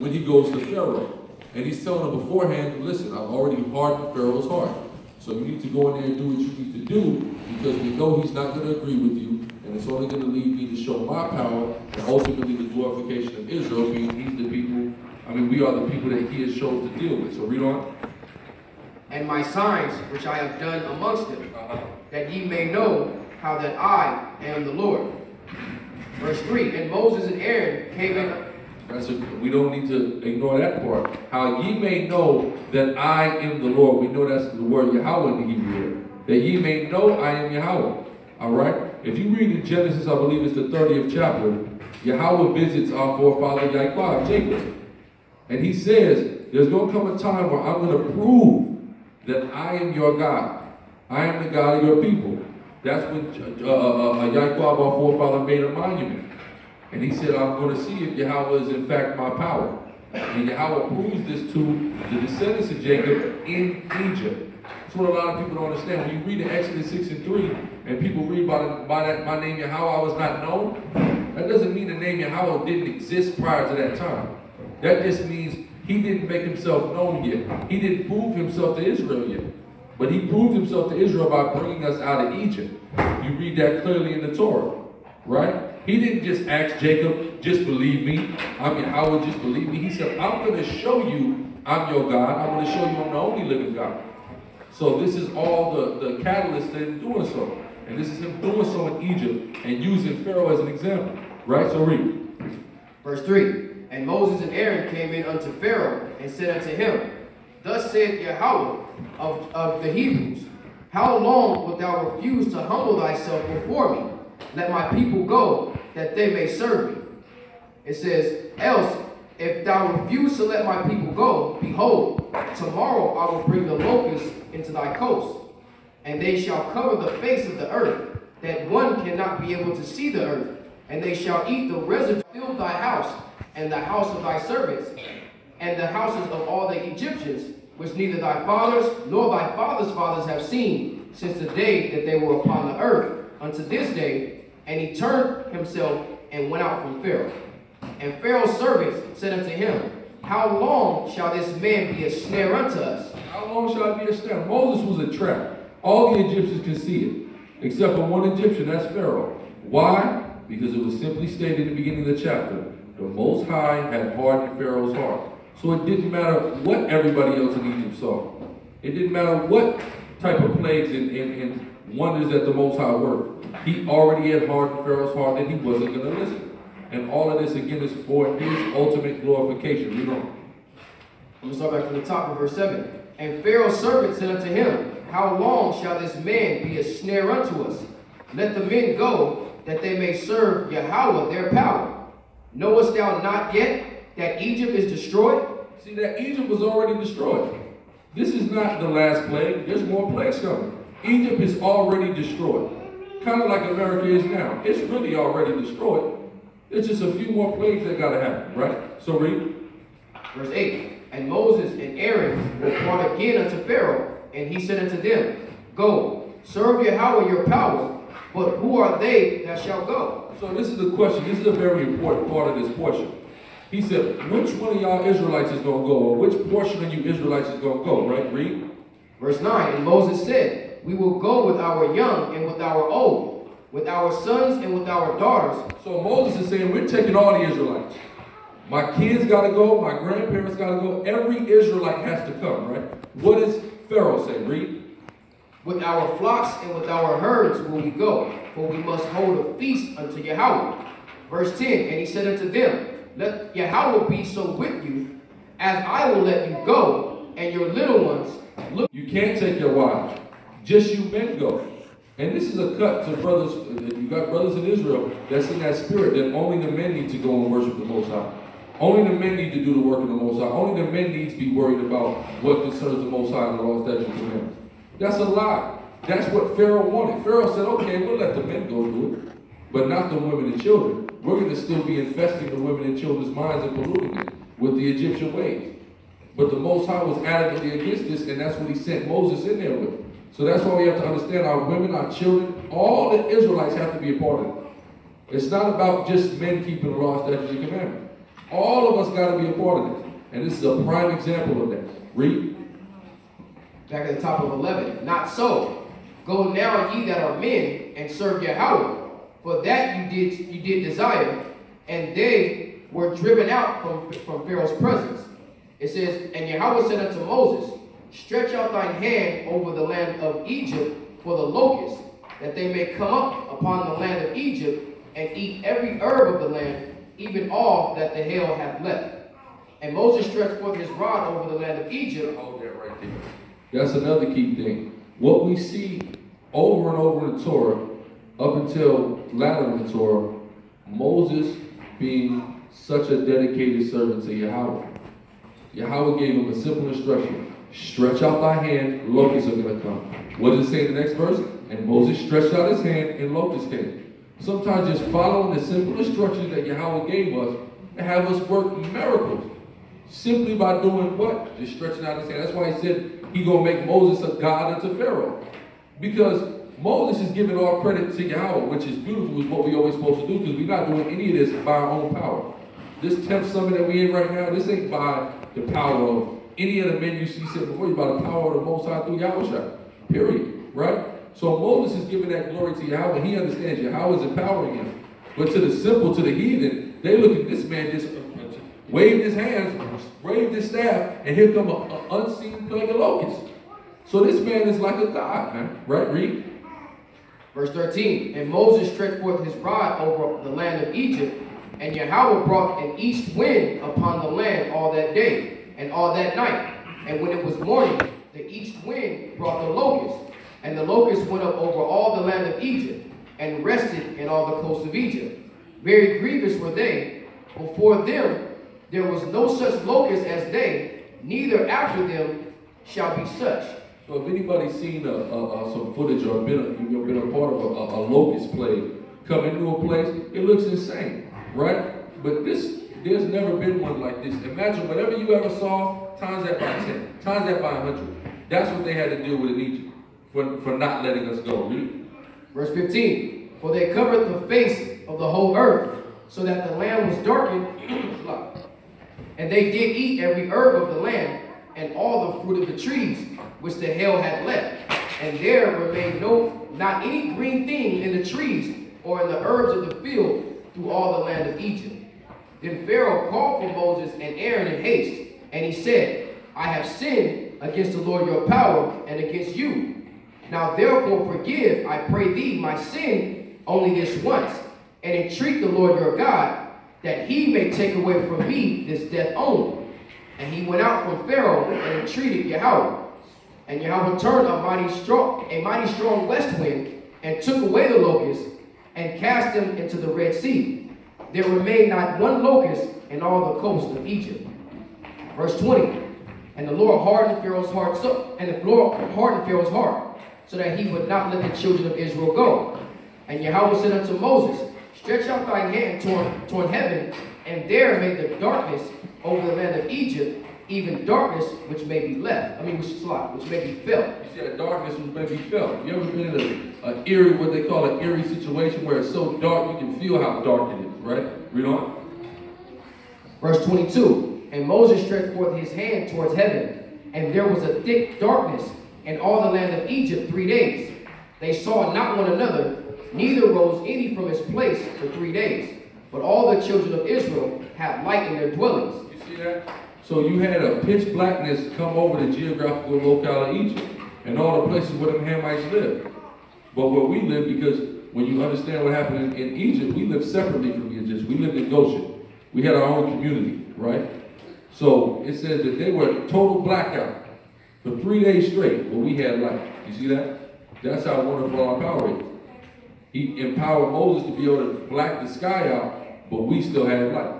when he goes to Pharaoh. And he's telling him beforehand, listen, I've already hardened Pharaoh's heart. So you need to go in there and do what you need to do, because we know he's not going to agree with you, and it's only going to lead me to show my power and ultimately the glorification of Israel, being he's the people, we are the people that he has chosen to deal with. So read on. And my signs which I have done amongst them, that ye may know how that I am the Lord. Verse 3, and Moses and Aaron came in. We don't need to ignore that part. How ye may know that I am the Lord. We know that's the word Yahweh in the Hebrew. That ye may know I am Yahweh. All right? If you read in Genesis, I believe it's the 30th chapter, Yahweh visits our forefather Yaakov, Jacob. And he says, there's going to come a time where I'm going to prove that I am your God. I am the God of your people. That's when Yaakov, our forefather, made a monument. And he said, I'm going to see if Yahweh is in fact my power. And Yahweh proves this to the descendants of Jacob in Egypt. That's what a lot of people don't understand. When you read in Exodus 6 and 3, and people read my name Yahweh was not known, that doesn't mean the name Yahweh didn't exist prior to that time. That just means he didn't make himself known yet. He didn't prove himself to Israel yet. But he proved himself to Israel by bringing us out of Egypt. You read that clearly in the Torah, right? He didn't just ask Jacob, just believe me. Yahweh, just believe me. He said, I'm going to show you I'm your God. I'm going to show you I'm the only living God. So this is all the catalyst in doing so. And this is him doing so in Egypt and using Pharaoh as an example. Right? So read. Verse 3. And Moses and Aaron came in unto Pharaoh and said unto him, Thus saith Yahweh of the Hebrews, How long wilt thou refuse to humble thyself before me? Let my people go, that they may serve me. It says, Else, if thou refuse to let my people go, behold, tomorrow I will bring the locusts into thy coast, and they shall cover the face of the earth, that one cannot be able to see the earth, and they shall eat the residue, fill thy house, and the house of thy servants, and the houses of all the Egyptians, which neither thy fathers nor thy fathers' fathers have seen, since the day that they were upon the earth, unto this day. And he turned himself and went out from Pharaoh. And Pharaoh's servants said unto him, How long shall this man be a snare unto us? How long shall I be a snare? Moses was a trap. All the Egyptians could see it, except for one Egyptian, that's Pharaoh. Why? Because it was simply stated in the beginning of the chapter. The Most High had hardened Pharaoh's heart. So it didn't matter what everybody else in Egypt saw. It didn't matter what type of plagues and wonders that the Most High worked. He already had hardened Pharaoh's heart and he wasn't going to listen. And all of this, again, is for his ultimate glorification. You know. I'm going to start back from the top of verse 7. And Pharaoh's servant said unto him, How long shall this man be a snare unto us? Let the men go, that they may serve Yahweh their power. Knowest thou not yet that Egypt is destroyed? See, that Egypt was already destroyed. This is not the last plague. There's more plagues coming. Egypt is already destroyed. Kind of like America is now. It's really already destroyed. It's just a few more plagues that got to happen, right? So read. Verse 8. And Moses and Aaron were brought again unto Pharaoh, and he said unto them, Go, serve Yahweh your power, but who are they that shall go? So this is the question. This is a very important part of this portion. He said, which one of y'all Israelites is going to go? Or which portion of you Israelites is going to go, right? Read. Verse 9. And Moses said, We will go with our young and with our old, with our sons and with our daughters. So Moses is saying, we're taking all the Israelites. My kids got to go. My grandparents got to go. Every Israelite has to come, right? What does Pharaoh say? Read. With our flocks and with our herds will we go, for we must hold a feast unto Yahweh. Verse 10. And he said unto them, Let Yahweh be so with you, as I will let you go, and your little ones look. You can't take your wives. Just you men go. And this is a cut to brothers. You got brothers in Israel that's in that spirit that only the men need to go and worship the Most High. Only the men need to do the work of the Most High. Only the men need to be worried about what concerns the Most High and the laws, statutes, and commandments. That's a lie. That's what Pharaoh wanted. Pharaoh said, okay, we'll let the men go do it, but not the women and children. We're going to still be infesting the women and children's minds and polluting it with the Egyptian ways. But the Most High was adamantly against this, and that's what he sent Moses in there with. So that's why we have to understand our women, our children, all the Israelites have to be a part of it. It's not about just men keeping the law, statutes, and commandments. All of us got to be a part of this. And this is a prime example of that. Read. Back at the top of 11. Not so. Go now, ye that are men, and serve Yahweh. For that you did desire, and they were driven out from Pharaoh's presence. It says, and Yahweh said unto Moses, stretch out thine hand over the land of Egypt for the locusts, that they may come up upon the land of Egypt, and eat every herb of the land, even all that the hail hath left. And Moses stretched forth his rod over the land of Egypt. Hold that right there. That's another key thing. What we see over and over in the Torah, up until latter in the Torah, Moses being such a dedicated servant to Yahweh. Yahweh gave him a simple instruction. Stretch out thy hand, locusts are going to come. What does it say in the next verse? And Moses stretched out his hand, and locusts came. Sometimes just following the simple instructions that Yahweh gave us and have us work miracles. Simply by doing what? Just stretching out his hand. That's why he said he's going to make Moses a god unto Pharaoh. Because Moses is giving all credit to Yahweh, which is beautiful, is what we're always supposed to do, because we're not doing any of this by our own power. This 10th summit that we're in right now, this ain't by the power of any of the men you see sitting before you, by the power of the Most High through Yahweh. Period. Right? So Moses is giving that glory to Yahweh. He understands Yahweh is empowering him. But to the simple, to the heathen, they look at this man just waved his hands, waved his staff, and here come an unseen plague of locusts. So this man is like a god, man. Right? Read. Verse 13. And Moses stretched forth his rod over the land of Egypt, and Yahweh brought an east wind upon the land all that day and all that night. And when it was morning, the east wind brought the locusts, and the locusts went up over all the land of Egypt, and rested in all the coasts of Egypt. Very grievous were they. Before them there was no such locust as they, neither after them shall be such. So if anybody's seen some footage or been a part of a locust plague come into a place, it looks insane, right? But there's never been one like this. Imagine whatever you ever saw, times that by 10, times that by 100. That's what they had to deal with in Egypt for not letting us go. Read. Verse 15. For they covered the face of the whole earth, so that the land was darkened, and they did eat every herb of the land, and all the fruit of the trees, which the hail had left. And there remained not any green thing in the trees, or in the herbs of the field, through all the land of Egypt. Then Pharaoh called for Moses and Aaron in haste, and he said, I have sinned against the Lord your power, and against you. Now therefore forgive, I pray thee, my sin only this once, and entreat the Lord your God, that he may take away from me this death only. And he went out from Pharaoh and entreated Yahweh. And Yahweh turned a mighty strong west wind, and took away the locusts, and cast them into the Red Sea. There remained not one locust in all the coast of Egypt. Verse 20. And the Lord hardened Pharaoh's heart, so that he would not let the children of Israel go. And Yahweh said unto Moses, stretch out thine hand toward heaven, and there make the darkness over the land of Egypt, even darkness which may be which may be felt. You said darkness which may be felt. You ever been in an eerie, what they call an eerie situation, where it's so dark you can feel how dark it is, right? Read on. Verse 22. And Moses stretched forth his hand towards heaven, and there was a thick darkness in all the land of Egypt 3 days. They saw not one another, neither rose any from his place for 3 days. But all the children of Israel had light in their dwellings. You see that? So you had a pitch blackness come over the geographical locale of Egypt and all the places where them Hamites lived. But where we live, because when you understand what happened in Egypt, we lived separately from the Egyptians. We lived in Goshen. We had our own community, right? So it says that they were total blackout for 3 days straight, but we had light. You see that? That's how wonderful our power is. He empowered Moses to be able to black the sky out, but we still had light.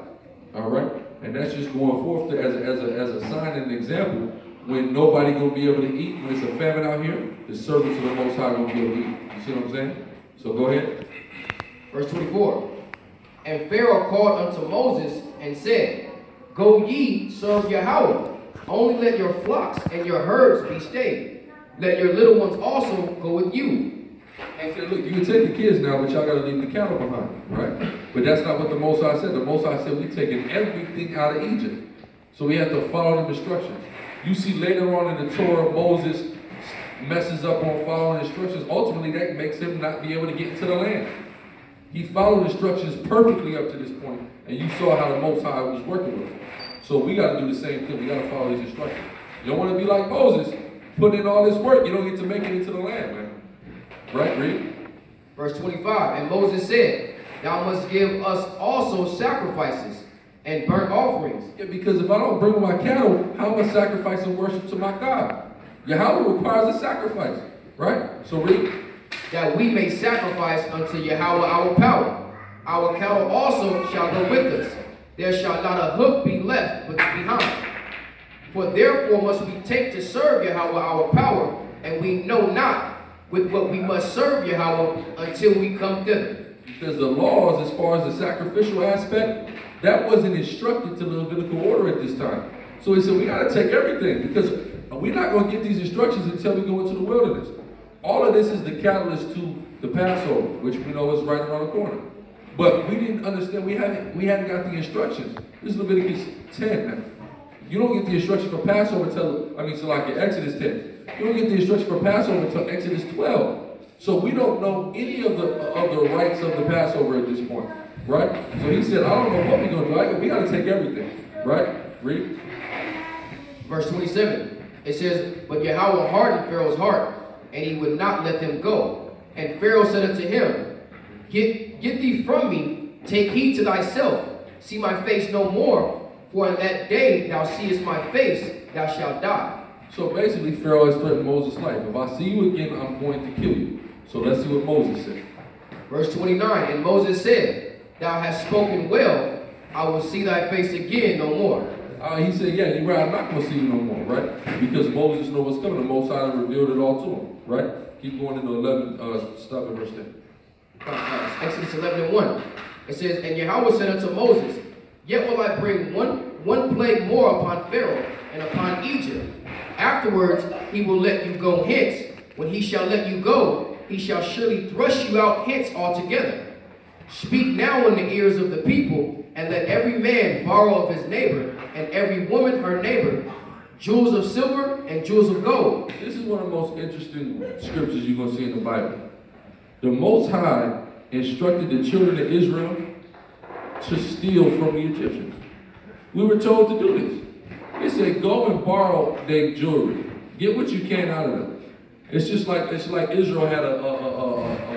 All right? And that's just going forth as a sign and an example. When nobody gonna be able to eat, when it's a famine out here, the servants of the Most High gonna be able to eat. You see what I'm saying? So go ahead. Verse 24. And Pharaoh called unto Moses and said, Go ye, serve Yahweh. Only let your flocks and your herds be stayed. Let your little ones also go with you. And said, look, you can take the kids now, but y'all got to leave the cattle behind, right? But that's not what the Most High said. The Most High said we've taken everything out of Egypt. So we have to follow the instructions. You see later on in the Torah, Moses messes up on following instructions. Ultimately, that makes him not be able to get into the land. He followed instructions perfectly up to this point, and you saw how the Most High was working with him. So we got to do the same thing. We got to follow these instructions. You don't want to be like Moses, putting in all this work. You don't get to make it into the land, man. Right, read. Verse 25, and Moses said, thou must give us also sacrifices and burnt offerings. Yeah, because if I don't bring my cattle, how am I sacrificing worship to my God? Yahweh requires a sacrifice, right? So read. That we may sacrifice unto Yahweh our power. Our cattle also shall go with us. There shall not a hoof be left behind. For therefore must we take to serve Yahweh our power, and we know not with what we must serve Yahweh until we come thither. Because the laws, as far as the sacrificial aspect, that wasn't instructed to the Levitical order at this time. So he said, we got to take everything, because we're not going to get these instructions until we go into the wilderness. All of this is the catalyst to the Passover, which we know is right around the corner. But we didn't understand, we hadn't got the instructions. This is Leviticus 10 now. You don't get the instruction for Passover until, like Exodus 10. You don't get the instruction for Passover until Exodus 12. So we don't know any of the rites of the Passover at this point, right? So he said, I don't know what we're going to do. We got to take everything, right? Read. Verse 27, it says, but Yahweh hardened Pharaoh's heart, and he would not let them go. And Pharaoh said unto him, Get thee from me, take heed to thyself, see my face no more, for in that day thou seest my face, thou shalt die. So basically, Pharaoh has threatened Moses' life. If I see you again, I'm going to kill you. So let's see what Moses said. Verse 29, and Moses said, thou hast spoken well, I will see thy face again no more. He said, yeah, you're right, I'm not going to see you no more, right? Because Moses knows what's coming. The Most High revealed it all to him, right? Keep going into 11, stop at verse 10. Exodus 11 and 1. It says, and Yahweh said unto Moses, yet will I bring one plague more upon Pharaoh and upon Egypt. Afterwards he will let you go hence. When he shall let you go, he shall surely thrust you out hence altogether. Speak now in the ears of the people, and let every man borrow of his neighbor, and every woman her neighbor, jewels of silver and jewels of gold. This is one of the most interesting scriptures you're going to see in the Bible. The Most High instructed the children of Israel to steal from the Egyptians. We were told to do this. It said, go and borrow their jewelry. Get what you can out of them. It's like Israel had a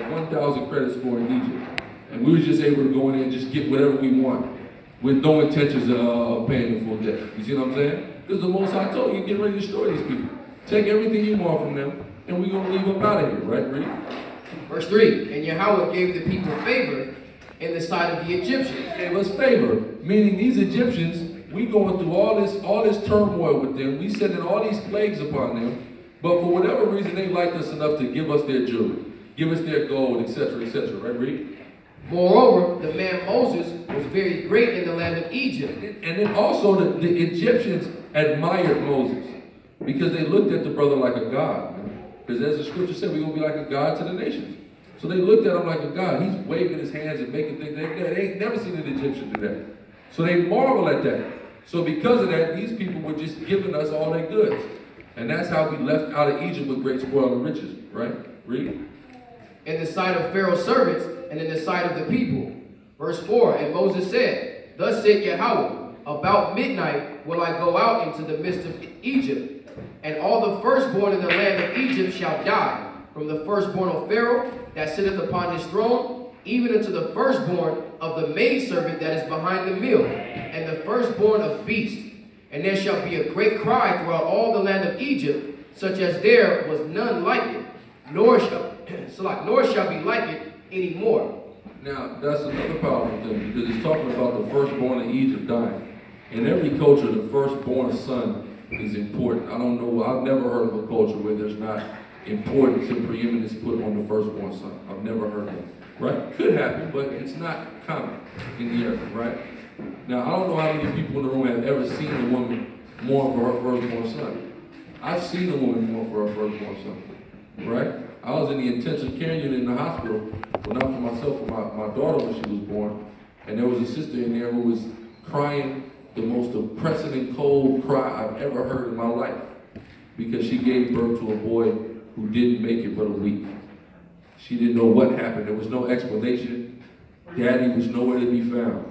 1,000 credit score in Egypt. And we were just able to go in there and just get whatever we want with no intentions of paying the full debt. You see what I'm saying? Because the Most High told you, get ready to destroy these people. Take everything you want from them, and we're going to leave them out of here, right? Read. Verse 3, and Yahweh gave the people favor in the sight of the Egyptians. Gave us favor, meaning these Egyptians, we going through all this turmoil with them. We sending all these plagues upon them, but for whatever reason, they liked us enough to give us their jewelry, give us their gold, etc., right? Read. Moreover, the man Moses was very great in the land of Egypt. And then also the Egyptians admired Moses because they looked at the brother like a god. Because as the scripture said, we're going to be like a god to the nations. So they looked at him like a god. He's waving his hands and making things. They ain't never seen an Egyptian do that. So they marvel at that. So because of that, these people were just giving us all their goods. And that's how we left out of Egypt with great spoil and riches. Right? Read. In the sight of Pharaoh's servants and in the sight of the people. Verse 4, and Moses said, thus said Yahweh, about midnight will I go out into the midst of Egypt, and all the firstborn in the land of Egypt shall die, from the firstborn of Pharaoh that sitteth upon his throne, even unto the firstborn of the maidservant that is behind the mill, and the firstborn of beasts. And there shall be a great cry throughout all the land of Egypt, such as there was none like it, nor shall be like it anymore. Now, that's another powerful thing, because it's talking about the firstborn of Egypt dying. In every culture, the firstborn son is important. I don't know, I've never heard of a culture where there's not importance and preeminence put on the firstborn son. I've never heard of it, right? Could happen, but it's not common in the earth, right? Now, I don't know how many people in the room have ever seen a woman mourn for her firstborn son. I've seen a woman mourn for her firstborn son, right? I was in the intensive care unit in the hospital, well, not for myself, for my daughter when she was born, And there was a sister in there who was crying the most depressing and cold cry I've ever heard in my life, because she gave birth to a boy who didn't make it but a week. She didn't know what happened. There was no explanation. Daddy was nowhere to be found.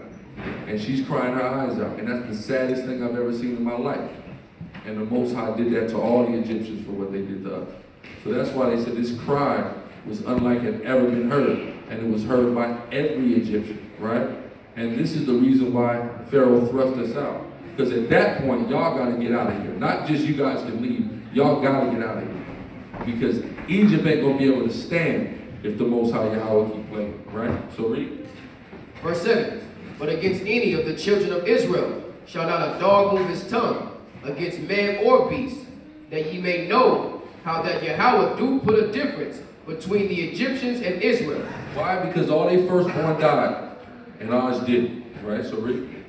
And she's crying her eyes out. And that's the saddest thing I've ever seen in my life. And the Most High did that to all the Egyptians for what they did to us. So that's why they said this cry was unlike it had ever been heard. And it was heard by every Egyptian, right? And this is the reason why Pharaoh thrust us out. Because at that point, y'all got to get out of here. Not just you guys can leave. Y'all got to get out of here. Because Egypt ain't going to be able to stand if the Most High Yahweh keep playing, right? So read. Verse 7. But against any of the children of Israel shall not a dog move his tongue, against man or beast, that ye may know how that Yahweh do put a difference between the Egyptians and Israel. Why? Because all they firstborn died, and ours didn't, right? So read.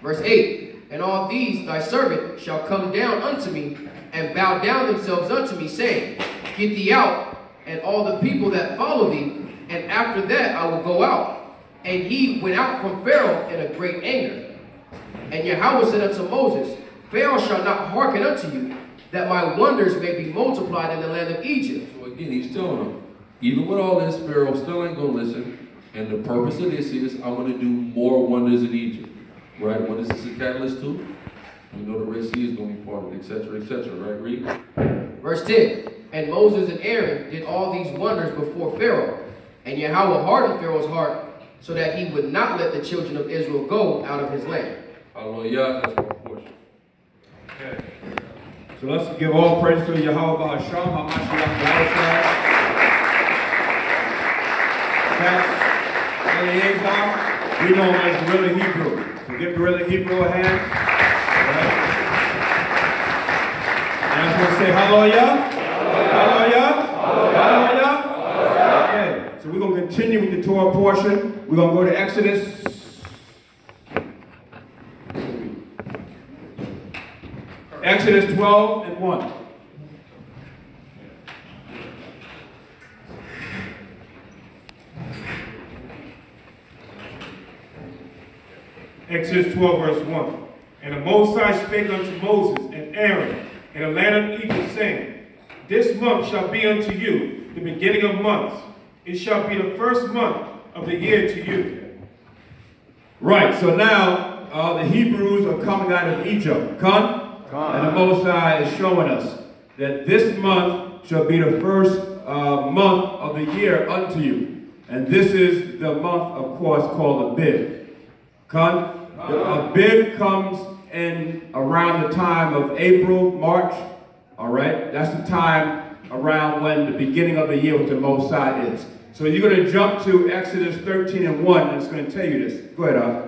Verse 8. And all these thy servant shall come down unto me, and bow down themselves unto me, saying, Get thee out, and all the people that follow thee, and after that I will go out. And he went out from Pharaoh in a great anger. And Yahweh said unto Moses, Pharaoh shall not hearken unto you, that my wonders may be multiplied in the land of Egypt. So again, he's telling them, even with all this, Pharaoh still ain't going to listen. And the purpose of this is, I'm going to do more wonders in Egypt. Right? What is this a catalyst to? We know the Red Sea is going to be part of it, etc., right? Read. Verse 10. And Moses and Aaron did all these wonders before Pharaoh. And Yahweh hardened Pharaoh's heart, so that he would not let the children of Israel go out of his land. Hallelujah. That's my portion. Okay. So let's give all praise to Yahweh Hashem, HaMashiach Yahushua. That's Eleazar. We know him as Gorilla Hebrew. So give Gorilla Hebrew a hand. Right. And I just want to say hallelujah. Hallelujah. Hallelujah. Okay. So we're going to continue with the Torah portion. We're going to go to Exodus. Exodus 12 and 1. Exodus 12 verse 1. And the Most High spake unto Moses and Aaron in the land of Egypt, saying, This month shall be unto you the beginning of months. It shall be the first month of the year to you. Right, so now the Hebrews are coming out of Egypt. Come? And the Most High is showing us that this month shall be the first month of the year unto you. And this is the month, of course, called Abib. Come? Abib comes in around the time of April, March. All right? That's the time around when the beginning of the year with the Most High is. So you're going to jump to Exodus 13 and 1, and it's going to tell you this. Go ahead,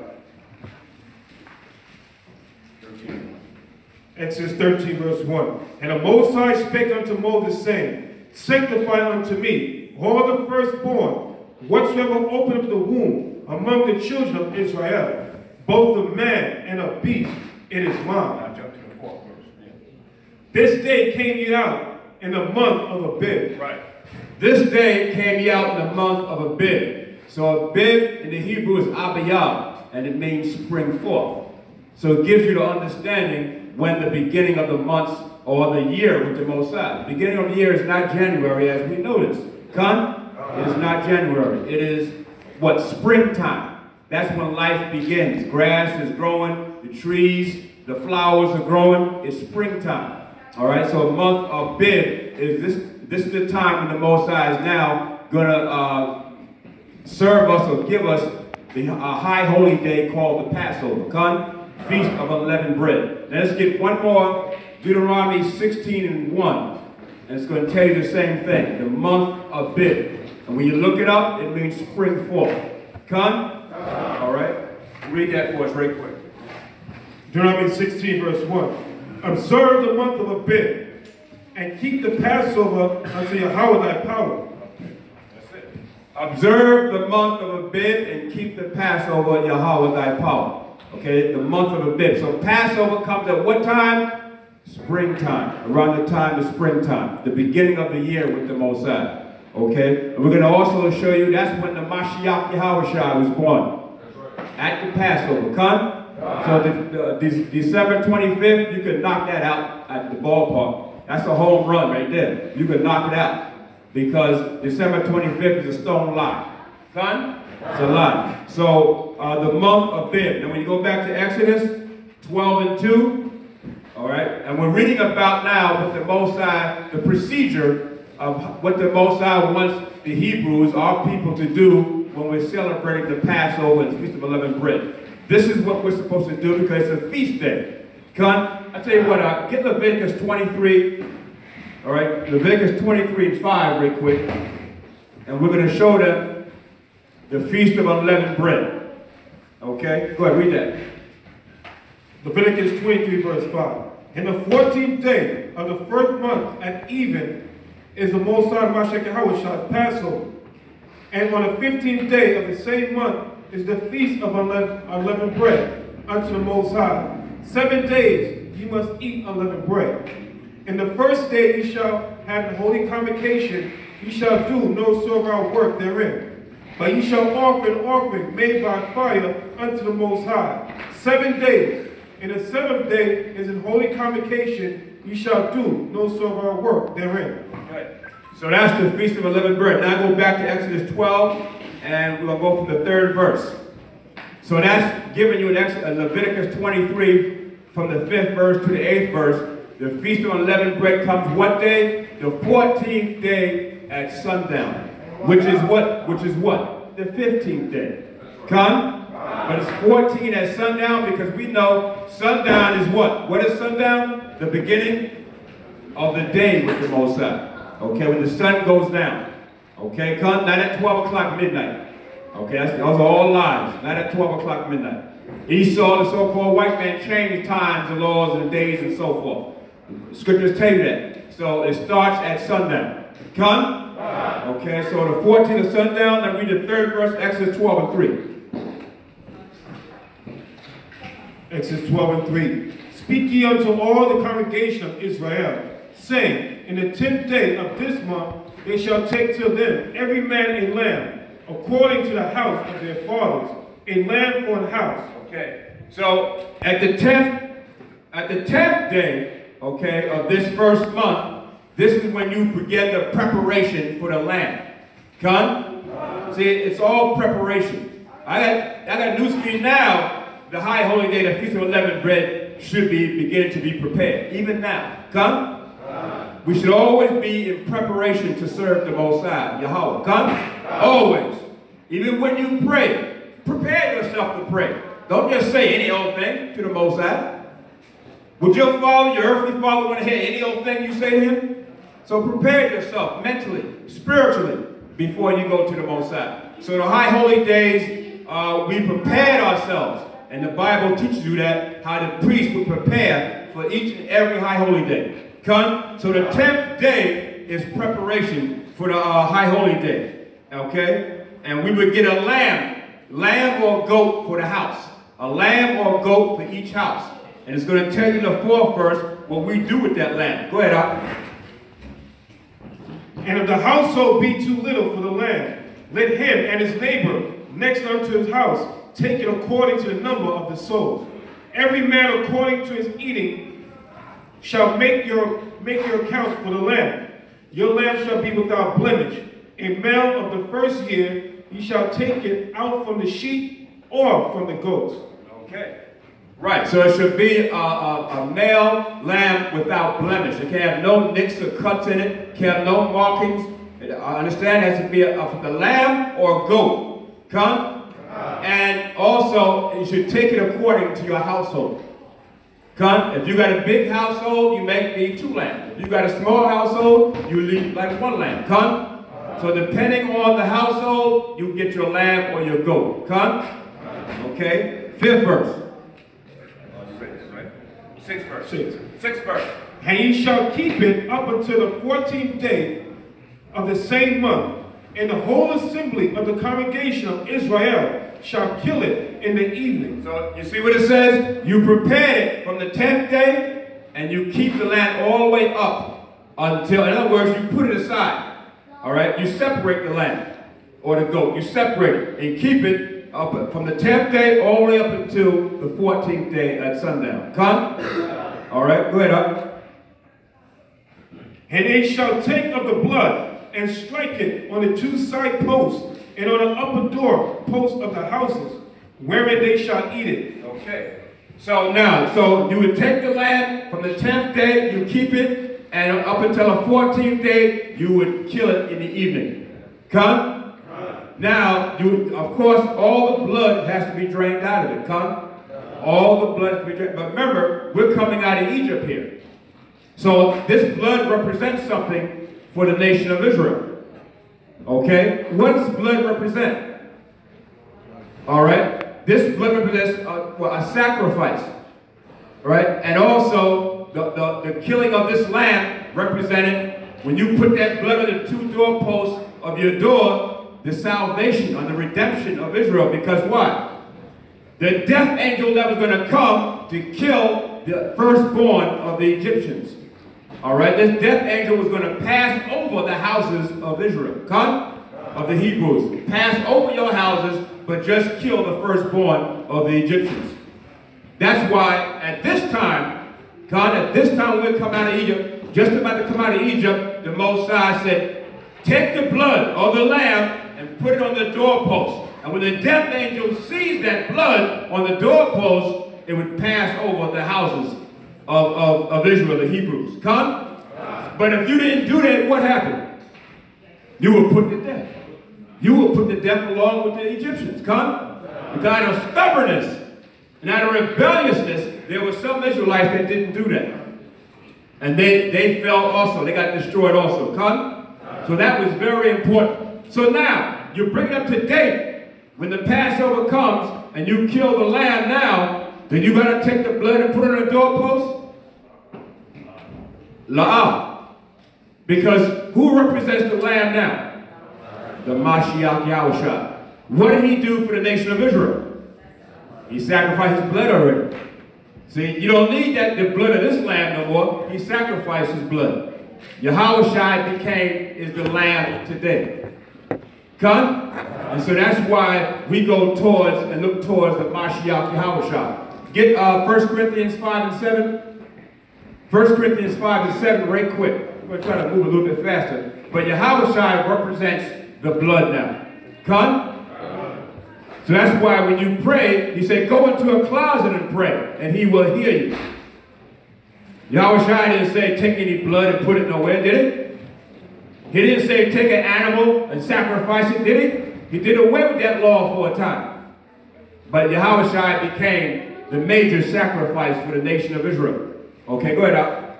Exodus 13, verse 1. And the Most High spake unto Moses, saying, Sanctify unto me all the firstborn, whatsoever openeth the womb among the children of Israel, both of man and of beast, it is mine. Now jump to the 4th verse. Yeah. This day came ye out in the month of Abib. Right. This day came ye out in the month of Abib. So Abib in the Hebrew is Abiyah, and it means spring forth. So it gives you the understanding when the beginning of the months or the year with the Most High. The beginning of the year is not January, as we know this. Con? It is not January. It is what? Springtime. That's when life begins. Grass is growing, the trees, the flowers are growing. It's springtime. All right, so a month of Abib is this is the time when the Most High is now going to serve us or give us the high holy day called the Passover. Con? Feast of Unleavened Bread. Now let's get one more. Deuteronomy 16 and 1. And it's going to tell you the same thing. The month of Abib. And when you look it up, it means spring forth. Con? All right. Read that for us right quick. Deuteronomy 16 verse 1. Observe the month of Abib, and keep the Passover unto Yahweh thy power. That's it. Observe the month of Abib, and keep the Passover Yahweh thy power. Okay, the month of Abib. So Passover comes at what time? Springtime. Around the time of springtime. The beginning of the year with the Most High. Okay? And we're going to also show you that's when the Mashiach Yahushua was born. at the Passover. Come? So December 25th, you can knock that out at the ballpark. That's a home run right there. You can knock it out. Because December 25th is a stone lie. Come? It's a lie. So the month of Bib. Now when you go back to Exodus 12 and 2, all right, and we're reading about now what the Most High, the procedure of what the Most High wants the Hebrews, our people, to do when we're celebrating the Passover and the Feast of Unleavened Bread. This is what we're supposed to do because it's a feast day. Come? I tell you what, get Leviticus 23, all right, Leviticus 23 and 5 real quick, and we're going to show them the Feast of Unleavened Bread. Okay? Go ahead, read that. Leviticus 23 verse 5. In the 14th day of the first month at even is the Most High Mashiach Yahweh's Passover. And on the 15th day of the same month is the Feast of Unleavened Bread unto the Most High. 7 days you must eat unleavened bread. In the first day you shall have the holy convocation, you shall do no servile work therein. But you shall offer an offering made by fire unto the Most High. 7 days. And the 7th day is in holy convocation, you shall do no servile work therein. Right. So that's the Feast of Unleavened Bread. Now go back to Exodus 12, and we'll go from the 3rd verse. So that's giving you an Leviticus 23 from the 5th verse to the 8th verse. The Feast of Unleavened Bread comes what day? The 14th day at sundown. Which is what? The 15th day. Come? But it's 14 at sundown because we know sundown is what? What is sundown? The beginning of the day with the Most High. Okay, when the sun goes down. Okay, come, not at 12 o'clock midnight. Okay, those are all lies. Not at 12 o'clock midnight. Esau, the so-called white man, changed times, the laws, and the days, and so forth. Scriptures tell you that. So it starts at sundown. Come? Okay, so the 14th of sundown, then read the 3rd verse, Exodus 12 and 3. Exodus 12 and 3. Speak ye unto all the congregation of Israel, saying, in the 10th day of this month they shall take to them every man a lamb, according to the house of their fathers, a lamb for an house. Okay, so at the 10th day, okay, of this first month, this is when you begin the preparation for the lamb. Come? See, it's all preparation. I got news for you now. The high holy day, the Feast of Unleavened Bread, should be beginning to be prepared. Even now. Come? We should always be in preparation to serve the Most High, Yahweh. Come? Always. Even when you pray, prepare yourself to pray. Don't just say any old thing to the Most High. Would your father, your earthly father, want to hear any old thing you say to him? So prepare yourself mentally, spiritually, before you go to the Most High. So the high holy days, we prepared ourselves. And the Bible teaches you that, how the priest would prepare for each and every high holy day. Come? So the 10th day is preparation for the high holy day. Okay? And we would get a lamb or goat for the house. A lamb or goat for each house. And it's going to tell you in the 4th verse what we do with that lamb. Go ahead, Al. And if the household be too little for the lamb, let him and his neighbor next unto his house take it according to the number of the souls. Every man according to his eating shall make your account for the lamb. Your lamb shall be without blemish. A male of the first year, you shall take it out from the sheep or from the goats. Okay. Right, so it should be a male lamb without blemish. It can't have no nicks or cuts in it. It can't have no markings. I understand it has to be from the lamb or goat. Come? And also, you should take it according to your household. Come? If you got a big household, you may need 2 lambs. If you got a small household, you leave like 1 lamb. Come? So depending on the household, you get your lamb or your goat. Come? Okay? 5th verse. 6th verse. 6th verse. And ye shall keep it up until the 14th day of the same month. And the whole assembly of the congregation of Israel shall kill it in the evening. So you see what it says? You prepare it from the 10th day, and you keep the lamb all the way up until, in other words, you put it aside. All right? You separate the lamb or the goat. You separate it and keep it up from the 10th day all the way up until the 14th day at sundown. Come? All right, go ahead up. And they shall take of the blood and strike it on the two side posts and on the upper door posts of the houses, wherein they shall eat it. Okay. So now, so you would take the lamb from the 10th day, you keep it, and up until the 14th day, you would kill it in the evening. Come? Now, you, of course, all the blood has to be drained out of it. Come? All the blood has to be drained. But remember, we're coming out of Egypt here. So this blood represents something for the nation of Israel. Okay? What does blood represent? All right? This blood represents a sacrifice. All right? And also, the killing of this lamb represented, when you put that blood on the two doorposts of your door, the salvation or the redemption of Israel. Because why? The death angel that was going to come to kill the firstborn of the Egyptians. All right? This death angel was going to pass over the houses of Israel. Come? Of the Hebrews. Pass over your houses, but just kill the firstborn of the Egyptians. That's why at this time, God, at this time when we come out of Egypt, just about to come out of Egypt, the Most High said, take the blood of the lamb and put it on the doorpost. And when the death angel sees that blood on the doorpost, it would pass over the houses of Israel, the Hebrews. Come? But if you didn't do that, what happened? You were put to death. You were put to death along with the Egyptians. Come? Because out of stubbornness and out of rebelliousness, there were some Israelites that didn't do that. And they fell also. They got destroyed also. Come? So that was very important. So now, you bring it up to date. When the Passover comes and you kill the lamb now, then you got to take the blood and put it on the doorpost? La'ah. Because who represents the lamb now? The Mashiach Yahushua. What did he do for the nation of Israel? He sacrificed his blood already. See, you don't need the blood of this lamb no more. He sacrificed his blood. Yahushua is the lamb today. Come? And so that's why we go towards and look towards the Mashiach Yahushua. Get 1 Corinthians 5 and 7. 1 Corinthians 5 and 7 right quick. I'm going to try to move a little bit faster. But Yahushua represents the blood now. Come? So that's why when you pray, you say, go into a closet and pray, and he will hear you. Yahushua didn't say take any blood and put it nowhere, did it? He didn't say take an animal and sacrifice it, did he? He did away with that law for a time. But Yahushua became the major sacrifice for the nation of Israel. Okay, go ahead out.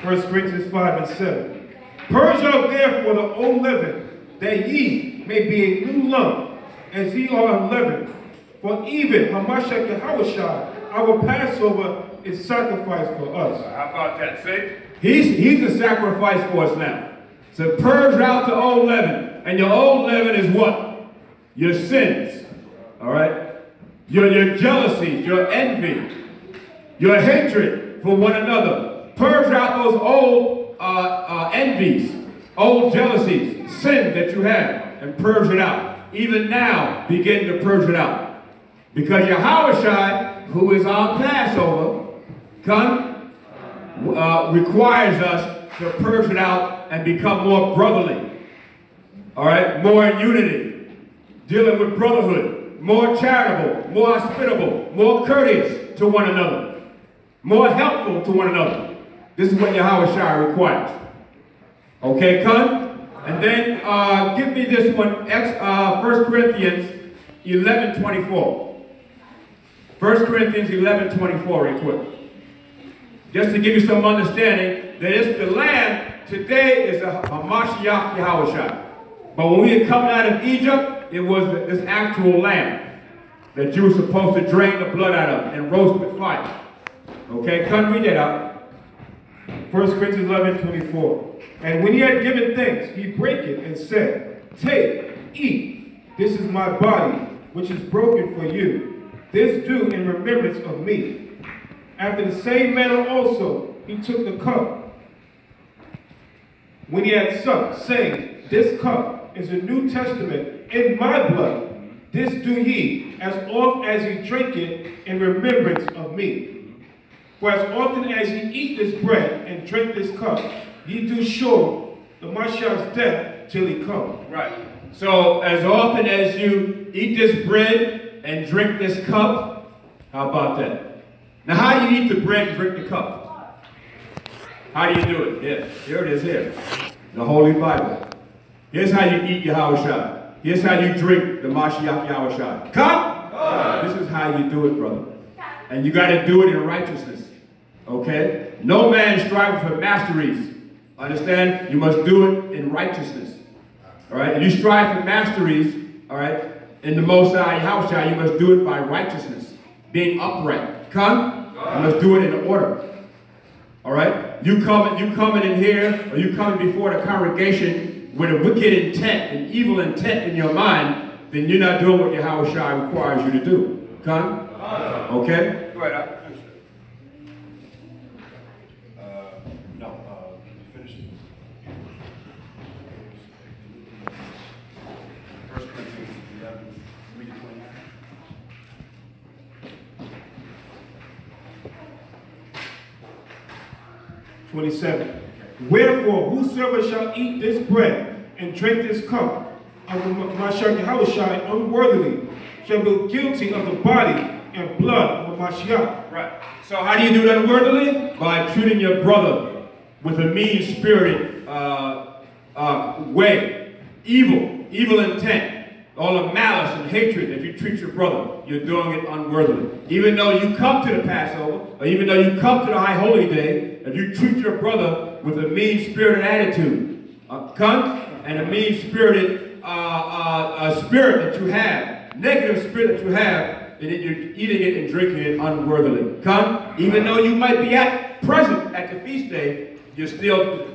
1 Corinthians 5 and 7. Purge out therefore the old leaven, that ye may be a new lump, as ye are unleavened. For even Hamashiach Yahushua, our Passover, is sacrificed for us. How about that? See? He's a sacrifice for us now. So purge out the old leaven. And your old leaven is what? Your sins. All right? Your jealousies, your envy, your hatred for one another. Purge out those old envies, old jealousies, sin that you have, and purge it out. Even now, begin to purge it out. Because Yahushua, who is our Passover, requires us to purge it out and become more brotherly. All right? More in unity. Dealing with brotherhood. More charitable. More hospitable. More courteous to one another. More helpful to one another. This is what Yahushua requires. Okay, Kun? And then give me this one, 1 Corinthians 11:24. 1 Corinthians 11:24 real quick. Just to give you some understanding that it's the lamb today is a Mashiach Yahushua. But when we had come out of Egypt, it was this actual lamb that you were supposed to drain the blood out of and roast with fire. Okay, come read that out. 1 Corinthians 11:24. And when he had given thanks, he brake it and said, take, eat, this is my body, which is broken for you. This do in remembrance of me. After the same manner also, he took the cup when he had supped, saying, this cup is a New Testament in my blood. This do ye, as oft as ye drink it, in remembrance of me. For as often as ye eat this bread and drink this cup, ye do show the Mashiach's death till he come. Right. So as often as you eat this bread and drink this cup, how about that? Now how do you eat the bread and drink the cup? How do you do it? Here it is here. The Holy Bible. Here's how you eat Yahushua. Here's how you drink the Mashiach Yahushua. Come! This is how you do it, brother. And you got to do it in righteousness. Okay? No man striving for masteries. Understand? You must do it in righteousness. All right? And you strive for masteries, all right, in the Most High Yahushua, you must do it by righteousness, being upright. Come? You must do it in order. All right? You coming in here, or you coming before the congregation with a wicked intent, an evil intent in your mind, then you're not doing what Yahushua requires you to do. Come? Okay? Go ahead. Finish it. 1 Corinthians 11, read it 27. Wherefore, whosoever shall eat this bread and drink this cup of the Mashiach Yahushua unworthily shall be guilty of the body and blood of the Mashiach. Right. So how do you do that unworthily? By treating your brother with a mean-spirited way. Evil intent. All the malice and hatred that you treat your brother, you're doing it unworthily. Even though you come to the Passover, or even though you come to the High Holy Day, if you treat your brother with a mean-spirited attitude, and a mean-spirited spirit that you have, negative spirit that you have, and then you're eating it and drinking it unworthily. Even though you might be present at the feast day, you're still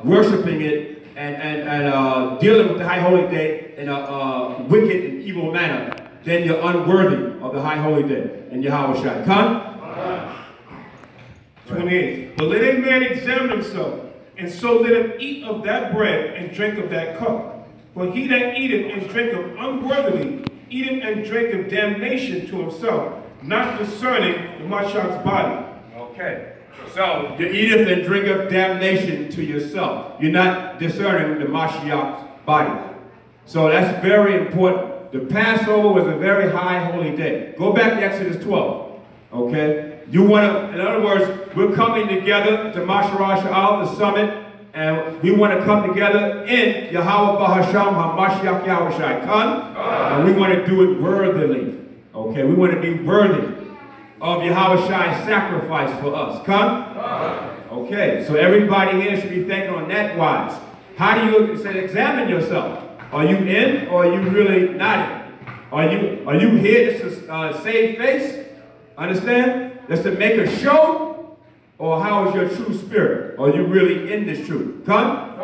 worshiping it and dealing with the High Holy Day in a wicked and evil manner. Then you're unworthy of the High Holy Day in Yahushua. 28. But let a man examine himself, and so let him eat of that bread and drink of that cup. For he that eateth and drinketh unworthily, eateth and drinketh damnation to himself, not discerning the Mashiach's body. Okay. So you eateth and drinketh damnation to yourself. You're not discerning the Mashiach's body. So that's very important. The Passover was a very high holy day. Go back to Exodus 12. Okay? You want to, in other words, we're coming together to Mashra Sha'al, the summit, and we want to come together in Yahweh Bahasham HaMashiach Yahushai Khan, and we want to do it worthily. Okay, we want to be worthy of Yahushai's sacrifice for us. Khan? Okay, so everybody here should be thinking on that wise. How do you say, examine yourself? Are you in, or are you really not in? Are you here just to save face? Understand? Just to make a show? Or how is your true spirit? Are you really in this truth? Come?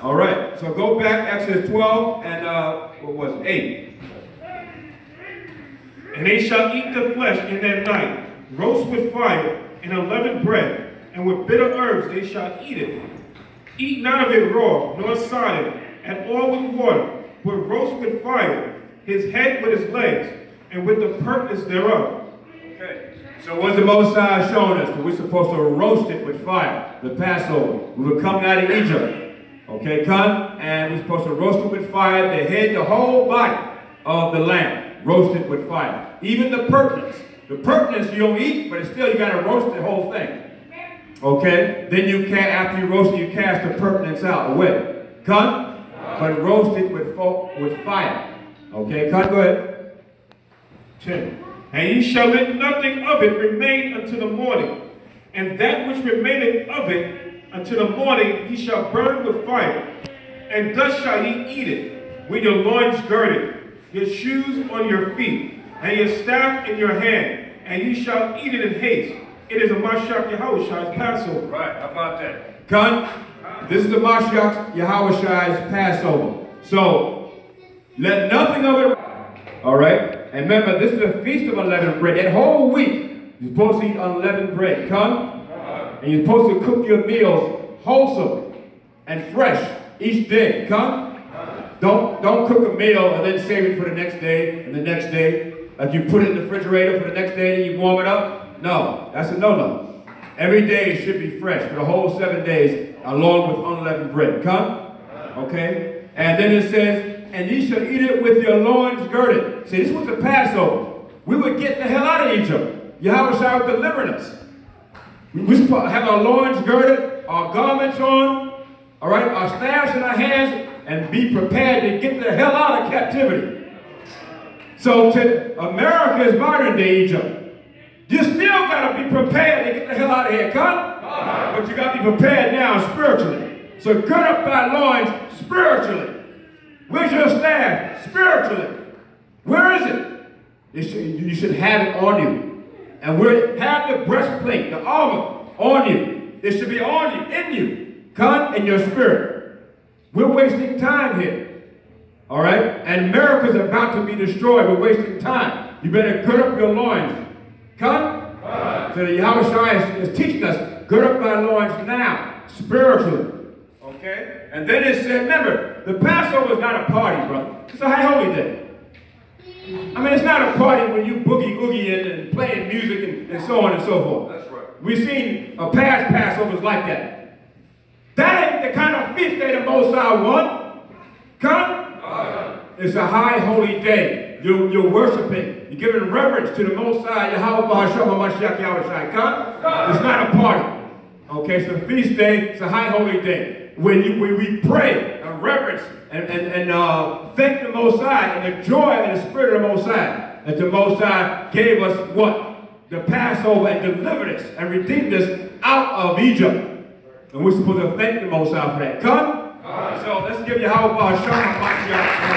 All right. So go back, Exodus 12 and what was it? 8. And they shall eat the flesh in that night, roast with fire, and unleavened bread, and with bitter herbs they shall eat it. Eat not of it raw, nor sodden, and all with water, but roast with fire, his head with his legs, and with the purpose thereof. Okay. So what's the Most High showing us? That we're supposed to roast it with fire, the Passover. We were coming out of Egypt. Okay, come, and we're supposed to roast it with fire, the head, the whole body of the lamb, roasted with fire. Even the purpose. The purpose you don't eat, but still you got to roast the whole thing. Okay? Then you can't, after you roast it, you cast the purpose out away. Come, but roast it with fire. Okay, come, go ahead. 10. And ye shall let nothing of it remain until the morning. And that which remaineth of it until the morning ye shall burn with fire. And thus shall ye eat it, with your loins girded, your shoes on your feet, and your staff in your hand. And ye shall eat it in haste. It is a Mashiach Yahushua's Passover. Right, how about that? Con, this is the Mashiach Yahushua's Passover. So, let nothing of it. All right? And remember, this is the Feast of Unleavened Bread. That whole week, you're supposed to eat unleavened bread. Come. And you're supposed to cook your meals wholesome and fresh each day. Come. Don't cook a meal and then save it for the next day and the next day. Like you put it in the refrigerator for the next day and you warm it up. No, that's a no-no. Every day should be fresh for the whole 7 days along with unleavened bread. Come? Okay? And then it says, and ye shall eat it with your loins girded. See, this was the Passover. We were getting the hell out of Egypt. Yahweh was delivering us. We supposed to have our loins girded, our garments on, all right, our staffs in our hands, and be prepared to get the hell out of captivity. So America is modern day Egypt. You still got to be prepared to get the hell out of here, come? But you got to be prepared now spiritually. So gird up thy loins spiritually. Where's your staff? Spiritually. Where is it? You should have it on you. And have the breastplate, the armor on you. It should be on you, in you. Come in your spirit. We're wasting time here. All right? And America's about to be destroyed. We're wasting time. You better gird up your loins. Come? So the Yahweh is teaching us, gird up thy loins now, spiritually. Okay? And then it said, remember, the Passover is not a party, brother. It's a high holy day. I mean, it's not a party when you boogie-oogie and playing music and so on and so forth. That's right. We've seen past Passovers like that. That ain't the kind of feast day the Most High want. Come? It's a high holy day. You're worshiping. You're giving reverence to the Most High, Yahweh Bahasham Mashiach Yahweh Shai. Come? It's not a party. Okay, it's a feast day. It's a high holy day. When we pray and reverence and thank the Most High and the joy and the spirit of the Most High. That the Most High gave us what? The Passover and delivered us and redeemed us out of Egypt. And we're supposed to thank the Most High for that. Come? So let's give Yahweh Bahasham Mashiach.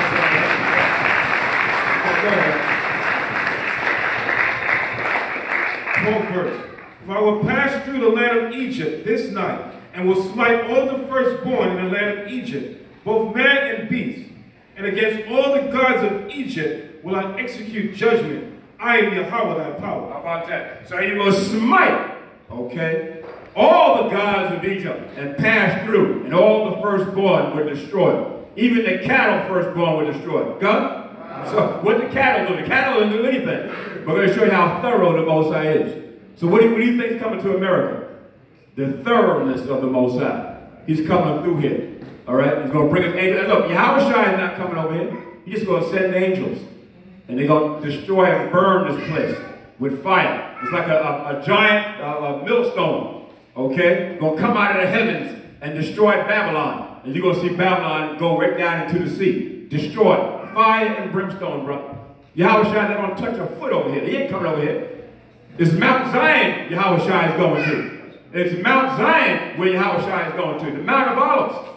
Quote verse. For I will pass through the land of Egypt this night, and will smite all the firstborn in the land of Egypt, both man and beast. And against all the gods of Egypt will I execute judgment. I am Yahweh thy power. How about that? So he will smite, okay, all the gods of Egypt and pass through, and all the firstborn were destroyed. Even the cattle firstborn were destroyed. Come? So what the cattle do? The cattle didn't do anything. We're going to show you how thorough the Most High is. So what do you think is coming to America? The thoroughness of the Most High. He's coming through here. All right? He's going to bring us angels. And look, Yahweh Shai is not coming over here. He's just going to send angels. And they're going to destroy and burn this place with fire. It's like a giant millstone. Okay? Going to come out of the heavens and destroy Babylon. And you're going to see Babylon go right down into the sea. Destroy. Fire and brimstone, brother. Yahweh Shai not going to touch a foot over here. He ain't coming over here. It's Mount Zion Yahweh Shai is going to. It's Mount Zion where Yahweh Shai is going to. The Mount of Olives.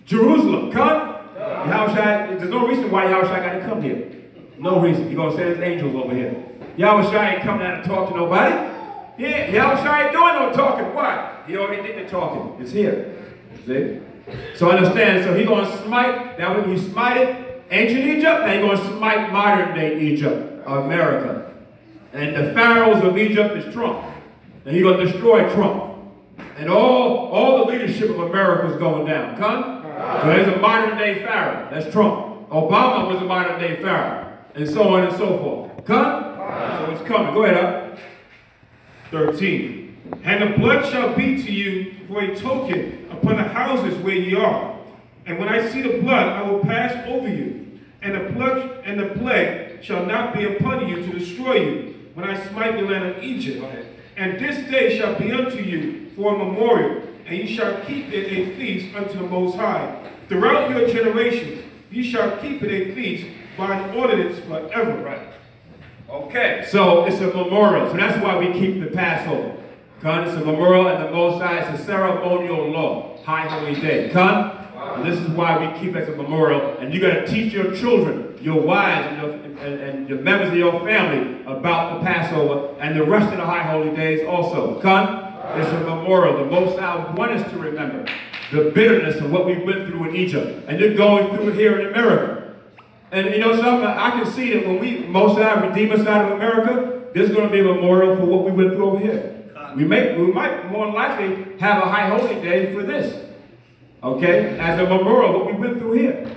Jerusalem. Come. Yahweh Shai, there's no reason why Yahweh Shai got to come here. No reason. He's going to send his angels over here. Yahweh Shai ain't coming down to talk to nobody. Yeah, Yahweh Shai ain't doing no talking. Why? He already did the talking. It's here. See? So understand. So he's going to smite. Now when he smited ancient Egypt, now he's going to smite modern day Egypt, America. And the pharaohs of Egypt is Trump. And he's going to destroy Trump. And all the leadership of America is going down. Come? So there's a modern day pharaoh. That's Trump. Obama was a modern day pharaoh. And so on and so forth. Come? So it's coming. Go ahead, up. 13. And the blood shall be to you for a token upon the houses where ye are. And when I see the blood, I will pass over you. And the plague shall not be upon you to destroy you, when I smite the land of Egypt. And this day shall be unto you for a memorial, and ye shall keep it a feast unto the Most High. Throughout your generations, ye shall keep it a feast by an ordinance forever. Right. Okay, so it's a memorial. So that's why we keep the Passover. Come, it's a memorial, and the Most High, it's a ceremonial law. High holy day. Come. And this is why we keep it as a memorial. And you got to teach your children, your wives, and your members of your family about the Passover and the rest of the high holy days also. Come. It's a memorial. The Most High wants us to remember the bitterness of what we went through in Egypt. And you're going through it here in America. And you know something? I can see that when we, Most High, redeem us out of America, there's going to be a memorial for what we went through over here. We might more likely have a high holy day for this. Okay? As a memorial of what we went through here.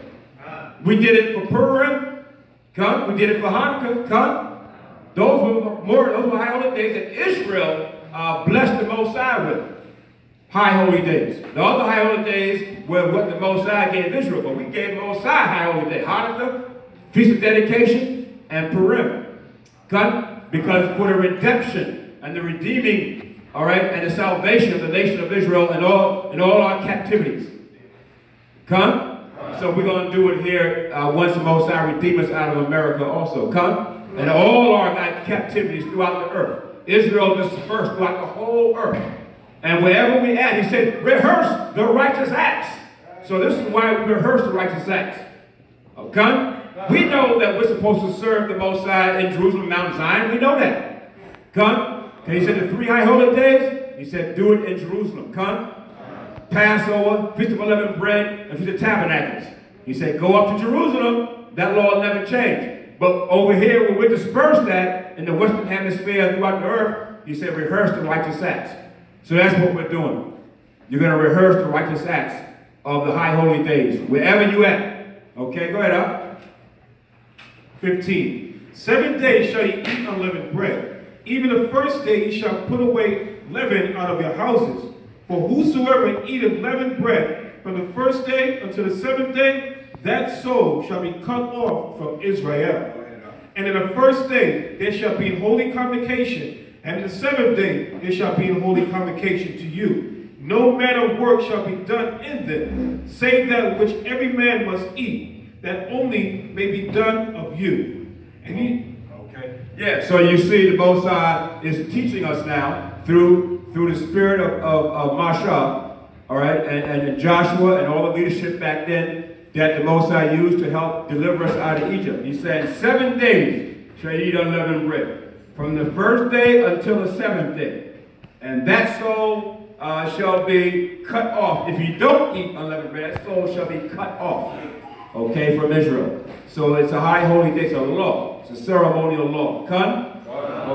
We did it for Purim. Come. We did it for Hanukkah. Come. Those were high holy days that Israel blessed the Most High with. High holy days. The other high holy days were what the Most High gave Israel, but we gave the Most High high holy days. Hanukkah, Feast of Dedication, and Purim. Come. Because for the redemption and the redeeming, all right, and the salvation of the nation of Israel and all our captivities. Come. So we're going to do it here once the Most High redeem us out of America also. Come. And all our captivities throughout the earth. Israel dispersed throughout the whole earth. And wherever we at, he said, rehearse the righteous acts. So this is why we rehearse the righteous acts. Okay? We know that we're supposed to serve the Most High in Jerusalem, Mount Zion. We know that. Come. And he said the 3 high holy days, he said do it in Jerusalem. Come. Passover, Feast of Unleavened Bread, and Feast of Tabernacles. He said, go up to Jerusalem. That law never changed. But over here, where we're dispersed at, in the Western Hemisphere throughout the earth, he said, rehearse the righteous acts. So that's what we're doing. You're going to rehearse the righteous acts of the high holy days, wherever you at. Okay, go ahead, up. 15. 7 days shall ye eat unleavened bread. Even the first day ye shall put away leaven out of your houses. For whosoever eateth leavened bread from the first day until the 7th day, that soul shall be cut off from Israel. And in the first day there shall be holy convocation, and in the 7th day there shall be holy convocation to you. No manner of work shall be done in them, save that which every man must eat, that only may be done of you. And he, okay. Yeah, so you see the Most High is teaching us now through the spirit of Masha, all right, and Joshua and all the leadership back then that the Most High used to help deliver us out of Egypt. He said, 7 days shall you eat unleavened bread, from the first day until the 7th day. And that soul shall be cut off. If you don't eat unleavened bread, that soul shall be cut off, okay, from Israel. So it's a high holy day, it's a law. It's a ceremonial law. Come?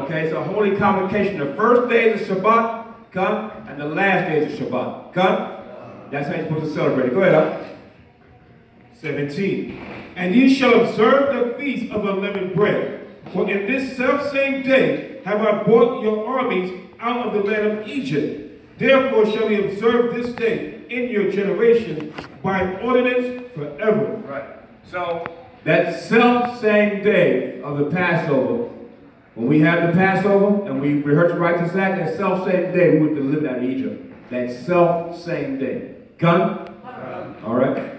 Okay, it's a holy convocation. The first day is Shabbat. Come, and the last day is Shabbat. Come, that's how you're supposed to celebrate it. Go ahead, up. 17. And ye shall observe the feast of unleavened bread. For in this selfsame day have I brought your armies out of the land of Egypt. Therefore shall ye observe this day in your generation by an ordinance forever. Right. So that self-same day of the Passover, when we have the Passover and we rehearse the righteous act, that self-same day we were delivered out of Egypt. That self-same day. Gun? All right.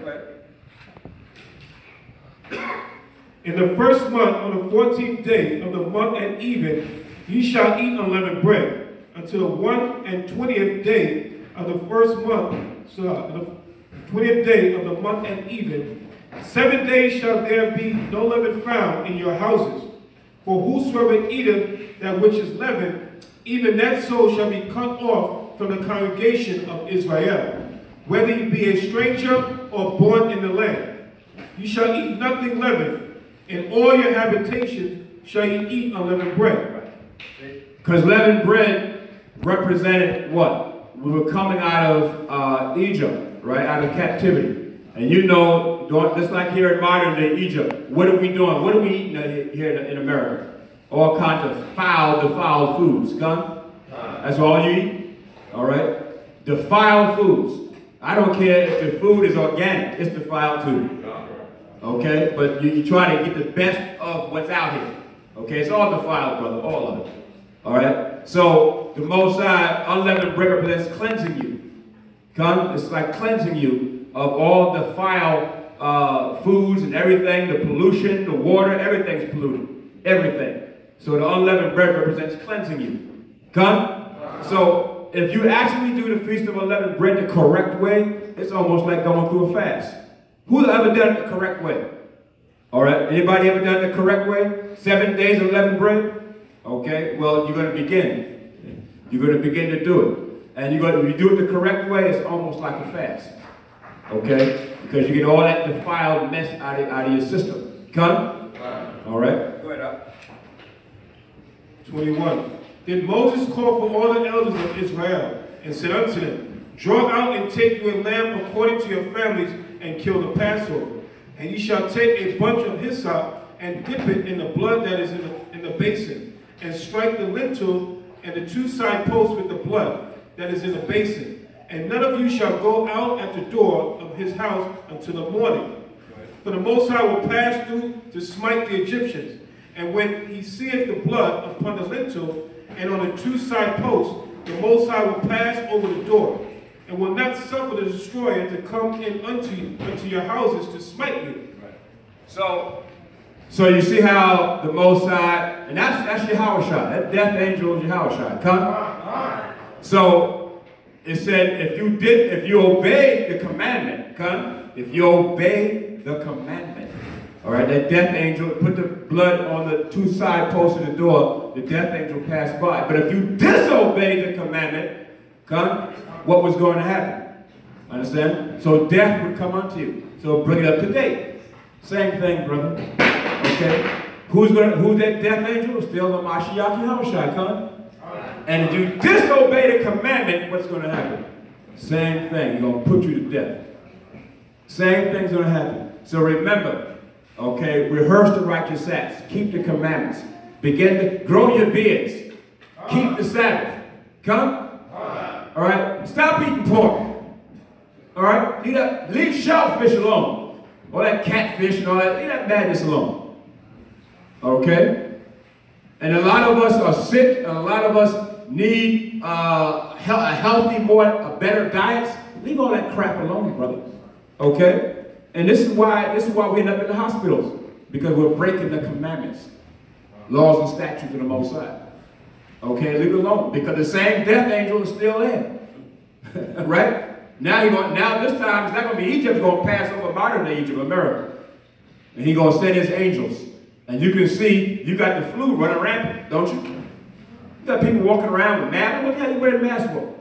In the first month, on the 14th day of the month at even, ye shall eat unleavened bread, until the 1 and 20th day of the first month, so the 20th day of the month at even. 7 days shall there be no leaven found in your houses. For whosoever eateth that which is leavened, even that soul shall be cut off from the congregation of Israel, whether you be a stranger or born in the land. You shall eat nothing leavened. In all your habitations shall you eat unleavened bread. Because leavened bread represented what? We were coming out of Egypt, right? Out of captivity. And you know, just like here in modern day Egypt, what are we doing? What are we eating here in America? All kinds of defiled foods. Gun? That's all you eat? All right? Defiled foods. I don't care if the food is organic. It's defiled too. Okay? But you try to get the best of what's out here. Okay? It's all defiled, brother. All of it. All right? So, the Most High, unleavened bread represents cleansing you. Gun? It's like cleansing you of all the foul foods and everything, the pollution, the water, everything's polluted. Everything. So the unleavened bread represents cleansing you. Come? So if you actually do the Feast of Unleavened Bread the correct way, it's almost like going through a fast. Who's ever done it the correct way? All right? Anybody ever done it the correct way? 7 days of unleavened bread? Okay, well, you're going to begin. You're going to begin to do it. And if you do it the correct way, it's almost like a fast. Okay? Because you get all that defiled mess out of your system. Come? All right? Go ahead, up. 21. Then Moses called for all the elders of Israel and said unto them, draw out and take you a lamb according to your families and kill the Passover. And you shall take a bunch of hyssop and dip it in the blood that is in the basin, and strike the lintel and the 2 side posts with the blood that is in the basin. And none of you shall go out at the door of his house until the morning. For the Most High will pass through to smite the Egyptians. And when he seeth the blood upon the lintel and on the 2 side posts, the Most High will pass over the door, and will not suffer the destroyer to come in unto your houses to smite you. So you see how the Most High, and that's Yahushua. That death angel is Yahushua. Come. So it said, if you obey the commandment, come. If you obey the commandment, all right, that death angel put the blood on the 2 side posts of the door. The death angel passed by. But if you disobey the commandment, come, what was going to happen? Understand? So death would come unto you. So bring it up to date. Same thing, brother. Okay? Who's that death angel? Still the Mashiach Yahushua, come. And if you disobey the commandment, what's going to happen? Same thing. He's going to put you to death. Same thing's going to happen. So remember, okay, rehearse the righteous acts. Keep the commandments. Begin to grow your beards. Keep the Sabbath. Come? All right? Stop eating pork. All right? Leave shellfish alone. All that catfish and all that. Leave that madness alone. Okay? And a lot of us are sick, and a lot of us need a healthy, a better diets. Leave all that crap alone, brother. Okay? And this is why we end up in the hospitals. Because we're breaking the commandments. Laws and statutes of the Most High. Okay, leave it alone. Because the same death angel is still there. Right? Now this time it's not going to be Egypt. It's going to pass over modern day Egypt, America. And he's going to send his angels. And you can see, you got the flu running rampant, don't you? You got people walking around with masks. What the hell are you wearing a mask for?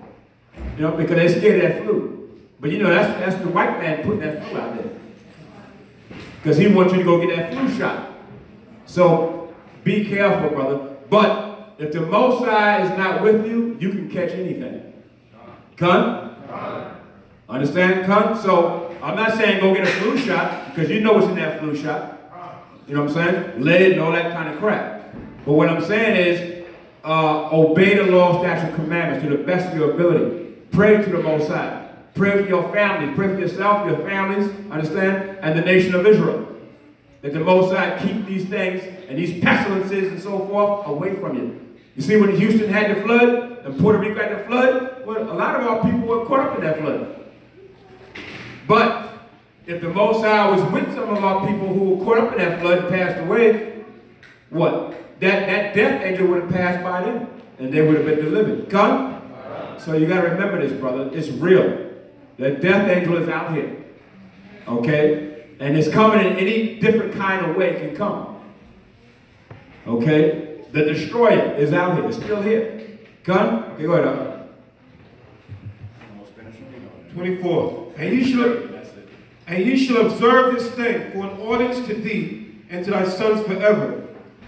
You know, because they're scared of that flu. But you know, that's the white man putting that flu out there. Because he wants you to go get that flu shot. So, be careful, brother. But if the Most High is not with you, you can catch anything. Come? Understand? Come? So, I'm not saying go get a flu shot, because you know what's in that flu shot. You know what I'm saying? Lead and all that kind of crap. But what I'm saying is, obey the law, statutes, commandments to the best of your ability. Pray to the Most High. Pray for your family. Pray for yourself, your families, understand? And the nation of Israel. That the Most High keep these things and these pestilences and so forth away from you. You see when Houston had the flood and Puerto Rico had the flood, well, a lot of our people were caught up in that flood. But if the Most High was with some of our people who were caught up in that flood and passed away, what? That death angel would have passed by them and they would have been delivered. Come? So you got to remember this, brother. It's real. That death angel is out here. Okay? And it's coming in any different kind of way it can come. Okay? The destroyer is out here. It's still here. Come? Okay, go ahead. 24. And ye shall observe this thing for an ordinance to thee and to thy sons forever.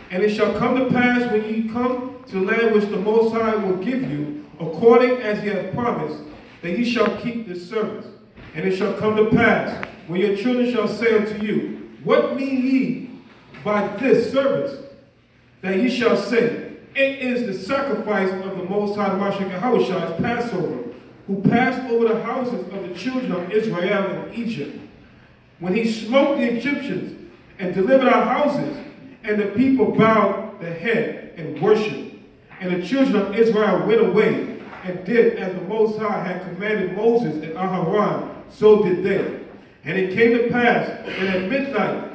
And it shall come to pass when ye come to the land which the Most High will give you, according as ye have promised, that ye shall keep this service. And it shall come to pass when your children shall say unto you, what mean ye by this service? That ye shall say, it is the sacrifice of the Most High Mashiach Yahushua's Passover, who passed over the houses of the children of Israel in Egypt, when he smote the Egyptians and delivered our houses, and the people bowed their head and worshipped. And the children of Israel went away and did as the Most High had commanded Moses and Aharon, so did they. And it came to pass that at midnight,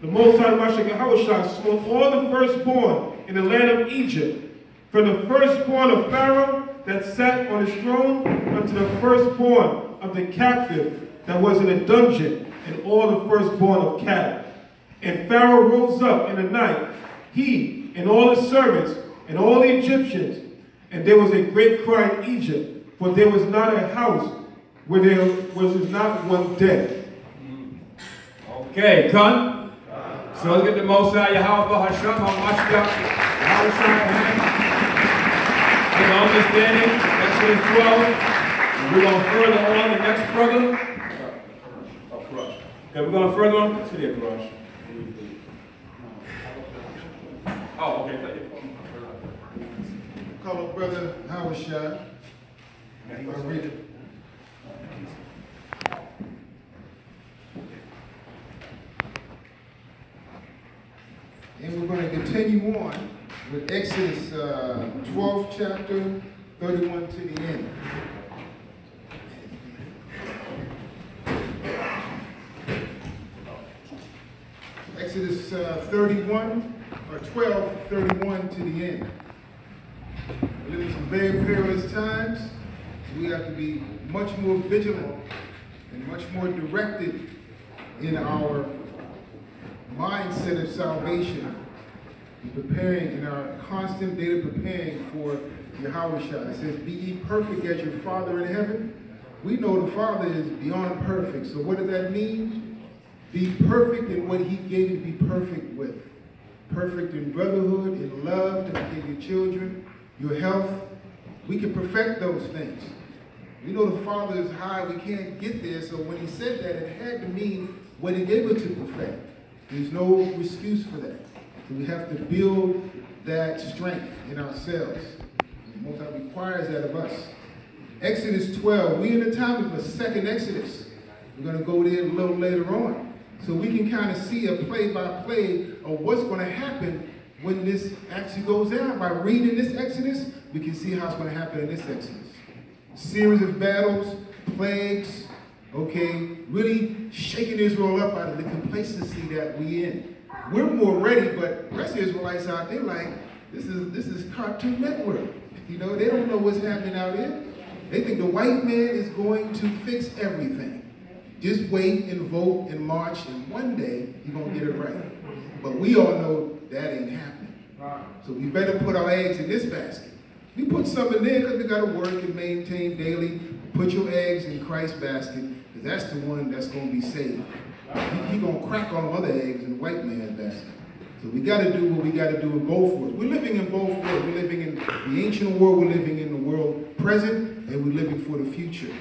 the Most High Mashiach Yahushua smote all the firstborn in the land of Egypt, from the firstborn of Pharaoh that sat on his throne unto the firstborn of the captive that was in a dungeon, and all the firstborn of cattle. And Pharaoh rose up in the night, he and all his servants and all the Egyptians, and there was a great cry in Egypt, for there was not a house where there was not one dead. Okay, come. So let's get the Most High Yahweh Hashem, HaMashiach, Yahweh understanding, Exodus 12. And we're going to further on the next brother. Okay, we're going further on to the garage. Oh, okay. Call up Brother Howard Shah. I'll read it. And we're going to continue on with Exodus 12th chapter, 31 to the end. Exodus 31, or 12, 31 to the end. We're living some very perilous times. So we have to be much more vigilant and much more directed in our mindset of salvation, and preparing in our constant daily preparing for Yahweh Shah. It says, be ye perfect as your Father in heaven. We know the Father is beyond perfect. So what does that mean? Be perfect in what he gave you to be perfect with. Perfect in brotherhood, in love, to take your children, your health. We can perfect those things. We know the Father is high, we can't get there, so when he said that, it had to mean what he gave us to perfect. There's no excuse for that. So we have to build that strength in ourselves. The Most High requires that of us. Exodus 12, we in the time of the second Exodus. We're going to go there a little later on. So we can kind of see a play-by-play of what's going to happen when this actually goes down. By reading this Exodus, we can see how it's going to happen in this Exodus. Series of battles, plagues, okay, really shaking Israel up out of the complacency that we in. We're more ready, but the rest of the Israelites out there like, this is Cartoon Network. You know, they don't know what's happening out here. They think the white man is going to fix everything. Just wait and vote and march, and one day you're going to get it right. But we all know that ain't happening. So we better put our eggs in this basket. We put some in there because we got to work and maintain daily. Put your eggs in Christ's basket, because that's the one that's going to be saved. He going to crack all other eggs in the white man's basket. So we got to do what we got to do in both worlds. We're living in both worlds. We're living in the ancient world, we're living in the world present, and we're living for the future.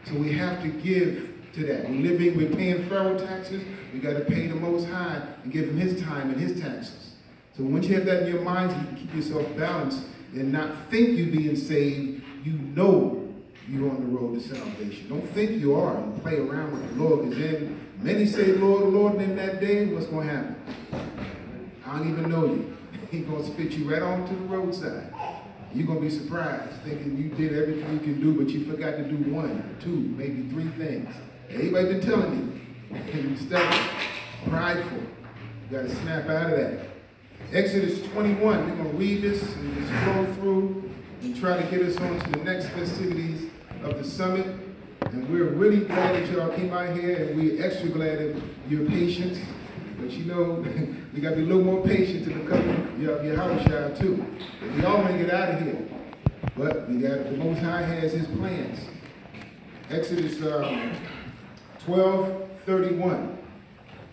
So we have to give to that. We're paying federal taxes, we got to pay the Most High and give him his time and his taxes. So once you have that in your mind, you can keep yourself balanced and not think you're being saved. You know you're on the road to salvation. Don't think you are and play around with the Lord, because then many say, Lord, Lord, and in that day, what's going to happen? I don't even know you. He's going to spit you right onto the roadside. You're going to be surprised, thinking you did everything you can do, but you forgot to do 1, 2, maybe 3 things. Everybody been telling you. And you stubborn, prideful. You got to snap out of that. Exodus 21, we're going to read this and just flow through and try to get us on to the next festivities of the summit. And we're really glad that y'all came out here, and we're extra glad of your patience. But you know, we got to be a little more patient to become your house child too. We all want to get out of here. But we got, the Most High has his plans. Exodus 12:31.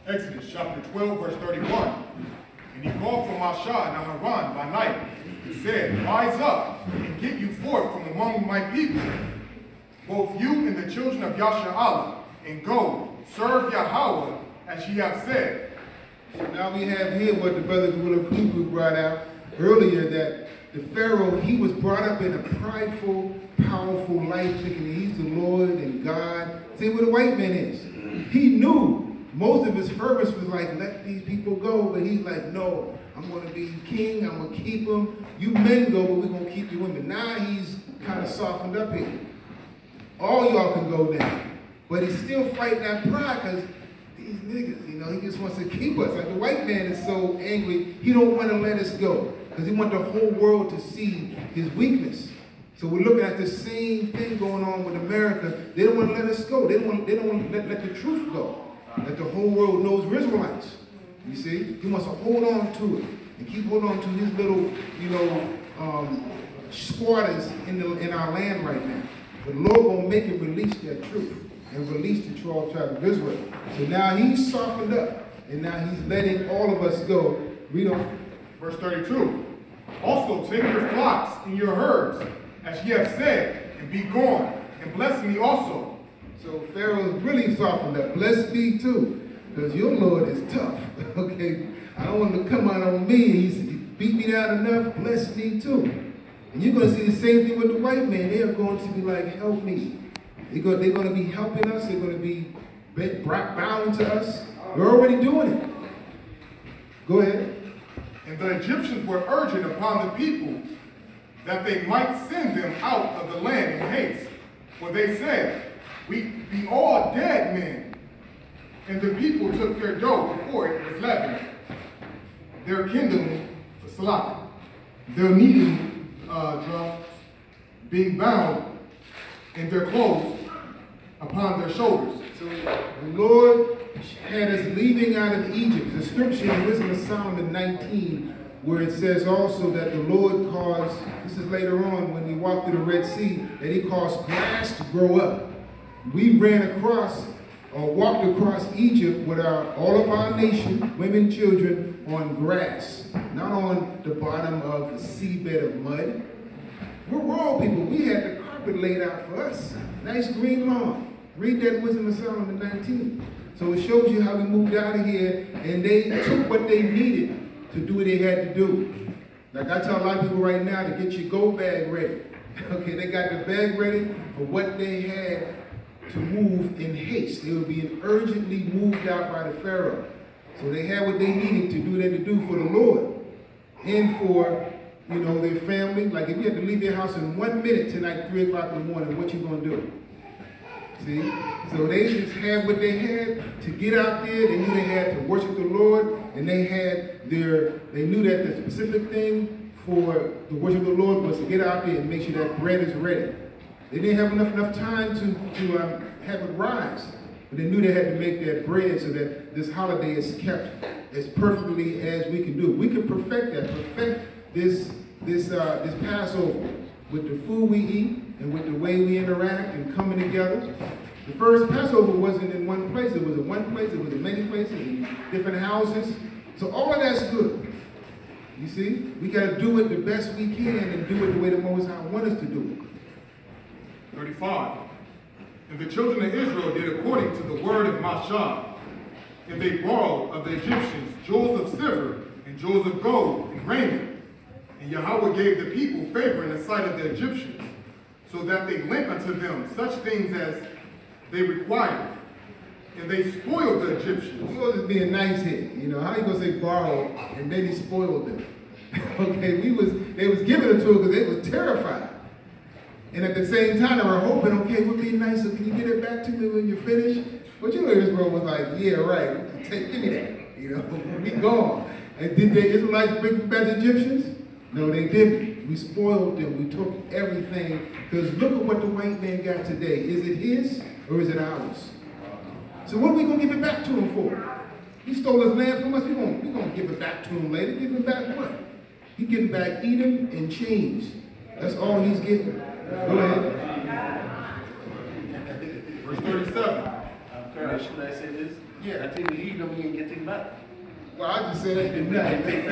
Exodus chapter 12, verse 31. And he called for Moshe and Aharon by night, and said, rise up and get you forth from among my people, both you and the children of Yasha'Allah, and go, serve Yahweh, as ye have said. So now we have here what the brother Hebrew brought out earlier, that the Pharaoh, he was brought up in a prideful, powerful life, thinking he's the Lord and God. See what the white man is. He knew most of his fervors was like, let these people go, but he's like, no, I'm going to be king, I'm going to keep them. You men go, but we're going to keep you women. Now he's kind of softened up here. All y'all can go now. But he's still fighting that pride, because these niggas, you know, he just wants to keep us. Like the white man is so angry, he don't want to let us go, because he wants the whole world to see his weakness. So we're looking at the same thing going on with America. They don't want to let us go. They don't want to let the truth go. Let the whole world knows we're Israelites. You see? He wants to hold on to it and keep holding on to his little, you know, squatters in our land right now. But the Lord will make it release that truth and release the 12 tribes of Israel. So now he's softened up, and now he's letting all of us go. Read on. Verse 32. Also take your flocks and your herds, as ye have said, and be gone, and bless me also. So Pharaoh is really softened up. Blessed be too. because your Lord is tough. Okay, I don't want him to come out on me. He beat me down enough, bless me too. And you're going to see the same thing with the white man. They are going to be like, help me. They're going to be helping us. They're going to be bowing to us. They're already doing it. Go ahead. And the Egyptians were urging upon the people that they might send them out of the land in haste. For they said, we be all dead men. And the people took their dough before it was leavened, their kindling for slack, their kneading drums being bound, and their clothes upon their shoulders. So the Lord had us leaving out of Egypt. The scripture in Wisdom of Solomon 19, where it says also that the Lord caused, this is later on when we walked through the Red Sea, that he caused grass to grow up. We ran across, or walked across Egypt with all of our nation, women, children, on grass, not on the bottom of a seabed of mud. We're raw people. We had the carpet laid out for us. Nice green lawn. Read that Wisdom of Solomon 19. So it shows you how we moved out of here, and they took what they needed to do what they had to do. Like I tell a lot of people right now to get your go bag ready. Okay, they got the bag ready for what they had to move in haste. They were being urgently moved out by the Pharaoh. So they had what they needed to do what they had to do for the Lord and for, you know, their family. Like if you had to leave your house in 1 minute tonight, 3 o'clock in the morning, what you gonna do? See? So they just had what they had to get out there. They knew they had to worship the Lord, and they knew that the specific thing for the worship of the Lord was to get out there and make sure that bread is ready. They didn't have enough time to have it rise, but they knew they had to make that bread so that this holiday is kept as perfectly as we can do. We can perfect this Passover with the food we eat and with the way we interact and coming together. The first Passover wasn't in one place. It was in one place. It was in many places, in different houses. So all of that's good. You see? We got to do it the best we can and do it the way the Most High wants us to do it. 35. And the children of Israel did according to the word of Mashah. And they borrowed of the Egyptians jewels of silver and jewels of gold and raiment. And Yahweh gave the people favor in the sight of the Egyptians, so that they lent unto them such things as they required. And they spoiled the Egyptians. He was being nice here. You know, how you gonna say borrow and then he spoiled them? Okay, they was giving it to them because they was terrified. And at the same time, they were hoping, okay, we'll be nice, so can you get it back to me when you're finished? But you know, Israel was like, yeah, right, give me that. You know, we gone. And did the Israelites bring back the Egyptians? No, they didn't. We spoiled them. We took everything. Because look at what the white man got today. Is it his or is it ours? So what are we going to give it back to him for? He stole his land from us. We're going to give it back to him later. Give him back what? He's getting back Edom and change. That's all he's getting. Go ahead. Verse 37. Should I say this? Yeah, I think we Edom, we ain't getting back. Well, I just said that.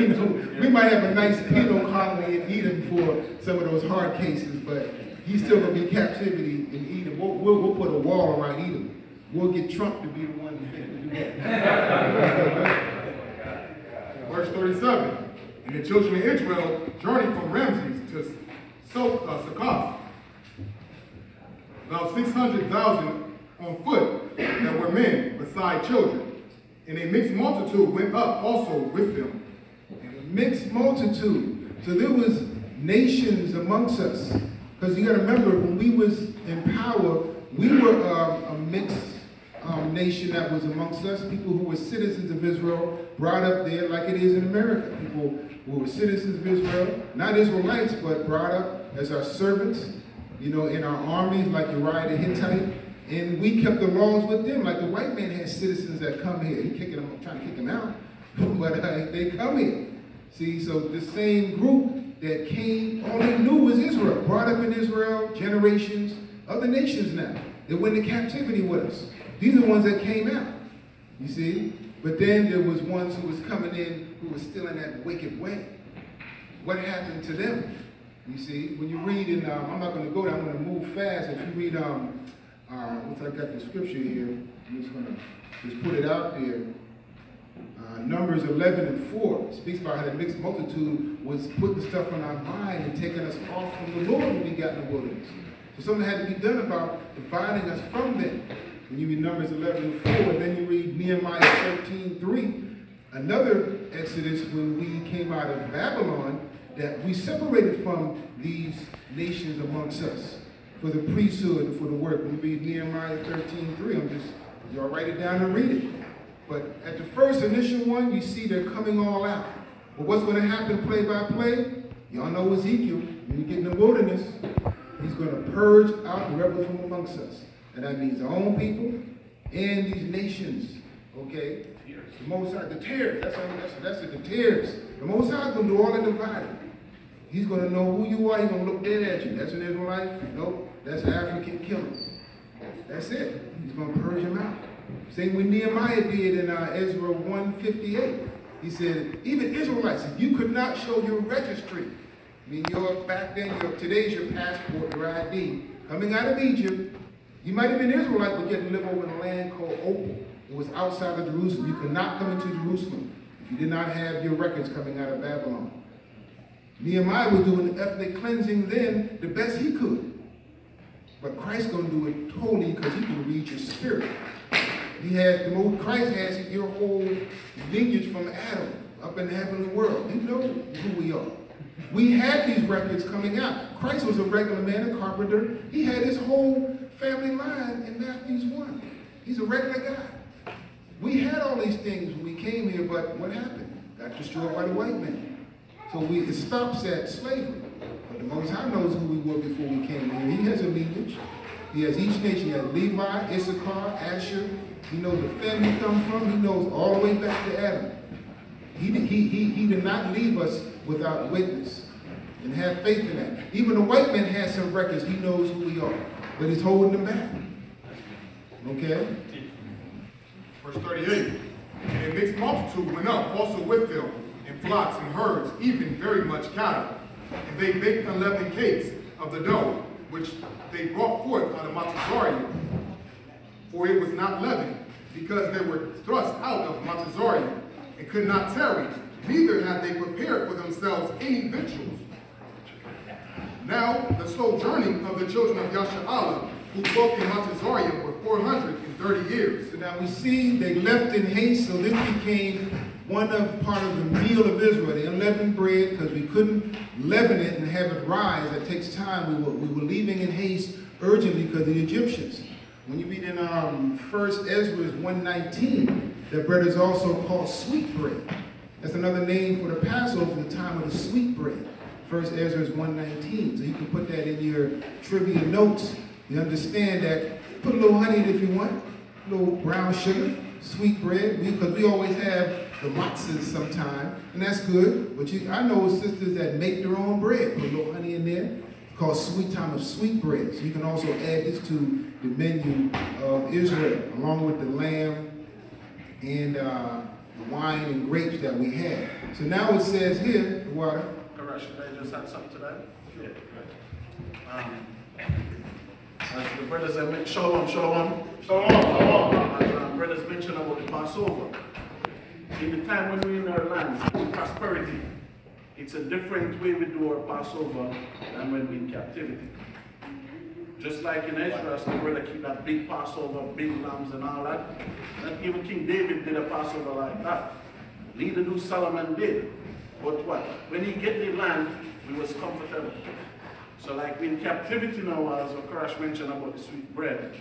You know, we might have a nice penal colony in Edom for some of those hard cases, but he's still going to be in captivity in Edom. We'll put a wall around Edom. We'll get Trump to be the one to do that. Verse 37. And the children of Israel journeyed from Ramses to Succoth, about 600,000 on foot that were men beside children. And a mixed multitude went up also with them. And a mixed multitude. So there was nations amongst us. Because you got to remember, when we was in power, we were a mixed nation that was amongst us. People who were citizens of Israel, brought up there like it is in America. People who were citizens of Israel, not Israelites, but brought up as our servants, you know, in our armies like Uriah the Hittite. And we kept the laws with them. Like the white man has citizens that come here. He's kicking them, trying to kick them out, but they come here. See, so the same group that came, all they knew was Israel. Brought up in Israel, generations, other nations now. They went into captivity with us. These are the ones that came out, you see. But then there was ones who was coming in who was still in that wicked way. What happened to them? You see, when you read in, I'm not going to go there, I'm going to move fast. If you read once I got the scripture here, I'm just going to just put it out there. Numbers 11:4 speaks about how the mixed multitude was putting stuff on our mind and taking us off from the Lord when we got in the wilderness. So something had to be done about dividing us from them. When you read Numbers 11:4, and then you read Nehemiah 13:3, another Exodus when we came out of Babylon, that we separated from these nations amongst us for the priesthood and for the work. When you read Nehemiah 13:3, y'all write it down and read it. But at the first initial one, you see they're coming all out. But what's going to happen play by play? Y'all know Ezekiel, when you get in the wilderness, he's going to purge out the rebels from amongst us. And that means our own people and these nations, okay? The Most High, the tares, that's it, the tares. The Most High is going to do all the dividing. He's going to know who you are. He's going to look dead at you. That's an Israelite? Nope, that's an African killer. That's it. He's going to purge them out. Same what Nehemiah did in Ezra 1:58. He said, even Israelites, if you could not show your registry, I mean, back then, today's your passport, your ID, coming out of Egypt, you might have been Israelite, but you had to live over in a land called Opal. It was outside of Jerusalem. You could not come into Jerusalem if you did not have your records coming out of Babylon. Nehemiah was doing ethnic cleansing then the best he could. But Christ's going to do it totally because he can read your spirit. Christ has your whole lineage from Adam up in the heavenly world. You know who we are. We had these records coming out. Christ was a regular man, a carpenter. He had his whole family line in Matthew 1. He's a regular guy. We had all these things when we came here, but what happened? Got destroyed by the white man. So it stops at slavery. But the Most High knows who we were before we came here. He has a lineage. He has each nation. He has Levi, Issachar, Asher. He knows the family he comes from. He knows all the way back to Adam. He did not leave us without witness. And have faith in that. Even the white man has some records. He knows who we are. But he's holding them back. Okay? Verse 38. And a mixed multitude went up also with them, in flocks and herds, even very much cattle. And they baked unleavened cakes of the dough, which they brought forth out of Mount Azariah. For it was not leavened, because they were thrust out of Mount Azariah, and could not tarry, neither had they prepared for themselves any victuals. Now the sojourning of the children of Yashar'Allah, who dwelt in Mount Azariah, were 430 years. So now we see they left in haste, so this became part of the meal of Israel, the unleavened bread, because we couldn't leaven it and have it rise. That takes time. We were leaving in haste urgently because of the Egyptians. When you read in 1 Ezra 1:19, that bread is also called sweet bread. That's another name for the Passover, the time of the sweet bread. 1 Ezra 1:19. So you can put that in your trivia notes. You understand that. Put a little honey in it if you want. A little brown sugar, sweet bread. Because we always have the matzahs sometime, and that's good. But I know sisters that make their own bread. Put a little honey in there. It's called sweet time of sweet bread. So you can also add this to the menu of Israel, along with the lamb and the wine and grapes that we have. So now it says here, the water. Correct. Should I just add something to that? Yeah. As the brothers have mentioned, Shalom. As brothers mentioned about the Passover. In the time when we're in our lands, in prosperity, it's a different way we do our Passover than when we're in captivity. Just like in Israel, the brother keep that big Passover, big lambs and all that. And even King David did a Passover like that. Neither do Solomon did. But what? When he get the land, we was comfortable. So like we're in captivity now, as Okarash mentioned about the sweet bread,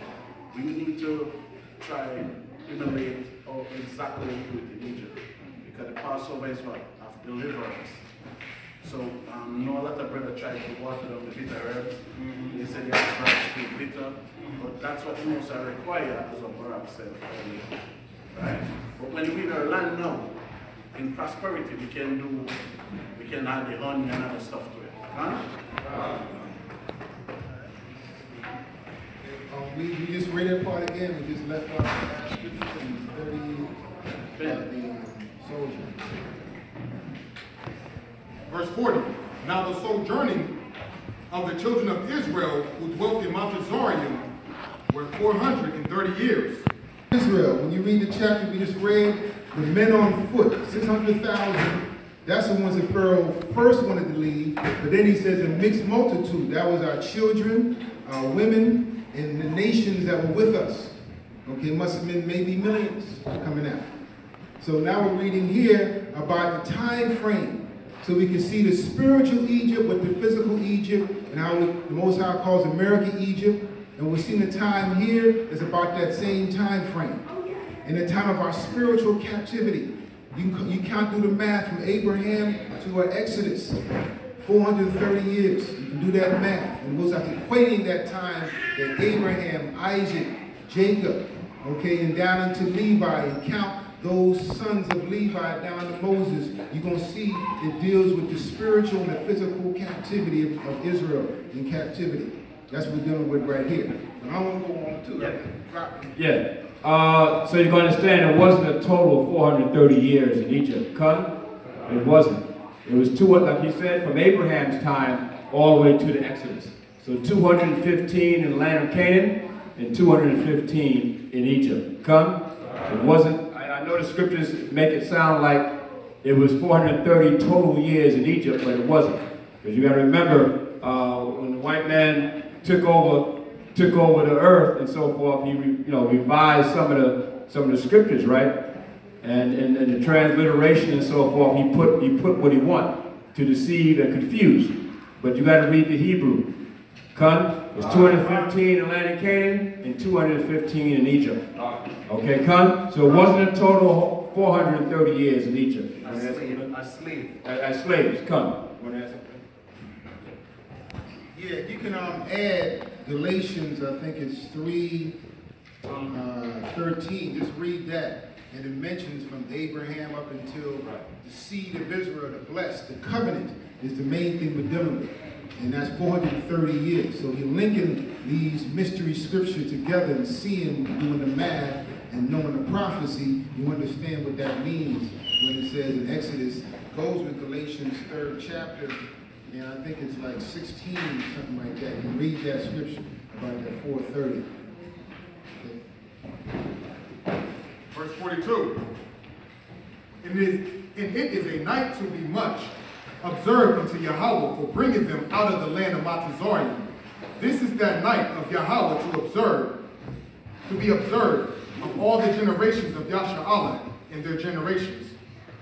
we need to try and emulate or exactly what we do it in Egypt. Because the Passover is what? Of deliverance. So, you know, a lot of brothers try to water down the bitter herbs. They said you have to brush with bitter, but that's what most are required, as Barak said earlier. Right? But when we're in our land now, in prosperity, we can add the honey and other stuff to it. Huh? We just read that part again. We just left off 30 the soldiers. Verse 40. Now the sojourning of the children of Israel who dwelt in Mount Azariah were 430 years. Israel, when you read the chapter we just read, the men on foot, 600,000, that's the ones that Pharaoh first wanted to leave. But then he says a mixed multitude. That was our children, our women, and the nations that were with us. Okay, it must have been maybe millions coming out. So now we're reading here about the time frame. So we can see the spiritual Egypt with the physical Egypt, and how the Most High calls America Egypt. And we're seeing the time here is about that same time frame. In the time of our spiritual captivity. You can't do the math from Abraham to our Exodus. 430 years. You can do that math. And we'll start equating that time that Abraham, Isaac, Jacob, okay, and down into Levi, and count those sons of Levi down to Moses. You're going to see it deals with the spiritual and the physical captivity of Israel in captivity. That's what we're dealing with right here. And I want to go on to that. Yeah. So you can understand it wasn't a total of 430 years in Egypt. Come? It wasn't. It was like he said, from Abraham's time all the way to the Exodus. So 215 in the land of Canaan and 215 in Egypt. Come? It wasn't. I know the scriptures make it sound like it was 430 total years in Egypt, but it wasn't. Because you got to remember, when the white man took over the earth and so forth, he revised some of the scriptures, right? And the transliteration and so forth, he put what he wanted to deceive and confuse. But you got to read the Hebrew. Kun, it's 215 in the land of Canaan and 215 in Egypt. Okay, Kun? So it wasn't a total 430 years in Egypt. As slaves. Kun. Yeah, you can add Galatians, I think it's 3, 13. Just read that. And it mentions from Abraham up until the seed of Israel, the blessed, the covenant is the main thing we're dealing with. And that's 430 years. So you're linking these mystery scriptures together and seeing, doing the math and knowing the prophecy, you understand what that means when it says in Exodus, goes with Galatians 3rd chapter, and I think it's like 16, something like that. You read that scripture about that 430. Okay. Verse 42. And it is a night to be much observed unto Yahweh for bringing them out of the land of Matazarian. This is that night of Yahweh to be observed of all the generations of Yasha'Allah and their generations.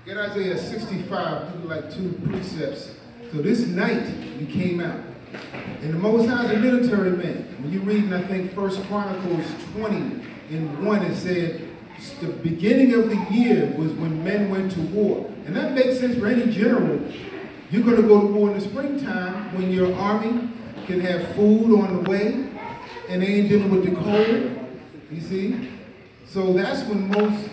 Get Isaiah 65, do like 2 precepts. So this night we came out. And the Most High is a military man. When you're reading, I think, 1 Chronicles 20:1, it said, the beginning of the year was when men went to war. And that makes sense for any general. You're going to go to war in the springtime when your army can have food on the way and they ain't dealing with the cold. You see? So that's when most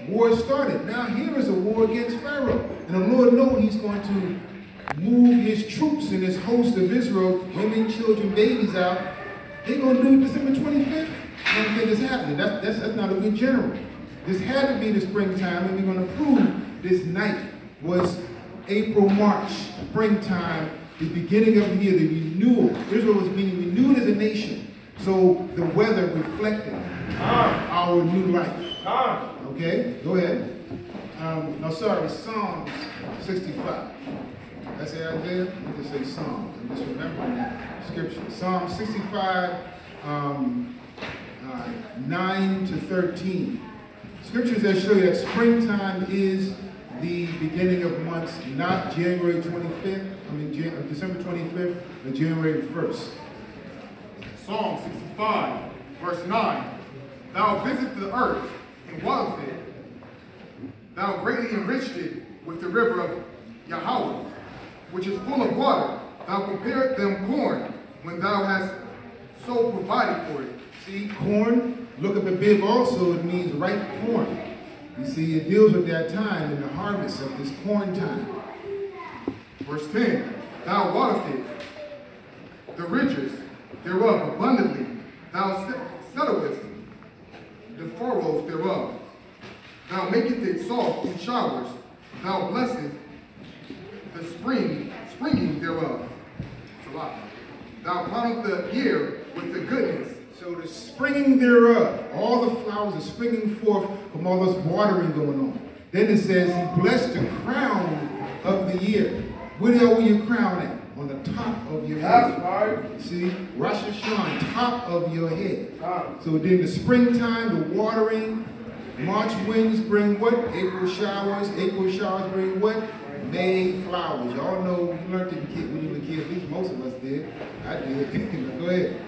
wars started. Now here is a war against Pharaoh. And the Lord knows he's going to move his troops and his host of Israel, women, children, babies out. They're going to do it December 25th. I don't think it's happening. That's not a good general. This had to be the springtime, and we're going to prove this night was April, March, springtime, the beginning of the year, the renewal. Israel was being renewed as a nation. So the weather reflected our new life. Okay, go ahead. Psalms 65. I say Isaiah? I just say Psalms. I'm just remembering that scripture. Psalm 65, 9 to 13. Scriptures that show you that springtime is the beginning of months, not January 25th, December 25th, but January 1st. Psalm 65, verse 9. Thou visit the earth and waters it. Thou greatly enriched it with the river of Yahweh, which is full of water. Thou prepared them corn when thou hast so provided for it. See, corn, look up at bib also, it means ripe corn. You see, it deals with that time in the harvest of this corn time. Verse 10, thou waterest it, the riches thereof abundantly. Thou settlest the furrows thereof. Thou makest it soft in showers. Thou blessest the springing thereof. Salah. Thou crownest the year with the goodness. So the springing thereof, all the flowers are springing forth from all this watering going on. Then it says, he blessed the crown of the year. Where the hell will your crown at? On the top of your head. That's right. See, Rosh Hashanah, top of your head. So then the springtime, the watering, March winds bring what? April showers. April showers bring what? May flowers. Y'all know, you learned it when you were a kid. At least most of us did. I did. Go ahead.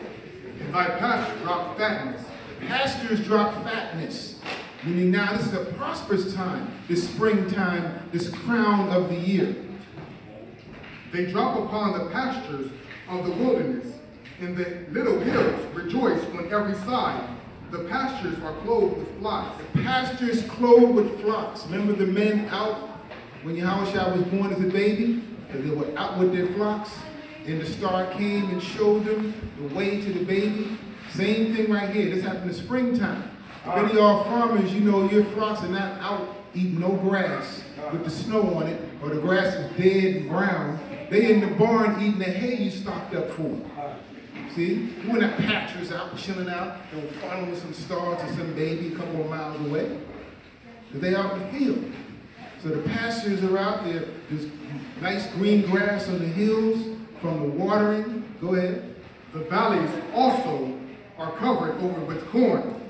And thy pasture drop fatness. Pastures drop fatness. Meaning now this is a prosperous time, this springtime, this crown of the year. They drop upon the pastures of the wilderness. In the little hills rejoice on every side. The pastures are clothed with flocks. The pastures clothed with flocks. Remember the men out when Yahushua was born as a baby? And they were out with their flocks. And the star came and showed them the way to the baby. Same thing right here. This happened in springtime. If any of y'all farmers, you know your flocks are not out eating no grass with the snow on it, or the grass is dead and brown. They in the barn eating the hay you stocked up for them. See? You were not pastures out, chilling out, and following some stars or some baby a couple of miles away. But they out in the field. So the pastures are out there. There's nice green grass on the hills from the watering. Go ahead. The valleys also are covered over with corn.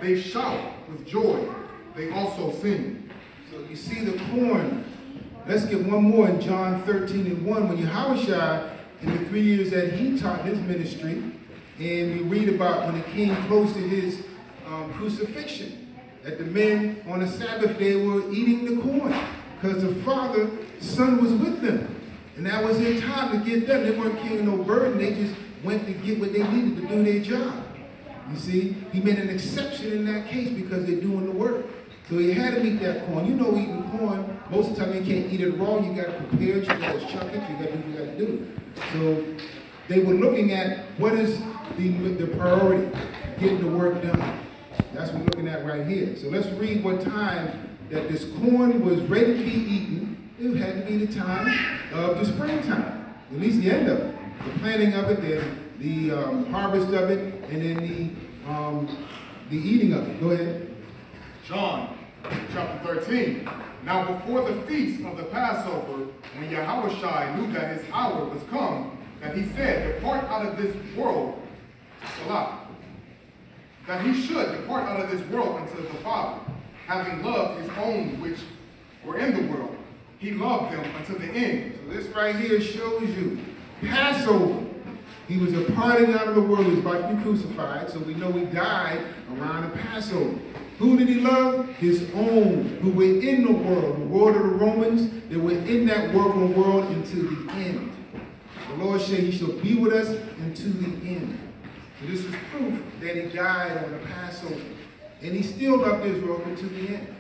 They shout with joy. They also sing. So you see the corn. Let's get one more in John 13:1. When Yahushua, in the 3 years that he taught his ministry, and we read about when it came close to his crucifixion, that the men on the Sabbath day were eating the corn because the Father, Son was with them. And that was their time to get done. They weren't carrying no burden. They just went to get what they needed to do their job. You see, he made an exception in that case because they're doing the work. So he had to eat that corn. You know, eating corn, most of the time you can't eat it raw. You got to prepare it, you got to chunk it, you got to do what you got to do. So they were looking at what is the priority, getting the work done. That's what we're looking at right here. So let's read what time that this corn was ready to be eaten. It had to be the time of the springtime, at least the end of it. The planting of it, the harvest of it, and then the eating of it. Go ahead. John chapter 13. Now before the feast of the Passover, when Yahushua knew that his hour was come, that he said, depart out of this world, Salah, that he should depart out of this world unto the Father, having loved his own which were in the world. He loved them unto the end. So this right here shows you Passover. He was departing out of the world. He was about to be crucified, so we know he died around the Passover. Who did he love? His own, who were in the world of the Romans. They were in that working world until the end. The Lord said he shall be with us until the end. So this is proof that he died on the Passover. And he still loved Israel until the end.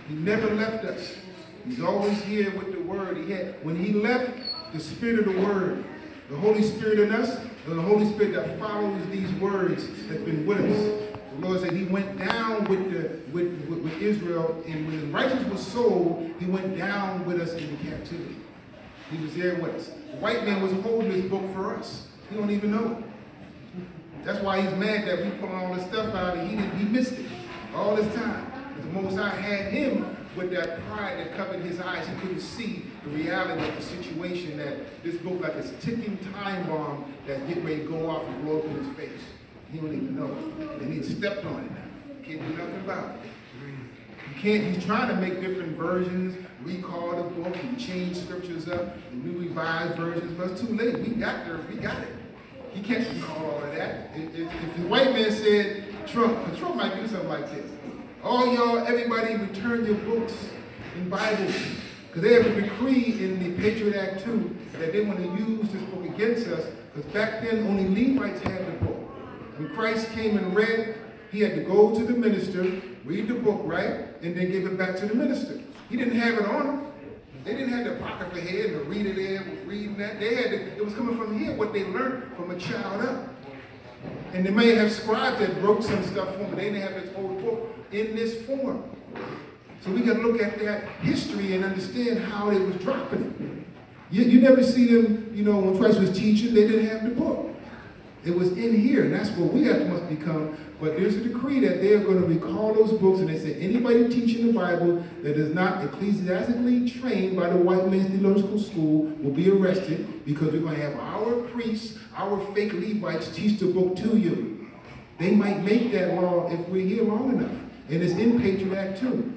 He never left us. He's always here with the word. When he left, the spirit of the word, the Holy Spirit in us, and the Holy Spirit that follows these words has been with us. The Lord said he went down with Israel, and when the righteous was sold, he went down with us in captivity. He was there with us. The white man was holding this book for us. He don't even know it. That's why he's mad that we put all this stuff out and he missed it all this time. But the Most High had him with that pride that covered his eyes. He couldn't see the reality of the situation, that this book like a ticking time bomb that's getting ready to go off and blow up in his face. He don't even know it. And he stepped on it now. Can't do nothing about it. You can't, he's trying to make different versions, recall the book and change scriptures up, and new revised versions, but it's too late. We got it. He can't recall all of that. If the white man said, Trump might do something like this. All y'all, everybody return your books and Bibles. Because they have a decree in the Patriot Act 2 that they want to use this book against us, because back then only Levites had the book. When Christ came and read, he had to go to the minister, read the book, right, and then give it back to the minister. He didn't have it on him. They didn't have the pocket for head and read it in, reading that. They had it was coming from here, what they learned from a child up. And they may have scribes that wrote some stuff for them, but they didn't have this whole book in this form. So we got to look at that history and understand how they was dropping it. You never see them, when Christ was teaching, they didn't have the book. It was in here, and that's what we must become. But there's a decree that they are going to recall those books, and they say anybody teaching the Bible that is not ecclesiastically trained by the white man's theological school will be arrested, because we're going to have our priests, our fake Levites teach the book to you. They might make that law if we're here long enough. And it's in Patriot Act 2.